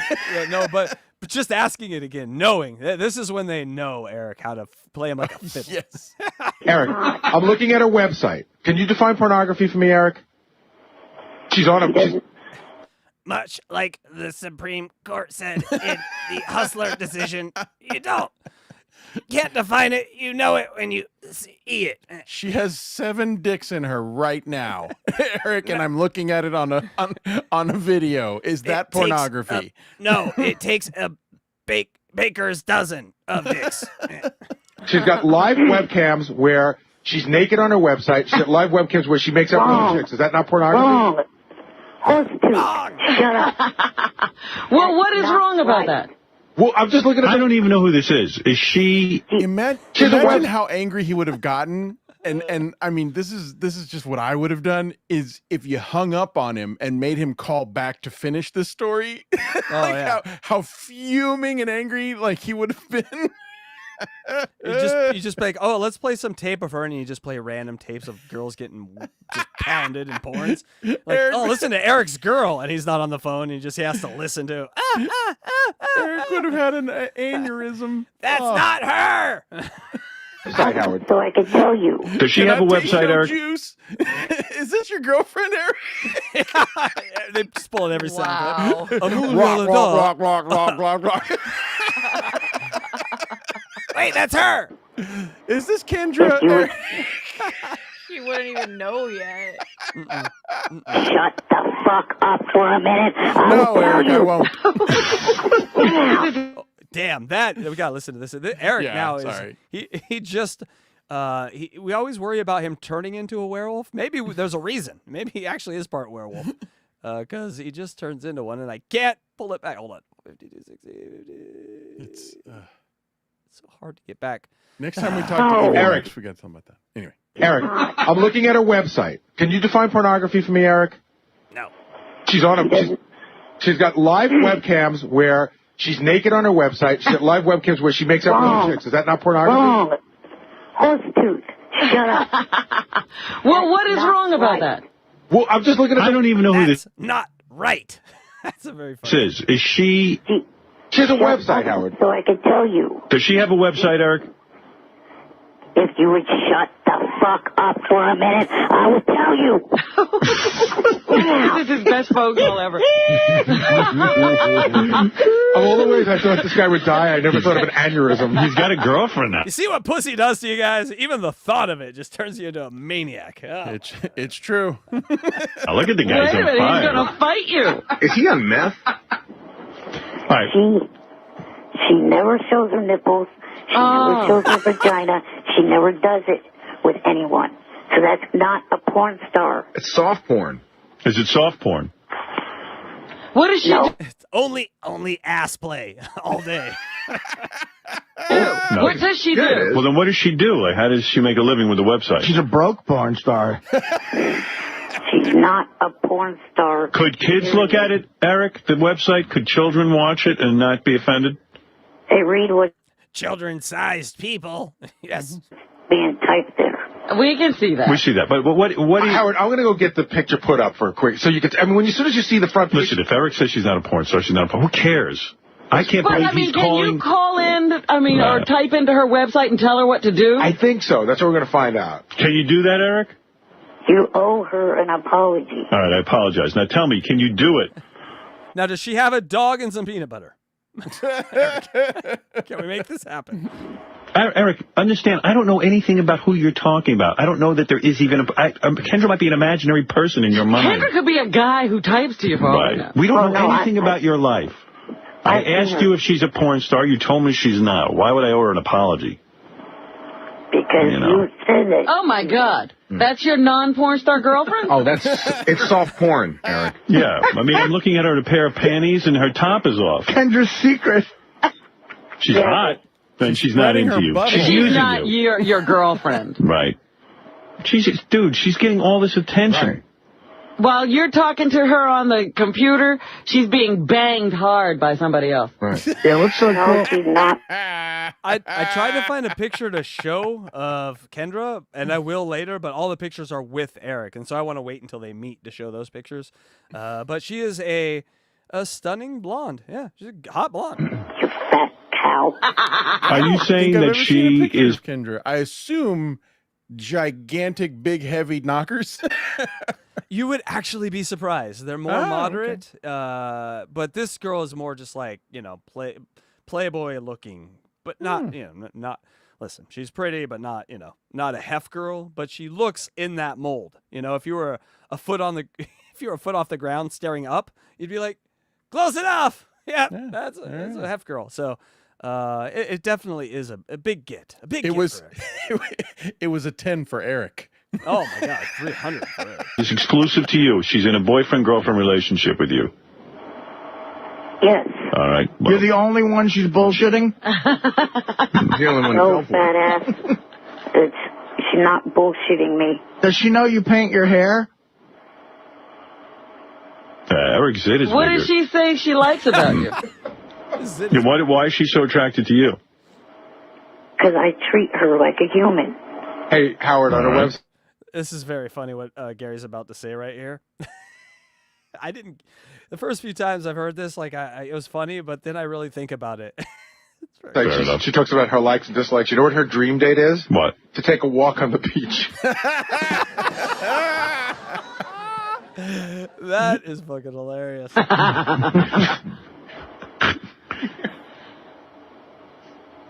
no, but just asking it again, knowing. This is when they know, Eric, how to play him like a fiddle. Yes. Eric, I'm looking at her website. Can you define pornography for me, Eric? She's on a... Much like the Supreme Court said in the Hustler decision, you can't define it. You know it when you see it. She has 7 dicks in her right now, Eric, and I'm looking at it on a video. Is that pornography? No, it takes a baker's dozen of dicks. She's got live webcams where she's naked on her website. She's got live webcams where she makes up little chicks. Is that not pornography? Wrong. Horse tooth. Shut up. Well, what is wrong about that? Well, I'm just looking at... I don't even know who this is. Is she... Imagine how angry he would have gotten. And I mean, this is just what I would have done, is if you hung up on him and made him call back to finish the story. How fuming and angry like he would have been. You just like, oh, let's play some tape of her, and you just play random tapes of girls getting just pounded in porns. Like, oh, listen to Eric's girl, and he's not on the phone, and he has to listen to. Eric would have had an aneurysm. That's not her. Sorry, Howard. So I can tell you. Does she have a website, Eric? Juice? Is this your girlfriend, Eric? They just pull it every Wow. sound. Rock. Wait, that's her. Is this KENDRA? She wouldn't even know yet. Shut the fuck up for a minute. No, Eric, I won't. Damn, we gotta listen to this. Eric now sorry. is he just we always worry about him turning into a werewolf. Maybe there's a reason. Maybe he actually is part werewolf. Because he just turns into one, and I can't pull it back. Hold on. 52, 60, 50. It's so hard to get back. Next time we talk to Eric, forget something about that. Anyway. Eric, I'm looking at her website. Can you define pornography for me, Eric? No. She's got live webcams where she's naked on her website. She's got live webcams where she makes up little chicks. Is that not pornography? Wrong. Horsetooth. Shut up. Well, what is wrong about that? Well, I'm just looking at. I don't even know who this Not right. That's a very funny. is. Is she? She has a website, Howard. So I can tell you. Does she have a website, Eric? If you would shut the fuck up for a minute, I will tell you. This is his best phone call ever. Of all the ways I thought this guy would die, I never thought of an aneurysm. He's got a girlfriend now. You see what pussy does to you guys? Even the thought of it just turns you into a maniac. Oh. It's true. Now look at the guy's Wait a on minute, fire. he's gonna fight you. Is he on meth? All right. She never shows her nipples. She never shows her vagina. She never does it with anyone. So that's not a porn star. It's soft porn. Is it soft porn? What is she? No. It's only ass play all day. No. What does she do? Well, then what does she do? Like, how does she make a living with the website? She's a broke porn star. She's not a porn star. Could kids look at it, Eric, the website? Could children watch it and not be offended? They read what Children-sized people. Yes. being typed there. We can see that. We see that. But what do you... Howard, I'm going to go get the picture put up for a quick... So you can... I mean, as soon as you see the front page... Listen, if Eric says she's not a porn star, she's not a porn... Who cares? I can't believe he's can calling... you call in, or type into her website and tell her what to do? I think so. That's what we're going to find out. Can you do that, Eric? You owe her an apology. All right, I apologize. Now tell me, can you do it? Now, does she have a dog and some peanut butter? Can we make this happen? Eric, understand, I don't know anything about who you're talking about. I don't know that there is even Kendra might be an imaginary person in your mind. Kendra could be a guy who types to you for all I know. We don't know anything about your life. I asked you if she's a porn star. You told me she's not. Why would I owe her an apology? Because you said it. Oh, my God. That's your non-porn star girlfriend? Oh, it's soft porn, Eric. Yeah, I mean, I'm looking at her in a pair of panties and her top is off. Kendra's secret. She's hot, then she's not into you. She's using not you. your girlfriend. Right. Dude, she's getting all this attention. Right. While you're talking to her on the computer, she's being banged hard by somebody else. Right. Yeah, looks so cool. She's not. I tried to find a picture to show of Kendra, and I will later, but all the pictures are with Eric, and so I want to wait until they meet to show those pictures. But she is a stunning blonde. Yeah, she's a hot blonde. You fat cow. Are you saying that she is... Kendra? I assume gigantic, big, heavy knockers. You would actually be surprised. They're more moderate, but this girl is more just like, playboy looking, but not, not. Listen, she's pretty, but not, not a hef girl. But she looks in that mold. If you were a foot on the, if you were a foot off the ground staring up, you'd be like, close enough. Yeah, that's a hef girl. So. It definitely is a big get. A big get. It was a 10 for Eric. Oh my God, 300 for Eric. It's exclusive to you. She's in a boyfriend-girlfriend relationship with you. Yes. All right. Well, You're the only one she's bullshitting? The only one No, fat ass. She's not bullshitting me. Does she know you paint your hair? Eric's zit is What bigger. does she say she likes about you? Yeah, why is she so attracted to you? Because I treat her like a human. Hey, Howard, on her website. This is very funny what Gary's about to say right here. The first few times I've heard this, it was funny, but then I really think about it. She talks about her likes and dislikes. You know what her dream date is? What? To take a walk on the beach. That is fucking hilarious.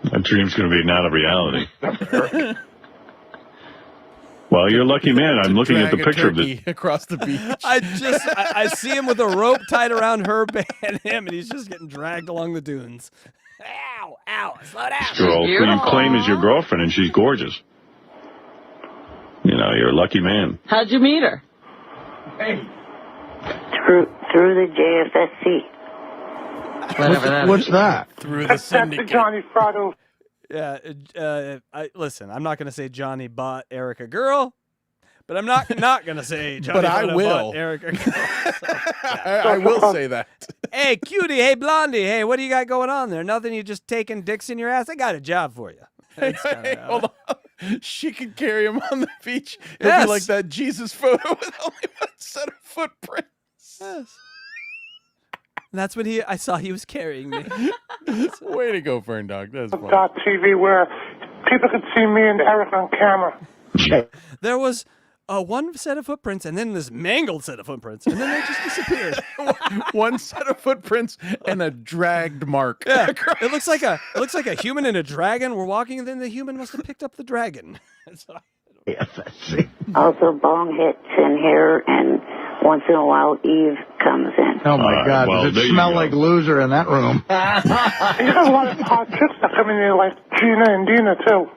That dream's going to be not a reality. Well, you're a lucky man. I'm looking at the picture of this. Across the beach. I see him with a rope tied around her and him, and he's just getting dragged along the dunes. Ow, slow down. Girl, who you claim is your girlfriend, and she's gorgeous. You're a lucky man. How'd you meet her? Hey. Through the JFSC. What's that? Through the syndicate. Johnny Frotto. Yeah. Listen, I'm not going to say Johnny bought Eric a girl, but I'm not going to say Johnny But I will. bought Eric a girl. So, yeah. I will say that. Hey, cutie. Hey, blondie. Hey, what do you got going on there? Nothing? You just taking dicks in your ass? I got a job for you. Hey, hold on. She could carry him on the beach. It'll be like that Jesus photo with only one set of footprints. Yes. That's when I saw he was carrying me. Way to go, Fern Dog. That's funny. TV where people could see me and Eric on camera. There was one set of footprints and then this mangled set of footprints, and then they just disappeared. One set of footprints and a dragged mark. Yeah, it looks like a human and a dragon were walking, and then the human must have picked up the dragon. Also, Bong hits in here, and once in a while, Eve comes in. Oh my God! well, Does there it you smell go. like loser in that room? You got a lot of hot chicks that come in here, like Gina and Dina, too.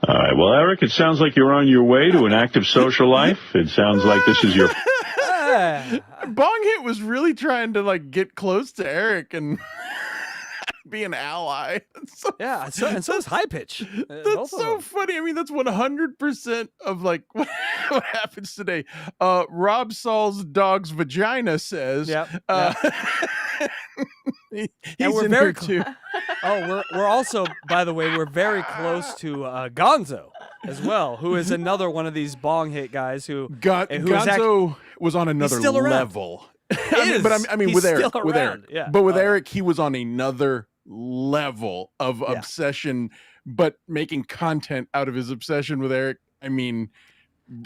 All right. Well, Eric, it sounds like you're on your way to an active social life. It sounds like this is your... Bong Hit was really trying to get close to Eric and be an ally. Yeah, and so is High Pitch. That's so funny. I mean, that's 100% of what happens today. Rob Saul's dog's vagina says. Yep. He's and we're in very here too. we're also, by the way, we're very close to Gonzo as well, who is another one of these Bong Hit guys who Gonzo was on another level. I mean, with Eric, yeah. But with Eric, he was on another level of obsession, but making content out of his obsession with Eric. I mean,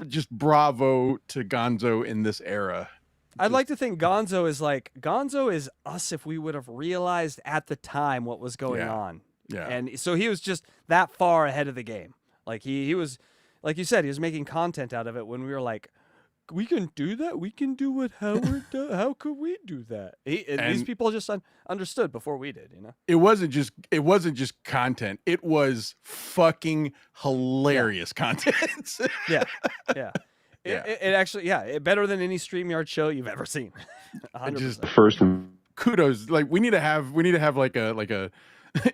just bravo to Gonzo in this era. I'd like to think Gonzo is us if we would have realized at the time what was going on. Yeah. And so he was just that far ahead of the game. Like he was, like you said, he was making content out of it when we were like, we can do that. We can do what Howard does. How could we do that? These people just understood before we did, you know? It wasn't just content. It was fucking hilarious content. Yeah. It actually, better than any StreamYard show you've ever seen. 100%. Just first kudos. We need to have like a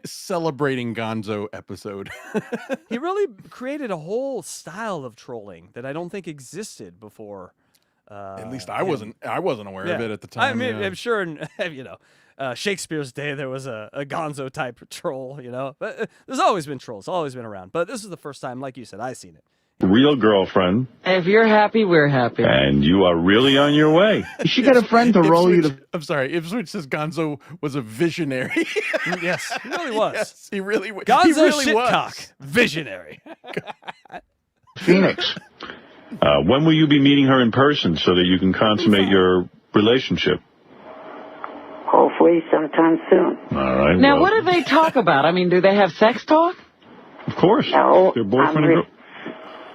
celebrating Gonzo episode. He really created a whole style of trolling that I don't think existed before. At least I wasn't aware of it at the time. I mean, I'm sure in Shakespeare's day there was a Gonzo type troll, but there's always been trolls, always been around. But this is the first time, like you said, I seen it. Real girlfriend. If you're happy, we're happy. And you are really on your way. You should get a friend to roll you to... I'm sorry. Ipswich says Gonzo was a visionary. Yes, he really was. Yes, he really was. Gonzo he really shitcock. Visionary. Phoenix. When will you be meeting her in person so that you can consummate your relationship? Hopefully sometime soon. All right. Now, what do they talk about? I mean, do they have sex talk? Of course. No, Their boyfriend and girl.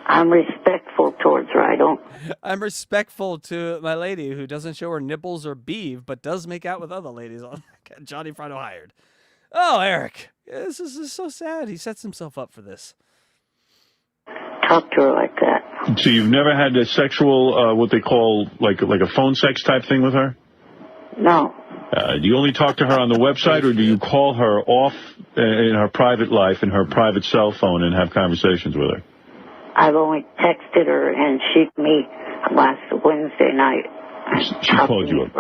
I'm respectful towards her. I'm respectful to my lady who doesn't show her nipples or beeve, but does make out with other ladies on Johnny Frano Hired. Oh, Eric, this is so sad. He sets himself up for this. Talk to her like that. So you've never had a sexual, what they call like a phone sex type thing with her? No. Do you only talk to her on the website, or do you call her off in her private life, in her private cell phone, and have conversations with her? I've only texted her, and she me last Wednesday night. She called you up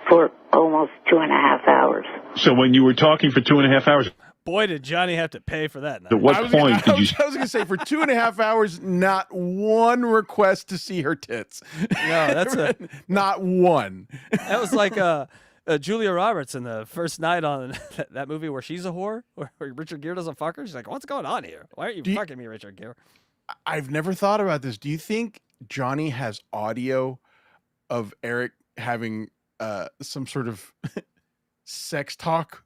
for almost 2.5 hours. So when you were talking for 2.5 hours, boy, did Johnny have to pay for that. At what point did you? I was going to say for 2.5 hours, not one request to see her tits. No, that's not one. That was like Julia Roberts in the first night on that movie where she's a whore, where Richard Gere doesn't fuck her. She's like, "What's going on here? Why aren't you fucking me, Richard Gere?" I've never thought about this. Do you think Johnny has audio of Eric having some sort of sex talk?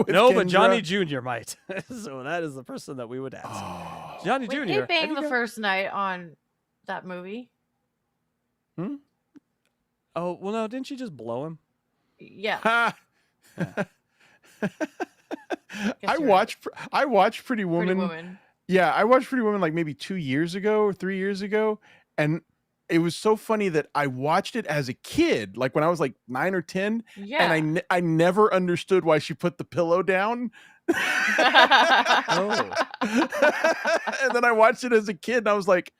No, but Johnny Jr. might. So that is the person that we would ask. Oh. Johnny Jr. They banged the first night on that movie. Hmm? Oh, well, no, didn't she just blow him? Yeah. I watched Pretty Woman. Yeah, I watched Pretty Woman like maybe 2 years ago or 3 years ago, and it was so funny that I watched it as a kid, like when I was like 9 or 10, and I never understood why she put the pillow down Oh. And then I watched it as a kid, and I was like,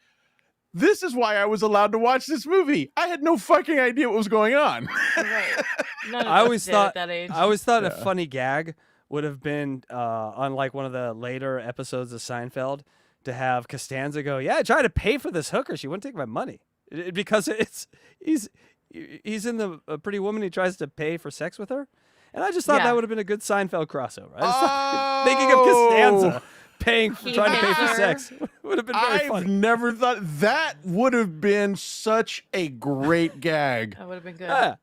this is why I was allowed to watch this movie. I had no fucking idea what was going on. Right. None of I us always did thought at that age. I always thought a funny gag would have been on like one of the later episodes of Seinfeld to have Costanza go, "Yeah, I tried to pay for this hooker. She wouldn't take my money." Because he's in the Pretty Woman. He tries to pay for sex with her, and I just thought that would have been a good Seinfeld crossover. I just thought, thinking of Costanza trying to pay for sex would have been very funny. I've never thought that would have been such a great gag. That would have been good. Yeah,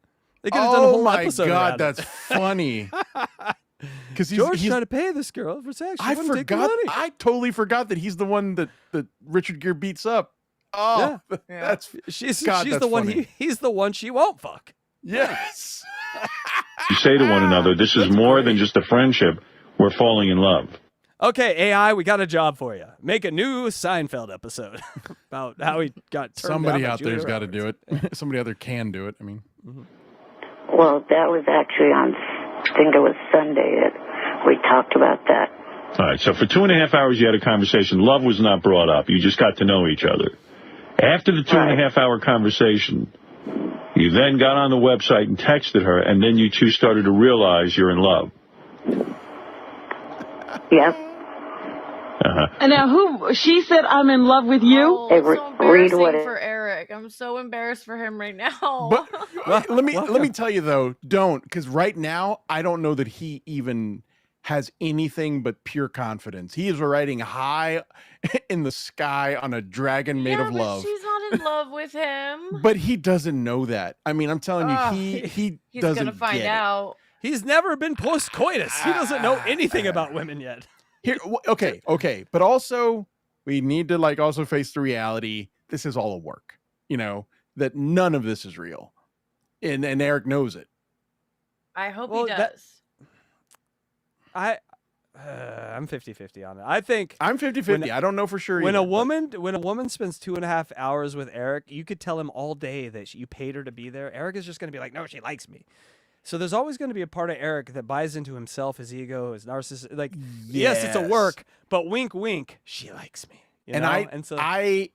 they could have done a whole episode. Oh my around god, that's funny. Because George trying to pay this girl for sex. She wouldn't take the money. I totally forgot that he's the one that Richard Gere beats up. Oh, that's she's God, the that's one funny. he's the one she won't fuck. Yes. You say to one another, this is more than just a friendship. We're falling in love. Okay, AI, we got a job for you. Make a new Seinfeld episode about how he got turned Somebody down by out there's Julia got to do it. Somebody out there can do it. I mean, Well, that was actually on, I think it was Sunday that we talked about that. All right, so for 2.5 hours you had a conversation. Love was not brought up. You just got to know each other. After the 2.5 hour conversation, you then got on the website and texted her, and then you two started to realize you're in love. Yep. And now she said, I'm in love with you? Oh, it's so embarrassing for Eric. I'm so embarrassed for him right now. But let me tell you though, don't, because right now I don't know that he even has anything but pure confidence. He is riding high in the sky on a dragon made of love. She's not in love with him. But he doesn't know that. I mean, I'm telling you, he's doesn't gonna find get it. out. He's never been post-coitus. He doesn't know anything about women yet. Here, okay, but also we need to also face the reality. This is all a work, that none of this is real, and Eric knows it. I hope he does. I'm 50-50 on it. I think I'm 50-50. I don't know for sure. When either, a woman spends 2.5 hours with Eric, you could tell him all day that you paid her to be there. Eric is just going to be like, no, she likes me. So there's always going to be a part of Eric that buys into himself, his ego, his narcissism. Like, yes, it's a work, but wink, wink, she likes me. I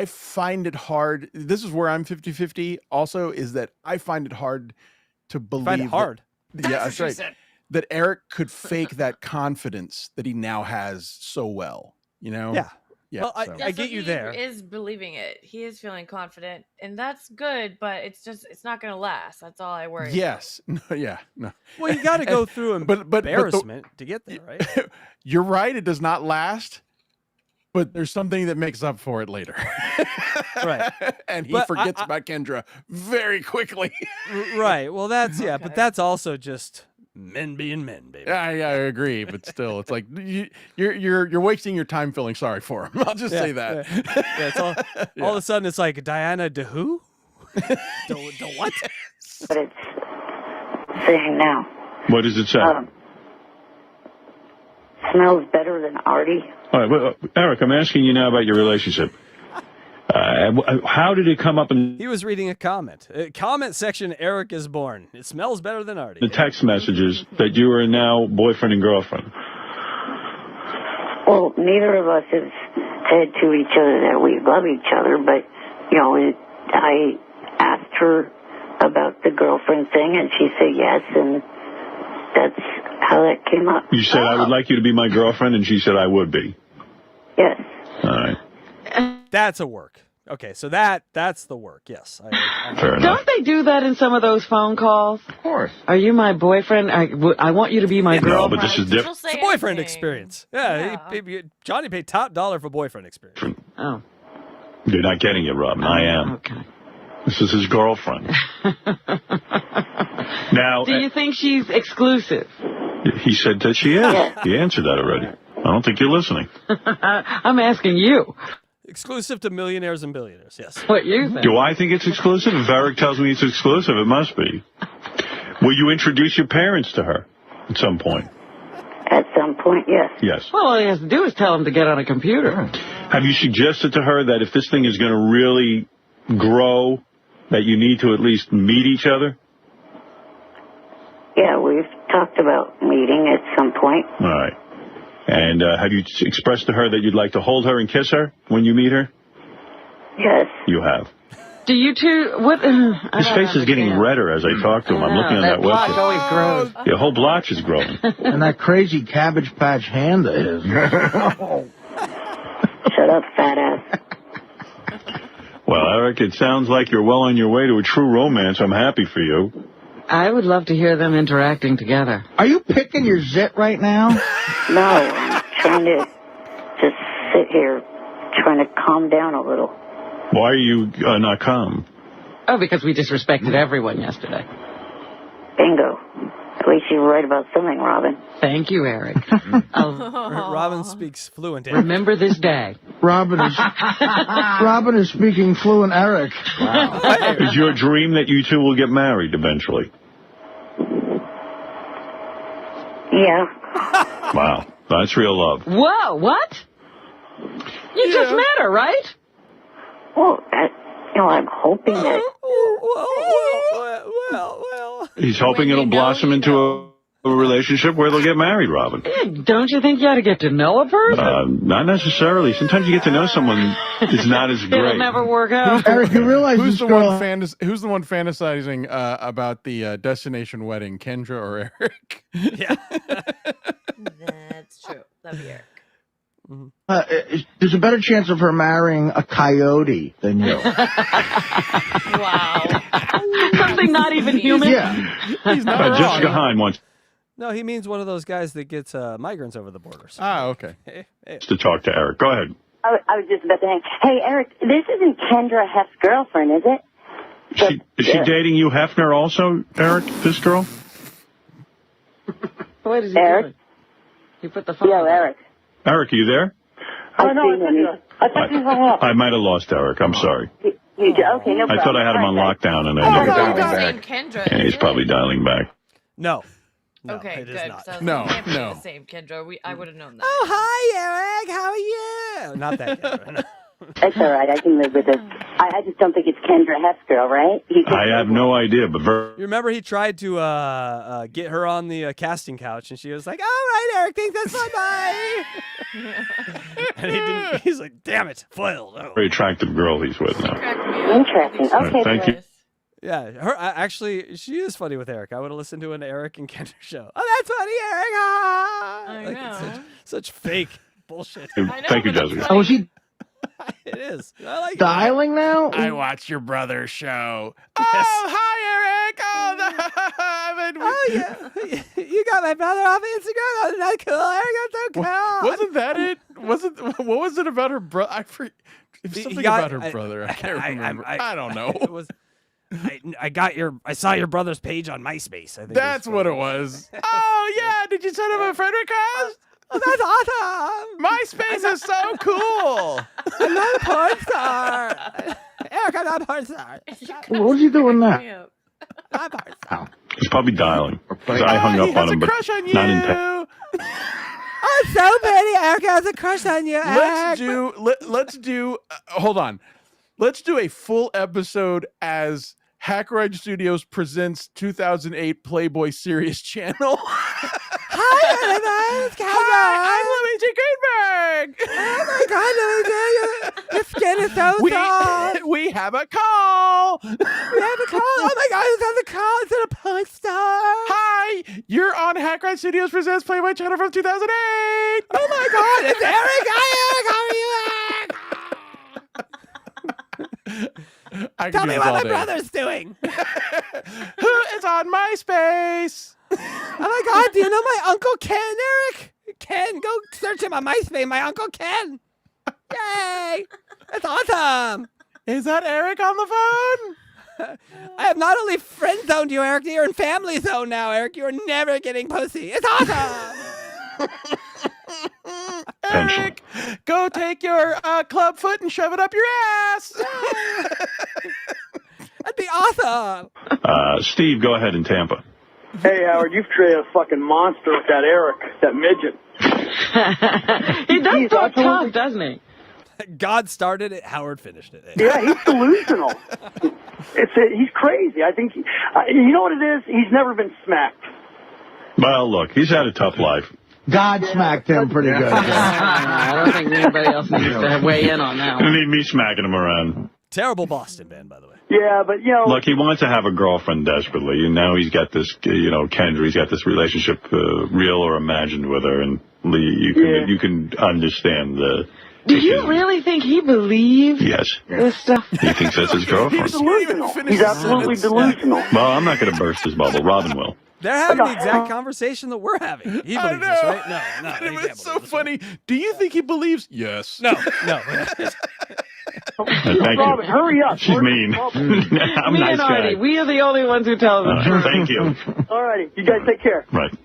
find it hard. This is where I'm 50-50 also, is that I find it hard to believe. Find it hard? That's right. That Eric could fake that confidence that he now has so well, Yeah. Yeah, well, I get you there. He is believing it. He is feeling confident, and that's good, but it's not going to last. That's all I worry Yes. No, yeah. No. Well, you got to go through embarrassment to get there, right? You're right. It does not last, but there's something that makes up for it later. Right. And he forgets about KENDRA very quickly. Right. Well, that's, but that's also just men being men, baby. I agree, but still, it's like you're wasting your time feeling sorry for him. I'll just say that. Yeah, it's all of a sudden, it's like Diana de who? The what? But it's saying now. What does it say? Smells better than Artie. All right, well, Eric, I'm asking you now about your relationship. How did it come up in... He was reading a comment. Comment section, Eric is born. It smells better than Artie. The text messages that you are now boyfriend and girlfriend. Well, neither of us has said to each other that we love each other, but, I asked her about the girlfriend thing, and she said yes, and that's how that came up. You said, I would like you to be my girlfriend, and she said, I would be. Yes. All right. That's a work. Okay, so that's the work. Yes. Fair enough. Don't they do that in some of those phone calls? Of course. Are you my boyfriend? I want you to be my girlfriend. No, but this is different. It's a boyfriend experience. Yeah. Johnny paid top dollar for boyfriend experience. Oh. You're not getting it, Robin. I am. Okay. This is his girlfriend. Now, do you think she's exclusive? He said that she is. He answered that already. I don't think you're listening. I'm asking you. Exclusive to millionaires and billionaires, yes. What you think? Do I think it's exclusive? If Eric tells me it's exclusive, it must be. Will you introduce your parents to her at some point? At some point, yes. Yes. Well, all he has to do is tell him to get on a computer. Have you suggested to her that if this thing is going to really grow, that you need to at least meet each other? Yeah, we've talked about meeting at some point. All right. And have you expressed to her that you'd like to hold her and kiss her when you meet her? Yes. You have. Do you two... What? His face is getting redder as I talk to him. I'm looking on that blotch website. always grows. Your whole blotch is growing. And that crazy Cabbage Patch hand of his. Shut up, fat ass. Well, Eric, it sounds like you're well on your way to a true romance. I'm happy for you. I would love to hear them interacting together. Are you picking your zit right now? No, I'm trying to just sit here, trying to calm down a little. Why are you not calm? Oh, because we disrespected everyone yesterday. Bingo. At least you're right about something, Robin. Thank you, Eric. Robin speaks fluent English. Remember this day. Robin is speaking fluent Eric. Wow. Is your dream that you two will get married eventually? Yeah. Wow. That's real love. Whoa, what? You just met her, right? Well, I'm hoping that... Well. He's hoping it'll blossom into a relationship where they'll get married, Robin. Don't you think you ought to get to know a person? Not necessarily. Sometimes you get to know someone, it's not as great. It'll never work out. Eric, you realize who's the one fantasizing about the destination wedding, Kendra or Eric? Yeah. That's true. That'd be Eric. There's a better chance of her marrying a coyote than you. Wow. Something not even human? Yeah. He's not wrong. Jessica Hine wants No, he means one of those guys that gets migrants over the borders. Ah, okay. to talk to Eric. Go ahead. I was just about to hang. Hey, Eric, this isn't Kendra Heff's girlfriend, is it? Is she dating you, Hefner, also, Eric, this girl? What is he Eric? doing? He put the phone Yo, Eric. Eric, are you there? I thought you hung up. I might have lost Eric. I'm sorry. Okay, no problem. I thought I had him on lockdown, and I Oh, the same Kendra. and he's probably dialing back. No, okay, it good. is not. So No, it can't be no. the same Kendra. I would have known that. Oh, hi, Eric. How are you? Not that Kendra. That's all right. I can live with it. I just don't think it's Kendra Heff's girl, right? I have no idea, but You remember he tried to get her on the casting couch, and she was like, "All right, Eric, think that's fun, bye." And he didn't. He's like, "Damn it, foiled." Oh. very attractive girl he's with now. Interesting. Okay. Thank you. Yeah, her actually, she is funny with Eric. I would have listened to an Eric and Kendra show. Oh, that's funny, Eric. Ah! I Like, know. Such fake bullshit. Thank you, Jessica. Oh, is he It is. I like dialing now? I watched your brother's show. Oh, hi, Eric. yeah. You got my brother off Instagram. Oh, that's cool, Eric. That's so cool. Wasn't that it? What was it about her brother? Something about her brother. I can't remember. I don't know. It was. I saw your brother's page on MySpace. I think That's what it was. Oh yeah, did you send him a friend request? Oh, that's awesome. MySpace is so cool. I'm not a porn star. Eric, I'm not a porn star. What was he doing now? I'm a porn star. He's probably dialing. 'Cause I hung up on him, but not intent. Oh, so pretty, Eric has a crush on you. Let's do. Hold on. Let's do a full episode as Hackroyd Studios presents 2008 Playboy Series Channel. Hi, everybody. Hi, I'm Luigi Greenberg. Oh my God, Luigi, your skin is so soft. We have a call. We have a call. Oh my God, it's on the call. It's a porn star. Hi, you're on Hackroyd Studios presents Playboy Channel from 2008. Oh my God, it's Eric. Hi, Eric. How are you, Eric? Tell me what my brother's doing. Who is on MySpace? Oh my God, do you know my Uncle Ken, Eric? Ken, go search him on MySpace, my Uncle Ken. Yay! That's awesome. Is that Eric on the phone? I have not only friend zoned you, Eric, you're in family zone now, Eric. You're never getting pussy. It's awesome. Eric, go take your club foot and shove it up your ass. That'd be awesome. Steve, go ahead in Tampa. Hey, Howard, you've created a fucking monster with that Eric, that midget. He does talk tough, doesn't he? God started it, Howard finished it. Yeah, he's delusional. He's crazy. I think, you know what it is? He's never been smacked. Well, look, he's had a tough life. God smacked him pretty good. I don't think anybody else needs to weigh in on that You one. need me smacking him around. Terrible Boston band, by the way. Yeah, but, you know... Look, he wants to have a girlfriend desperately, and now he's got this, Kendra, he's got this relationship, real or imagined with her, and Lee, you can understand the... Do you really think he believes this stuff? He thinks that's his girlfriend. He's delusional. He's absolutely delusional. Well, I'm not going to burst his bubble. Robin will. They're having the exact conversation that we're having. He believes this, right? No. It was so funny. Do you think he believes? Yes. No. Thank Robin, you. hurry up. She's mean. I'm Me nice and Artie, guy. we are the only ones who tell the truth. Thank you. All righty. You guys take care. Right.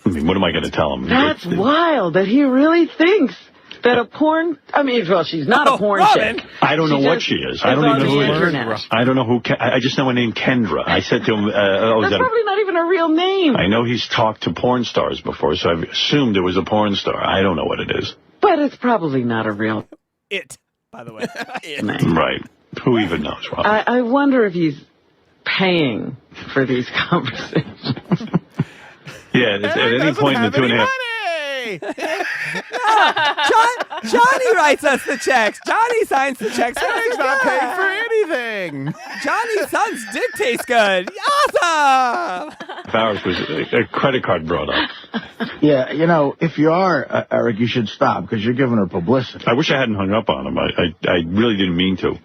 I mean, what am I going to tell him? That's wild that he really thinks that a porn... I mean, well, she's not a porn chick. I don't know what she is. I don't even know who it is. I don't know who... I just know her name, Kendra. I said to him... That's probably not even a real name. I know he's talked to porn stars before, so I've assumed it was a porn star. I don't know what it is. But it's probably not a real... It, by the way. name. Right. Who even knows, Rob? I wonder if he's paying for these conversations. Yeah, at any point in the 2.5... Johnny writes us the checks. Johnny signs the checks. Eric's not paying for anything. Johnny's son's dick tastes good. Awesome. Ours was a credit card brought up. Yeah, if you are, Eric, you should stop because you're giving her publicity. I wish I hadn't hung up on him. I really didn't mean to.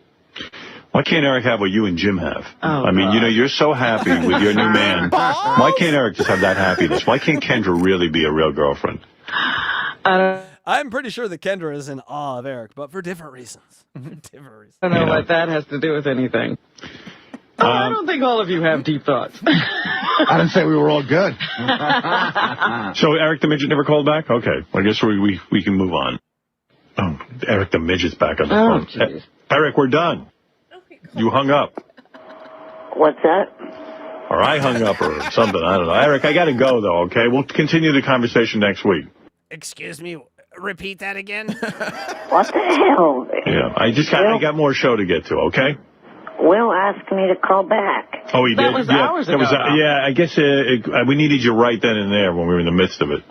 Why can't Eric have what you and Jim have? I mean, you're so happy with your new man. Why can't Eric just have that happiness? Why can't Kendra really be a real girlfriend? I'm pretty sure that Kendra is in awe of Eric, but for different reasons. I don't know what that has to do with anything. I don't think all of you have deep thoughts. I didn't say we were all good. So Eric the Midget never called back? Okay. Well, I guess we can move on. Oh, Eric the Midget's back on the phone. Geez. Eric, we're done. You hung up. What's that? Or I hung up or something. I don't know. Eric, I got to go, though, okay? We'll continue the conversation next week. Excuse me, repeat that again? What the hell? Yeah, I got more show to get to, okay? Will asked me to call back. Oh, he did? That was hours ago. Yeah, I guess we needed you right then and there when we were in the midst of it.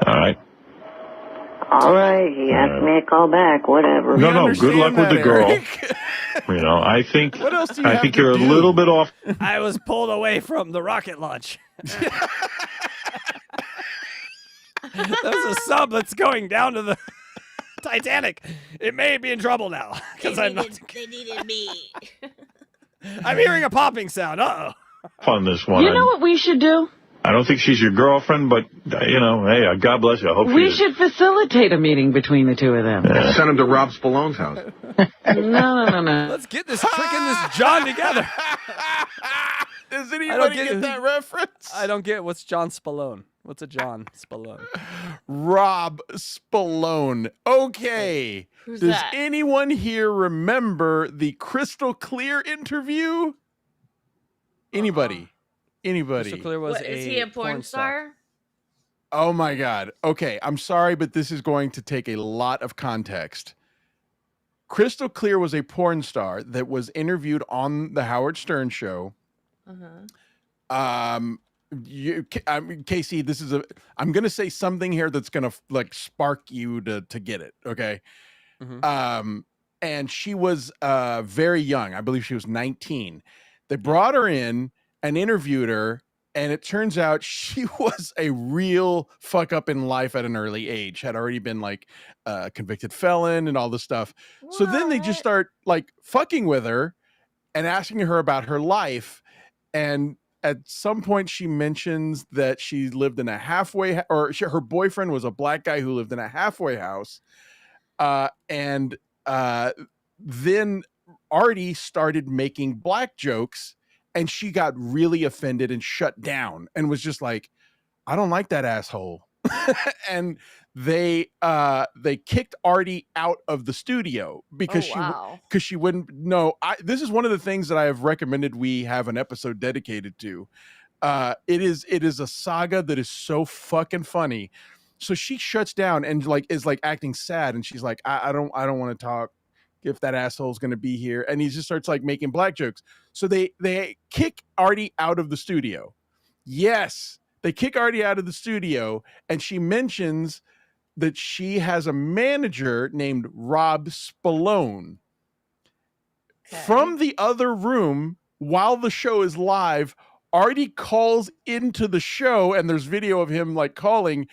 All right? All right, he asked me to call back, whatever. No, good luck with the girl. I think you're a little bit off. I was pulled away from the rocket launch. There's a sub that's going down to the Titanic. It may be in trouble now because They needed me. I'm hearing a popping sound. On this one. You know what we should do? I don't think she's your girlfriend, but, hey, God bless you. I hope we should facilitate a meeting between the two of them. Yeah. Send him to Rob Spallone's house. No. Let's get this trick and this John together. Does anybody get that reference? I don't get what's John Spallone. What's a John Spallone? Rob Spallone. Okay. Who's Does that? anyone here remember the Crystal Clear interview? Anybody? Anybody? Crystal Clear was Is he a porn star? Oh my God. Okay, I'm sorry, but this is going to take a lot of context. Crystal Clear was a porn star that was interviewed on the Howard Stern show. Casey, I'm going to say something here that's going to spark you to get it. Okay. And she was very young. I believe she was 19. They brought her in and interviewed her, and it turns out she was a real fuck up in life at an early age, had already been a convicted felon and all this stuff. What? So then they just start fucking with her and asking her about her life. And at some point she mentions that she lived in a halfway, her boyfriend was a black guy who lived in a halfway house. And then Artie started making black jokes, and she got really offended and shut down and was just like, I don't like that asshole. And they kicked Artie out of the studio because she wouldn't know. This is one of the things that I have recommended we have an episode dedicated to. It is a saga that is so fucking funny. So she shuts down and is acting sad, and she's like, I don't want to talk if that asshole's going to be here. And he just starts making black jokes. So they kick Artie out of the studio. Yes. They kick Artie out of the studio, and she mentions that she has a manager named Rob Spallone. Okay. From the other room, while the show is live, Artie calls into the show, and there's video of him like calling,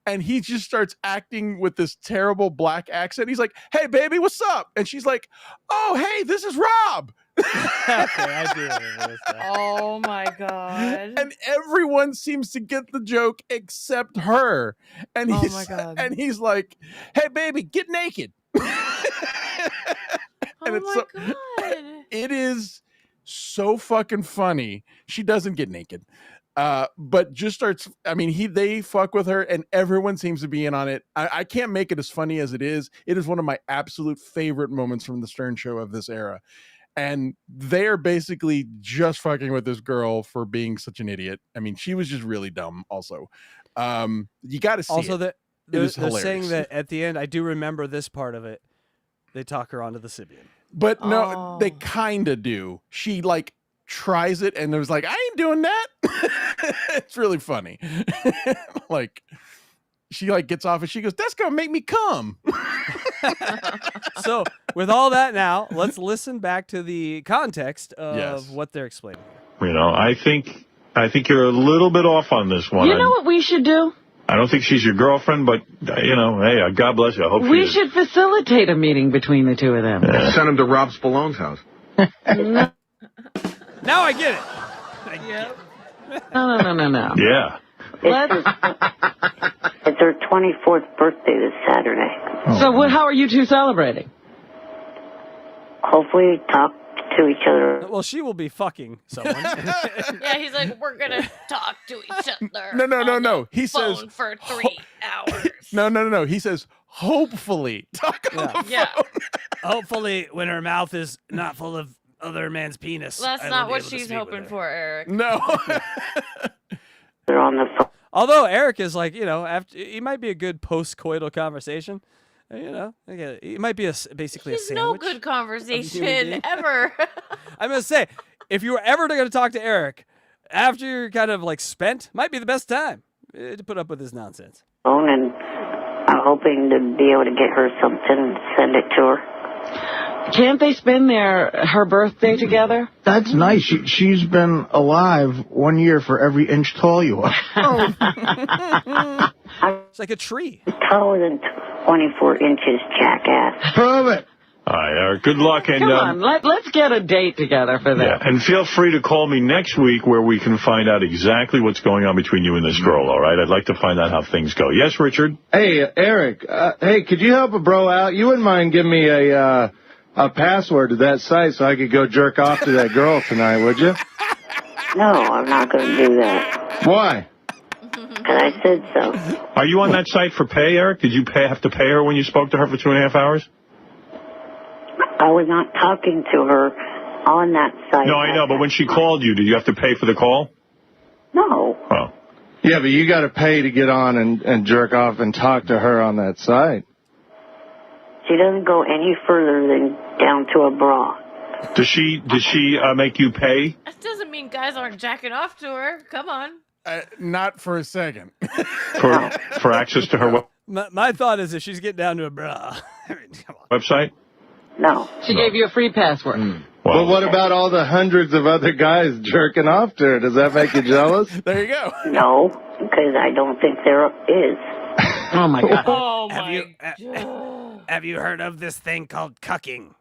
and he just starts acting with this terrible black accent. He's like, "Hey, baby, what's up?" And she's like, "Oh, hey, this is Rob." Okay, I do remember this. Oh my god! And everyone seems to get the joke except her. And oh he's, my god! And he's like, "Hey, baby, get naked." And oh my god! It is so fucking funny. She doesn't get naked, but just starts. I mean, they fuck with her, and everyone seems to be in on it. I can't make it as funny as it is. It is one of my absolute favorite moments from the Stern Show of this era. And they are basically just fucking with this girl for being such an idiot. I mean, she was just really dumb. Also, you got to see. Also, it. They're saying that at the end. I do remember this part of it. They talk her onto the Sibian. But no, they kind of do. She like tries it, and it was like, "I ain't doing that." It's really funny. Like, she like gets off, and she goes, "That's gonna make me come." So, with all that now, let's listen back to the context of what they're explaining. You know, I think you're a little bit off on this one. You know what we should do? I don't think she's your girlfriend, but, you know, hey, God bless you. I hope we should facilitate a meeting between the two of them. Yeah. Send him to Rob Spallone's house. No. Now I get it. No. Yeah. It's her 24th birthday this Saturday. So how are you two celebrating? Hopefully talk to each other. Well, she will be fucking someone. Yeah, he's like, we're going to talk to each other. No. He says for 3 hours. No. He says, hopefully talk on the phone. Hopefully when her mouth is not full of other man's penis. That's not what she's hoping for, Eric. No. They're on the phone. Although Eric is like, after he might be a good post-coital conversation. It might be basically a sandwich. No good conversation ever. I'm going to say, if you were ever going to talk to Eric after you're kind of like spent, might be the best time to put up with his nonsense. And I'm hoping to be able to get her something, send it to her. Can't they spend her birthday together? That's nice. She's been alive 1 year for every inch tall you are. It's like a tree. Taller than 24 inches, jackass. Prove it. All right, Eric, good luck. And, come on, let's get a date together for that. Yeah, and feel free to call me next week where we can find out exactly what's going on between you and this girl, all right? I'd like to find out how things go. Yes, Richard? Hey, Eric, hey, could you help a bro out? You wouldn't mind giving me a password to that site so I could go jerk off to that girl tonight, would you? No, I'm not going to do that. Why? Because I said so. Are you on that site for pay, Eric? Did you have to pay her when you spoke to her for 2.5 hours? I was not talking to her on that site. No, I know, but when she called you, did you have to pay for the call? No. Oh. Yeah, but you got to pay to get on and jerk off and talk to her on that site. She doesn't go any further than down to a bra. Does she make you pay? That doesn't mean guys aren't jacking off to her. Come on. Not for a second. For access to her my thought is if she's getting down to a bra. I mean, come on. Website? No. She gave you a free password. Well, what about all the hundreds of other guys jerking off to her? Does that make you jealous? There you go. No, because I don't think there is. Oh, my God. Oh, my God. Have you heard of this thing called cucking?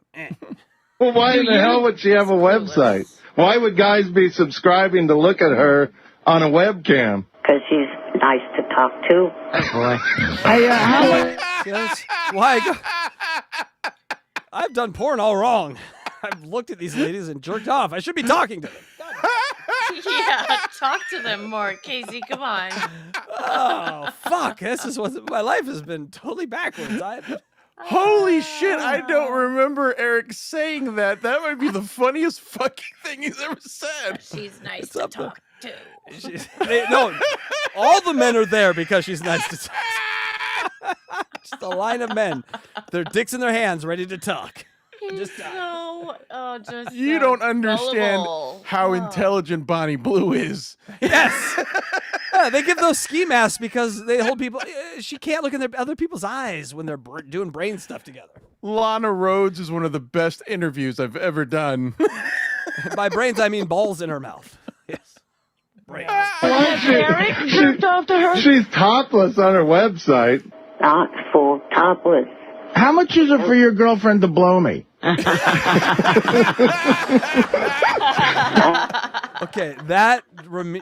Well, why in the hell would she have a website? Why would guys be subscribing to look at her on a webcam? Because she's nice to talk to. Oh, boy. Hey, Why? I've done porn all wrong. I've looked at these ladies and jerked off. I should be talking to them. Yeah, talk to them more, Casey. Come on. Oh, fuck. This is what my life has been totally backwards. Holy shit, I don't remember Eric saying that. That might be the funniest fucking thing he's ever said. She's nice to talk to. No, all the men are there because she's nice to talk to. Just a line of men. Their dicks in their hands, ready to talk. He's just so, you don't understand gullible. how intelligent Bonnie Blue is. Yes. Yeah, they give those ski masks because they hold people. She can't look in other people's eyes when they're doing brain stuff together. Lana Rhodes is one of the best interviews I've ever done. By brains, I mean balls in her mouth. Yes. Brains. Eric jerked off to her? She's topless on her website. Not full topless. How much is it for your girlfriend to blow me? Okay, that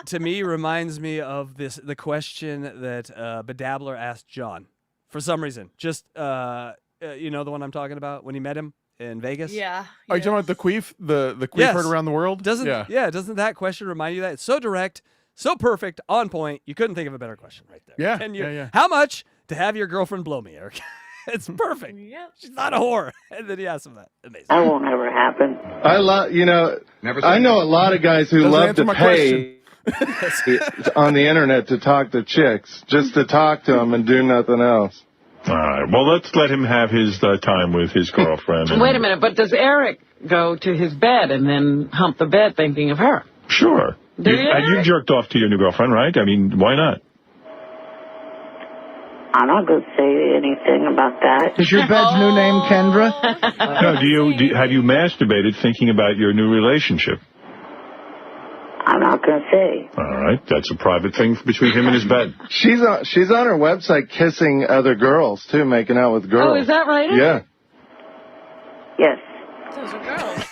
to me reminds me of the question that Bedabbler asked John for some reason. Just you know the one I'm talking about when he met him in Vegas. Yeah. Are you talking about the queef? The queef heard around the world? Doesn't that question remind you of that? It's so direct, so perfect, on point. You couldn't think of a better question right there. Yeah. Yeah. How much to have your girlfriend blow me, Eric? It's perfect. Yeah. She's not a whore. And then he asked him that. Amazing. That won't ever happen. I know a lot of guys who love to pay on the internet to talk to chicks, just to talk to them and do nothing else. All right. Well, let's let him have his time with his girlfriend. Wait a minute, but does Eric go to his bed and then hump the bed thinking of her? Sure. You jerked off to your new girlfriend, right? I mean, why not? I'm not going to say anything about that. Is your bed's new name Kendra? No, have you masturbated thinking about your new relationship? I'm not going to say. All right, that's a private thing between him and his bed. She's on her website kissing other girls, too, making out with girls. Oh, is that right? Yeah. Yes. Those are girls.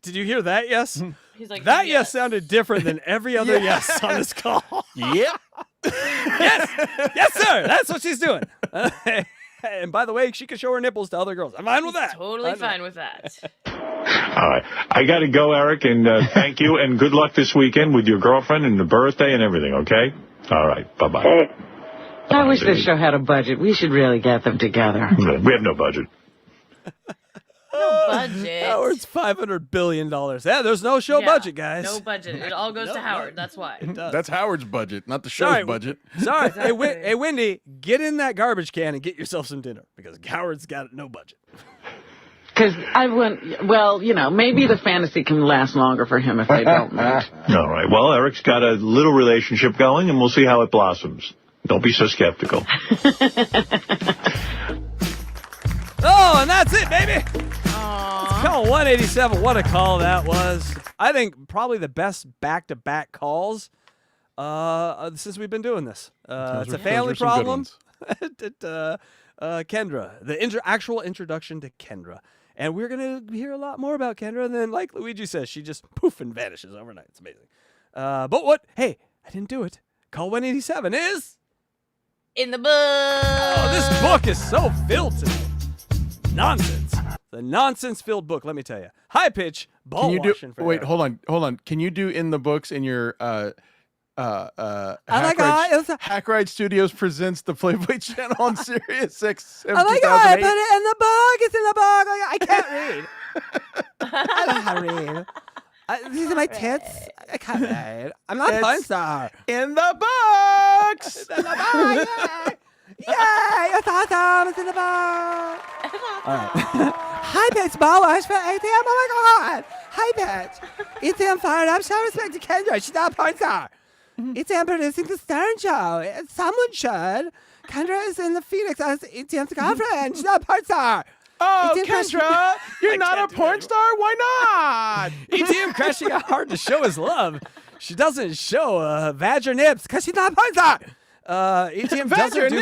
Did you hear that? Yes. He's like, that yes sounded different than every other yes on this call. Yep. Yes, sir. That's what she's doing. And by the way, she can show her nipples to other girls. I'm fine with that. Totally fine with that. All right. I got to go, Eric, and thank you, and good luck this weekend with your girlfriend and the birthday and everything, okay? All right. Bye-bye. Hey. I wish this show had a budget. We should really get them together. We have no budget. No budget. Howard's $500 billion. Yeah, there's no show budget, guys. No budget. It all goes to Howard. That's why. That's Howard's budget, not the show's budget. Sorry. Hey, Wendy, get in that garbage can and get yourself some dinner because Howard's got no budget. Because maybe the fantasy can last longer for him if they don't meet. All right. Well, Eric's got a little relationship going, and we'll see how it blossoms. Don't be so skeptical. Oh, and that's it, baby. Let's call 187. What a call that was. I think probably the best back-to-back calls since we've been doing this. It's a family problem. KENDRA, the actual introduction to KENDRA. And we're going to hear a lot more about KENDRA. And then, like Luigi says, she just poof and vanishes overnight. It's amazing. But what? Hey, I didn't do it. Call 187 is... In the book. Oh, this book is so filled today. Nonsense. The nonsense-filled book, let me tell you. High pitch, ball washing for wait, Eric. hold on. Can you do in the books in your Hack Ride Studios presents the Playboy Channel on Sirius 6 Oh my God, I put it in the book. It's in the book. I can't read. I don't know how to read. These are my tits. I can't read. I'm not a porn star. In the books. In the book. Yay! It's awesome. It's in the book. All right. Hi, pitch ball wash for ATM. Oh my God. Hi, pitch. ATM fired up. Show respect to KENDRA. She's not a porn star. ATM producing the Stern Show. Someone should. KENDRA is in the Phoenix as ATM's girlfriend. She's not a porn star. Oh, KENDRA, you're not a porn star? Why not? ATM crashing out hard to show his love. She doesn't show vag or nips because she's not a porn star. ATM doesn't do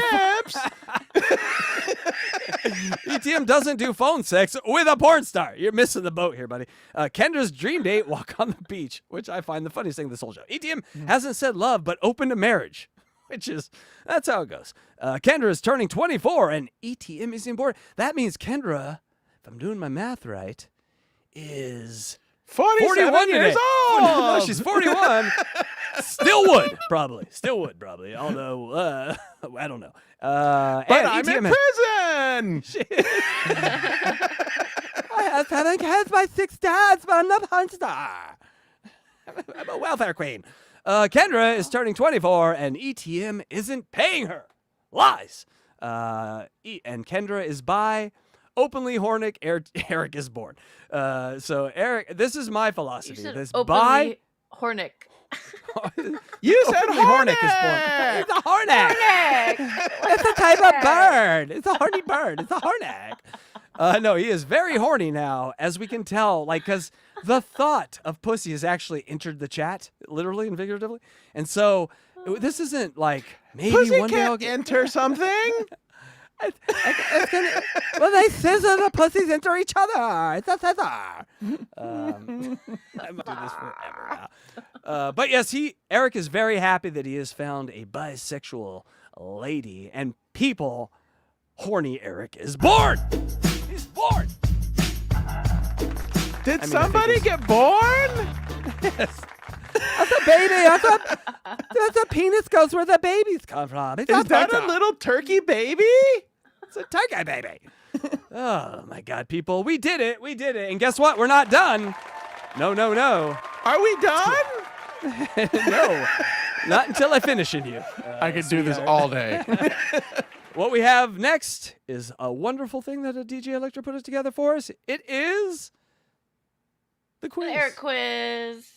ATM doesn't do phone sex with a porn star. You're missing the boat here, buddy. KENDRA's dream date, walk on the beach, which I find the funniest thing of this whole show. ATM hasn't said love, but open to marriage, that's how it goes. KENDRA is turning 24, and ATM is important. That means KENDRA, if I'm doing my math right, is 41 years old. No, she's 41. Still would, probably. Although, I don't know. But I'm in prison. I have 7 kids by 6 dads, but I'm not a porn star. I'm a welfare queen. KENDRA is turning 24, and ATM isn't paying her. Lies. And KENDRA is bi. openly horny Eric is born. So Eric, this is my philosophy. You said This openly hornic. You said hornic is born. It's a hornic. It's a type of bird. It's a horny bird. It's a hornic. No, he is very horny now, as we can tell. Like, because the thought of pussy has actually entered the chat, literally and figuratively. And so this isn't like maybe pussy one day I'll can't enter something. Well, they scissor the pussies into each other. It's a scissor. I'm gonna do this forever now. But yes, Eric is very happy that he has found a bisexual lady, and people, horny Eric is born. He's born. Did somebody get born? Yes. That's a baby. That's a penis goes where the babies come from. Is that a little turkey baby? It's a turkey baby. Oh my God, people. We did it. We did it. And guess what? We're not done. No. Are we done? No. Not until I finish in you. I could do this all day. What we have next is a wonderful thing that a DJ Electra put us together for us. It is the quiz. The Eric quiz.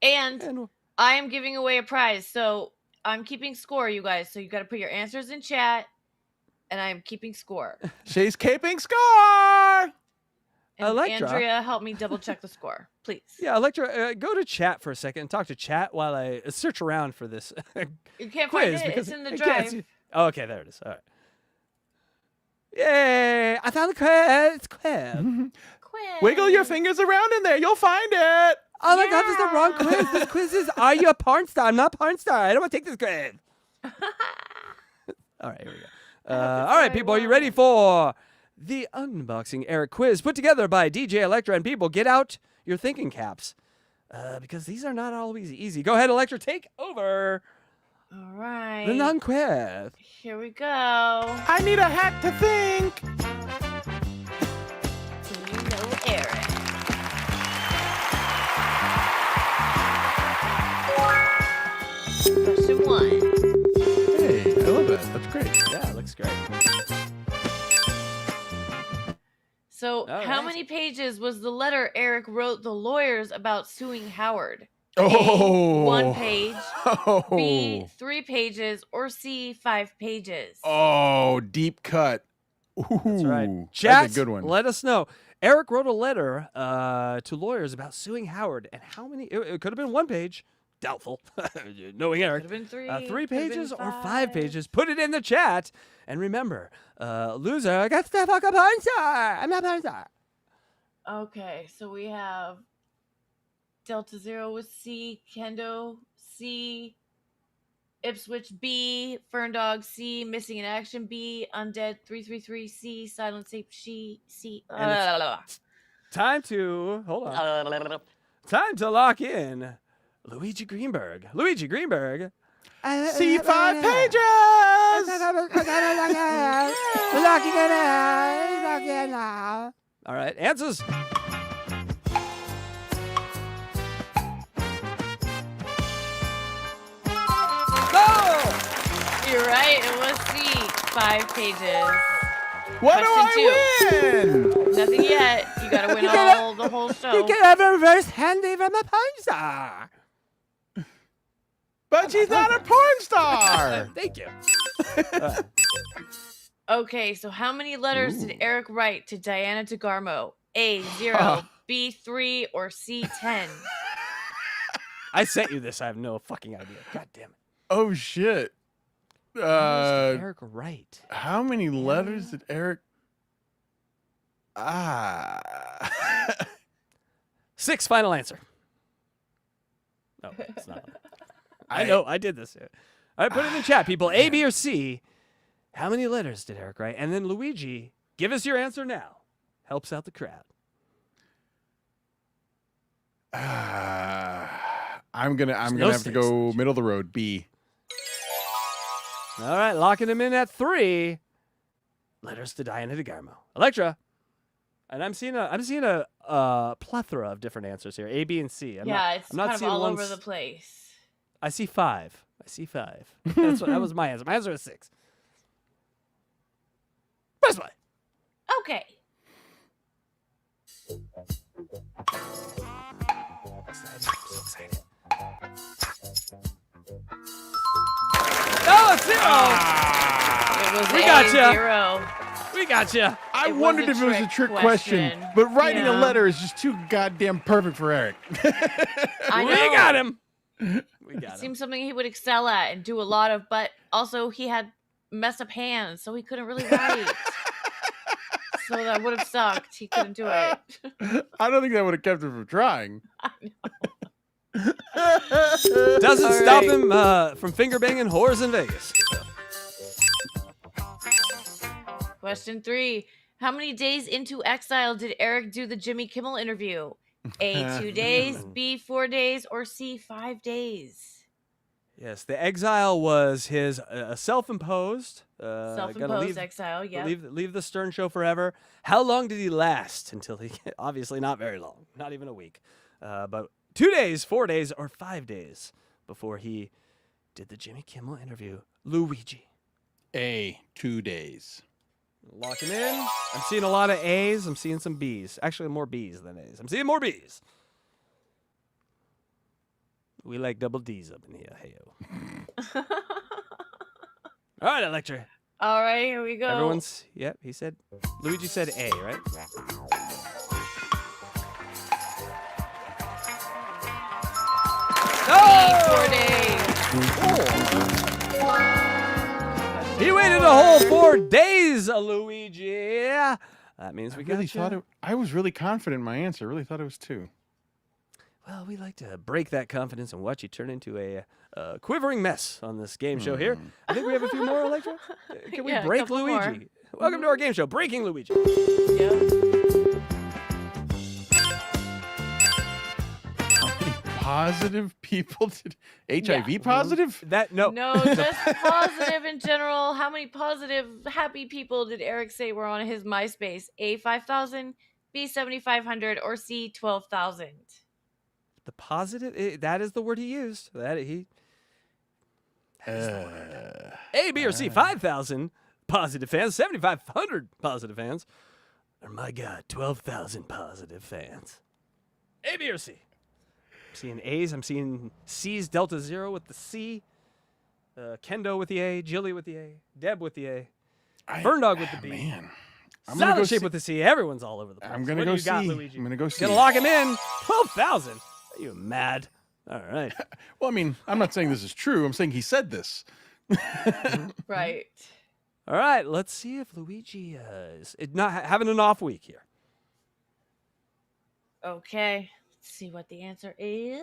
And I am giving away a prize. So I'm keeping score, you guys. So you got to put your answers in chat. And I am keeping score. She's keeping score. And Electra. Andrea, help me double check the score, please. Yeah, Electra, go to chat for a second and talk to chat while I search around for this You can't quiz. find it. It's in the I can't drive. see- Oh, okay, there it is. All right. Yay! I found the quiz. It's quiz. Wiggle your fingers around in there. You'll find it. Oh my God, this is the wrong quiz. This quiz is, are you a porn star? I'm not a porn star. I don't want to take this quiz. All right, here we go. All right, people, are you ready for the unboxing Eric quiz put together by DJ Electra? And people, get out your thinking caps because these are not always easy. Go ahead, Electra, take over. All right. The non-quiz. Here we go. I need a hat to think. Do you know Eric? Question 1. Hey, I love that. That's great. Yeah, it looks great. So, how many pages was the letter Eric wrote the lawyers about suing Howard? Oh. A, 1 page. Oh. B, 3 pages. Or C, 5 pages. Oh, deep cut. Ooh, That's right. That's Chat, a good one. let us know. Eric wrote a letter to lawyers about suing Howard. And how many? It could have been 1 page. Doubtful. Knowing Eric. Could have been 3. 3 could have pages been or 5. 5 pages. Put it in the chat. And remember, loser gets the fuck a porn star. I'm not a porn star. Okay, so we have Delta Zero with C, Kendo C, Ipswich B, Fern Dog C, Missing in Action B, Undead 333 C, Silent Safe C. Time to hold on. Time to lock in Luigi Greenberg. Luigi Greenberg. See 5 pages. All right, answers. You're right, it was C, 5 pages. What do I win? Nothing yet. You gotta win the whole show. You can have a reverse handy from a porn star. But she's not a porn star. Thank you. Okay, so how many letters did Eric write to Diana DeGarmo? A, 0, B, 3, or C, 10? I sent you this. I have no fucking idea. God damn it. Oh, shit. Eric Wright. How many letters did Eric... 6, final answer. No, it's not. I know, I did this. All right, put it in the chat, people. A, B, or C. How many letters did Eric write? And then Luigi, give us your answer now. Helps out the crowd. I'm gonna have to go middle of the road. B. All right, locking him in at 3. Letters to Diana DeGarmo. Electra. And I'm seeing a plethora of different answers here. A, B, and C. It's kind of all over the place. I see 5. That was my answer. My answer is 6. Press play. Okay. Excited. I'm so excited. Oh, it's 0. It was We got you. 0. We got you. I wondered if it was a trick question, but writing a letter is just too goddamn perfect for Eric. I know. We got him. We got him. Seems something he would excel at and do a lot of, but also he had messed up hands, so he couldn't really write. So that would have sucked. He couldn't do it. I don't think that would have kept him from trying. Doesn't stop him from finger banging whores in Vegas. Question 3. How many days into exile did Eric do the Jimmy Kimmel interview? A, 2 days, B, 4 days, or C, 5 days? Yes, the exile was his self-imposed. Self-imposed exile, yeah. Leave the Stern Show forever. How long did he last until he... Obviously not very long. Not even a week. But 2 days, 4 days, or 5 days before he did the Jimmy Kimmel interview. Luigi. A, 2 days. Lock him in. I'm seeing a lot of A's. I'm seeing some B's. Actually, more B's than A's. I'm seeing more B's. We like double D's up in here. Hey-o. All right, Electra. All right, here we go. Everyone's... Yep, he said... Luigi said A, right? Oh! 4 days. He waited a whole 4 days, Luigi. That means we got you. I was really confident in my answer. I really thought it was 2. Well, we like to break that confidence and watch you turn into a quivering mess on this game show here. I think we have a few more, Electra. Can we break Luigi? More. Welcome to our game show, Breaking Luigi. Yeah. Positive people did HIV positive? No, just positive in general. How many positive, happy people did Eric say were on his MySpace? A, 5,000, B, 7,500, or C, 12,000? The positive, that is the word he used. A, B, or C, 5,000 positive fans, 7,500 positive fans, or my God, 12,000 positive fans. A, B, or C? I'm seeing A's. I'm seeing C's, Delta Zero with the C, Kendo with the A, Jilly with the A, Deb with the A, Ferndog with the B. Man. Silent Shape with the C. Everyone's all over the place. I'm going to go C. Luigi? I'm going to go C. Gonna lock him in. 12,000. Are you mad? All right. Well, I mean, I'm not saying this is true. I'm saying he said this. Right. All right. Let's see if Luigi is not having an off week here. Okay. Let's see what the answer is.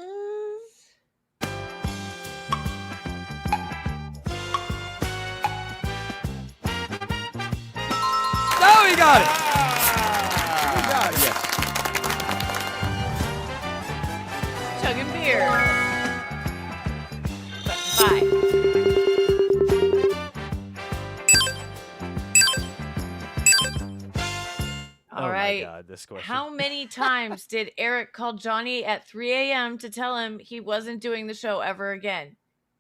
Oh, he got it. He got it, yes. Chugging beer. Question 5. All right. My God, this question. How many times did Eric call Johnny at 3 a.m. to tell him he wasn't doing the show ever again?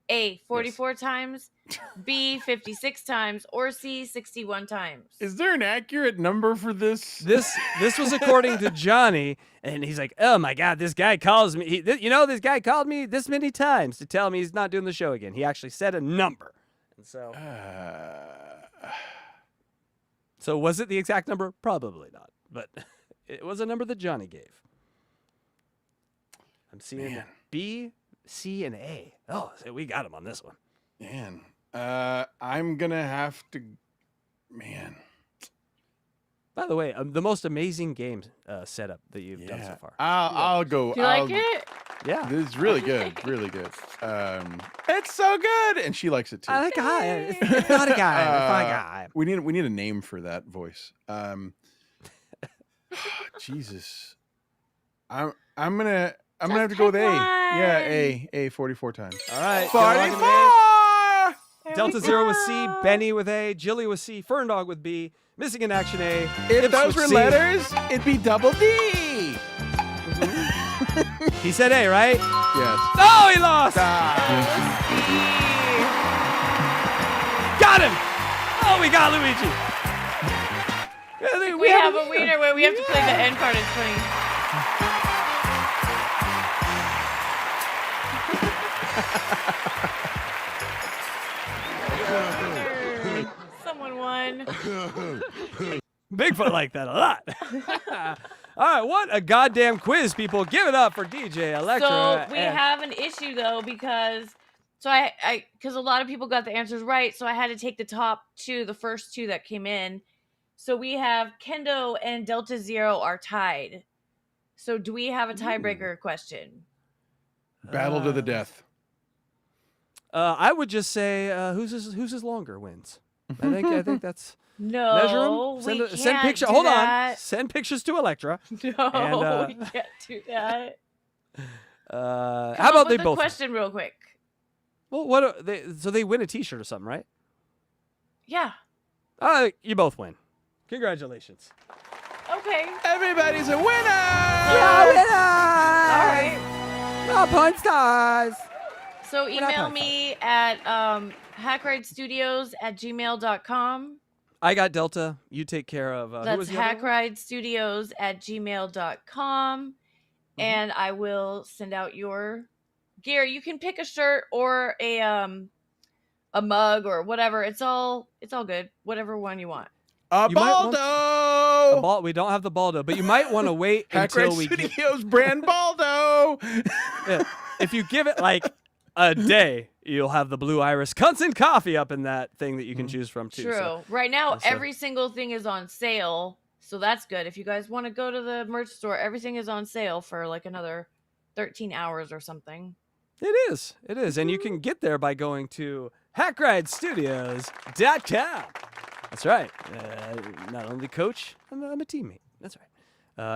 A, 44 times, B, 56 times, or C, 61 times? Is there an accurate number for this? This was according to Johnny, and he's like, "Oh my God, this guy calls me. This guy called me this many times to tell me he's not doing the show again." He actually said a number, and so. So was it the exact number? Probably not, but it was a number that Johnny gave. I'm seeing B, C, and A. Oh, so we got him on this one. Man, I'm gonna have to. Man. By the way, the most amazing game setup that you've done so far. I'll go. Do you like it? Yeah, this is really good. Really good. It's so good, and she likes it too. I like a guy. It's not a guy. It's not a guy. We need a name for that voice. Jesus, I'm gonna have to go with A. Yeah, A 44 times. All right, 44. Delta Zero with C, Benny with A, Jilly with C, Ferndog with B, missing in action A. If those were letters, it'd be double D. He said A, right? Yes. Oh, he lost. Got him. Oh, we got Luigi. We have a wiener where we have to play the end part. It's funny. Someone won. Bigfoot like that a lot. All right, what a goddamn quiz, people. Give it up for DJ Electra. So we have an issue, though, because because a lot of people got the answers right, so I had to take the top two, the first two that came in. So we have Kendo and Delta Zero are tied. So do we have a tiebreaker question? Battle to the death. I would just say who's his longer wins. I think that's no. Measure 'em. Send pictures. Hold that. on. Send pictures to Electra. No, and, we can't do that. How about they both? Question real quick. Well, what are they? So they win a T-shirt or something, right? Yeah. You both win. Congratulations. Okay. Everybody's a winner. Yeah, winner. All right. Well, point stars. So email me at hackridestudios@gmail.com. I got Delta. You take care of. That's hackridestudios@gmail.com, and I will send out your gear. You can pick a shirt or a mug or whatever. It's all good. Whatever one you want. A Baldo. We don't have the Baldo, but you might want to wait until we Studios brand Baldo. Yeah. If you give it like a day, you'll have the Blue Iris Cunson coffee up in that thing that you can choose from too. True. So, right now, every single thing is on sale, so that's good. If you guys want to go to the merch store, everything is on sale for like another 13 hours or something. It is, and you can get there by going to hackridestudios.com. That's right. Not only coach, I'm a teammate. That's right.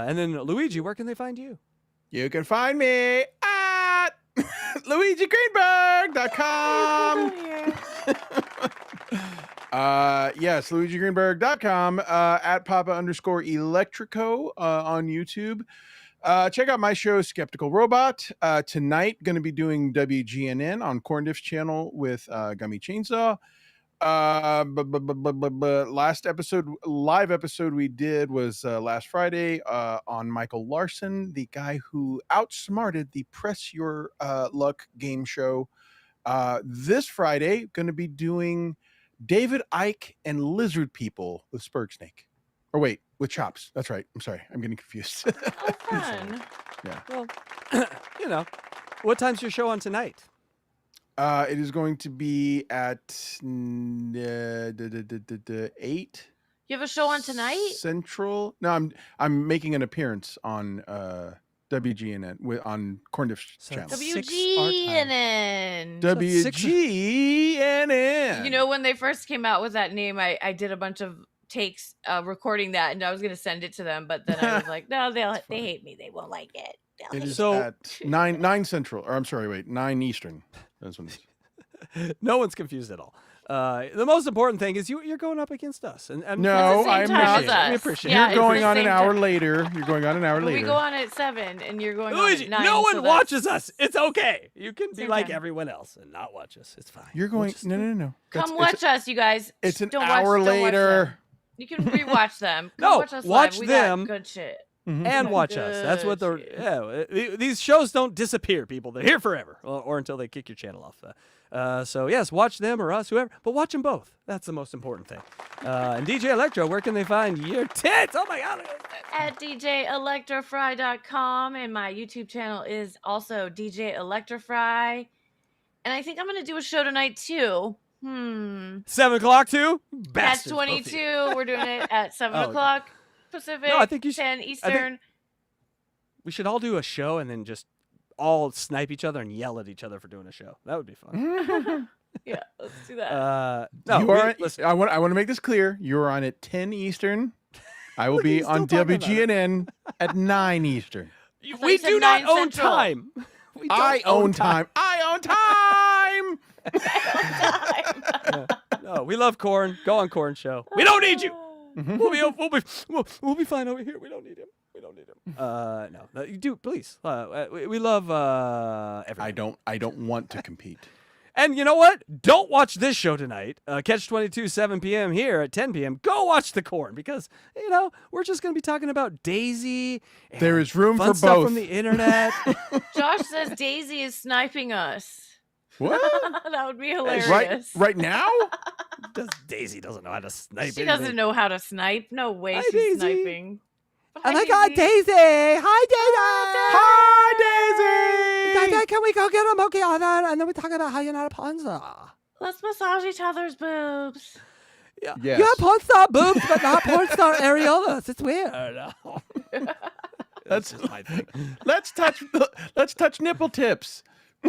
And then Luigi, where can they find you? You can find me at LuigiGreenberg.com. Yes, LuigiGreenberg.com, at Papa_Electrico on YouTube. Check out my show, Skeptical Robot. Tonight, going to be doing WGNN on Corn Diff's channel with Gummy Chainsaw. Last live episode we did was last Friday on Michael Larson, the guy who outsmarted the Press Your Luck game show. This Friday, going to be doing David Icke and Lizard People with Spurg Snake. Or wait, with Chops. That's right. I'm sorry. I'm getting confused. Oh, fun. Yeah. Well, what time's your show on tonight? It is going to be at 8 You have a show on tonight? Central. No, I'm making an appearance on WGNN on Corn Diff's channel. WGNN. WGNN. You know, when they first came out with that name, I did a bunch of takes recording that, and I was going to send it to them, but then I was like, no, they hate me. They won't like it. It is at 9 Central, or I'm sorry, wait, 9 Eastern. That's what it is. No one's confused at all. The most important thing is you're going up against us. And no, I'm not. We appreciate it. You're going on an hour later. You're going on an hour later. We go on at 7, and you're going Luigi, on at 9. no one watches us. It's okay. You can be like everyone else and not watch us. It's fine. You're going. No. Come watch us, you guys. It's an hour later. You can rewatch them. No, watch us watch live. We them. got good shit. And watch us. That's what these shows don't disappear, people. They're here forever, or until they kick your channel off. So yes, watch them or us, whoever, but watch them both. That's the most important thing. And DJ Electra, where can they find your tits? Oh my God! At DJElectrafry.com, and my YouTube channel is also DJ Electrafry. And I think I'm gonna do a show tonight too. 7 o'clock too. That's 22. We're doing it at 7 o'clock. Pacific, no, I think you should, 10 Eastern. We should all do a show and then just all snipe each other and yell at each other for doing a show. That would be fun. Yeah, let's do that. Listen, I want to make this clear. You're on at 10 Eastern. I will be on WGNN at 9 Eastern. We do not own time. I own time. I own time. No, we love Corn. Go on Corn show. We don't need you. We'll be fine over here. We don't need him. No, you do, please. We love everyone. I don't want to compete. And you know what? Don't watch this show tonight. Catch 22, 7 p.m. here at 10 p.m. Go watch the Corn because, we're just going to be talking about Daisy. There is room fun for stuff both. From the internet. Josh says Daisy is sniping us. What? That would be hilarious. Right now? Daisy doesn't know how to snipe. She doesn't know how to snipe. No way Hi, she's Daisy. sniping. Oh my God, Daisy! Hi, Daisy! Hi, Daisy! Can we go get a monkey on that? And then we talk about how you're not a porn star. Let's massage each other's boobs. Yeah. Yes. You have porn star boobs, but not porn star areolas. It's weird. That's my thing. Let's touch nipple tips.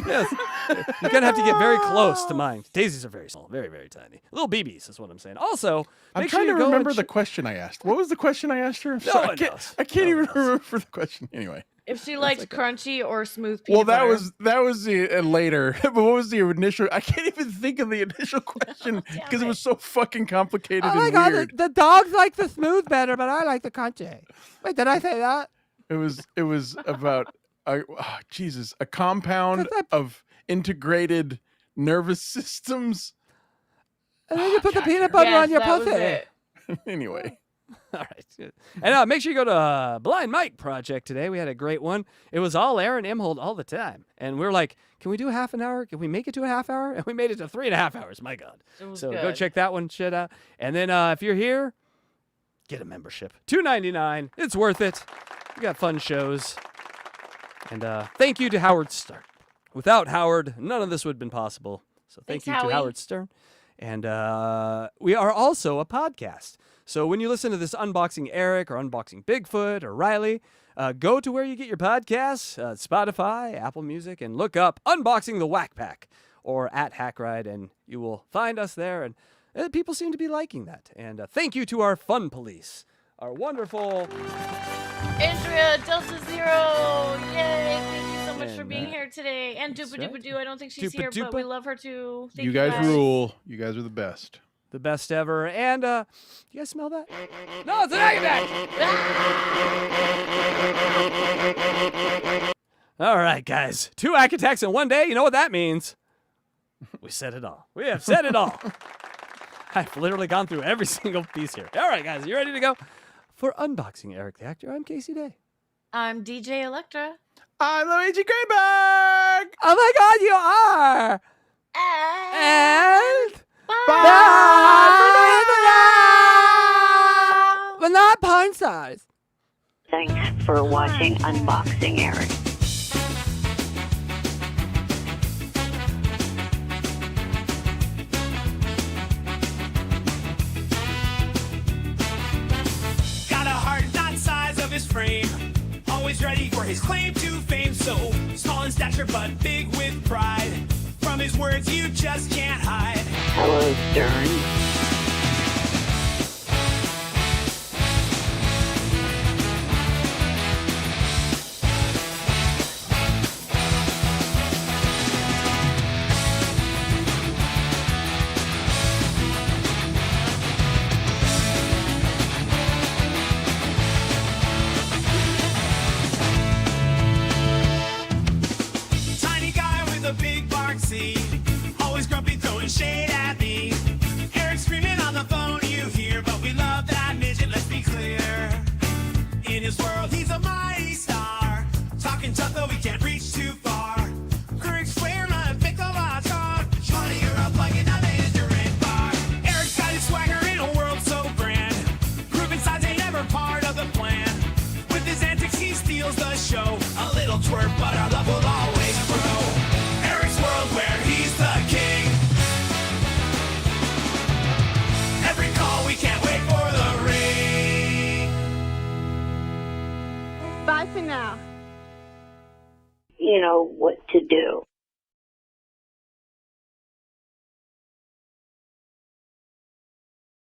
Yes. You're going to have to get very close to mine. Daisies are very small, very, very tiny. Little BBs is what I'm saying. Also, I'm make trying sure to you go remember the question I asked. What was the question I asked her? No one knows. I can't even remember the question. Anyway. If she likes crunchy or smooth peanut butter. That was the later. But what was the initial? I can't even think of the initial question because it was so fucking complicated. Oh my and God, weird. the dogs like the smooth better, but I like the crunchy. Wait, did I say that? It was about Jesus, a compound of integrated nervous systems. And then you put the peanut butter on your pussy. Anyway. All right. Good. And make sure you go to Blind Mike Project today. We had a great one. It was all Aaron Imhold all the time. And we're like, can we do a half an hour? Can we make it to a half hour? And we made it to 3.5 hours. My God. So good. go check that one shit out. And then if you're here, get a membership. $2.99. It's worth it. We got fun shows. And thank you to Howard Stern. Without Howard, none of this would have been possible. So thanks, you Howie. to Howard Stern. And we are also a podcast. So when you listen to this Unboxing Eric or Unboxing Bigfoot or Riley, go to where you get your podcasts, Spotify, Apple Music, and look up Unboxing the Wack Pack or at Hackride, and you will find us there. And people seem to be liking that. And thank you to our fun police, our wonderful Andrea Delta Zero. Yay! Thank you so much for being here today. And Doopa Doopa Doo. I don't think she's here, but we love her too. Thank You guys rule. You guys are the best. The best ever. And you guys smell that? No, it's an attack. All right, guys. 2 hack attacks in one day. You know what that means? We said it all. We have said it all. I've literally gone through every single piece here. All right, guys. You ready to go? For Unboxing Eric the Actor, I'm Casey Day. I'm DJ Electra. I'm Luigi Greenberg. Oh my God, you are. And Bye. We're not porn stars. Thanks for watching Unboxing Eric. Got a heart not size of his frame. Always ready for his claim to fame. So small in stature but big with pride. From his words you just can't hide. Hello, Stern. Tiny guy with a big bark seat. Always grumpy, throwing shade at me. Eric screaming on the phone, you hear. But we love that midget, let's be clear. In his world, he's a mighty star. Talking tough, though we can't reach too far. Current square, not a pick of our talk. Johnny, you're up like another endurance bar. Eric's got his swagger in a world so grand. Proving size ain't ever part of the plan. With his antics, he steals the show. A little twerp, but our love will always grow. Eric's world where he's the king. Every call, we can't wait for the ring. Bye for now. You know what to do.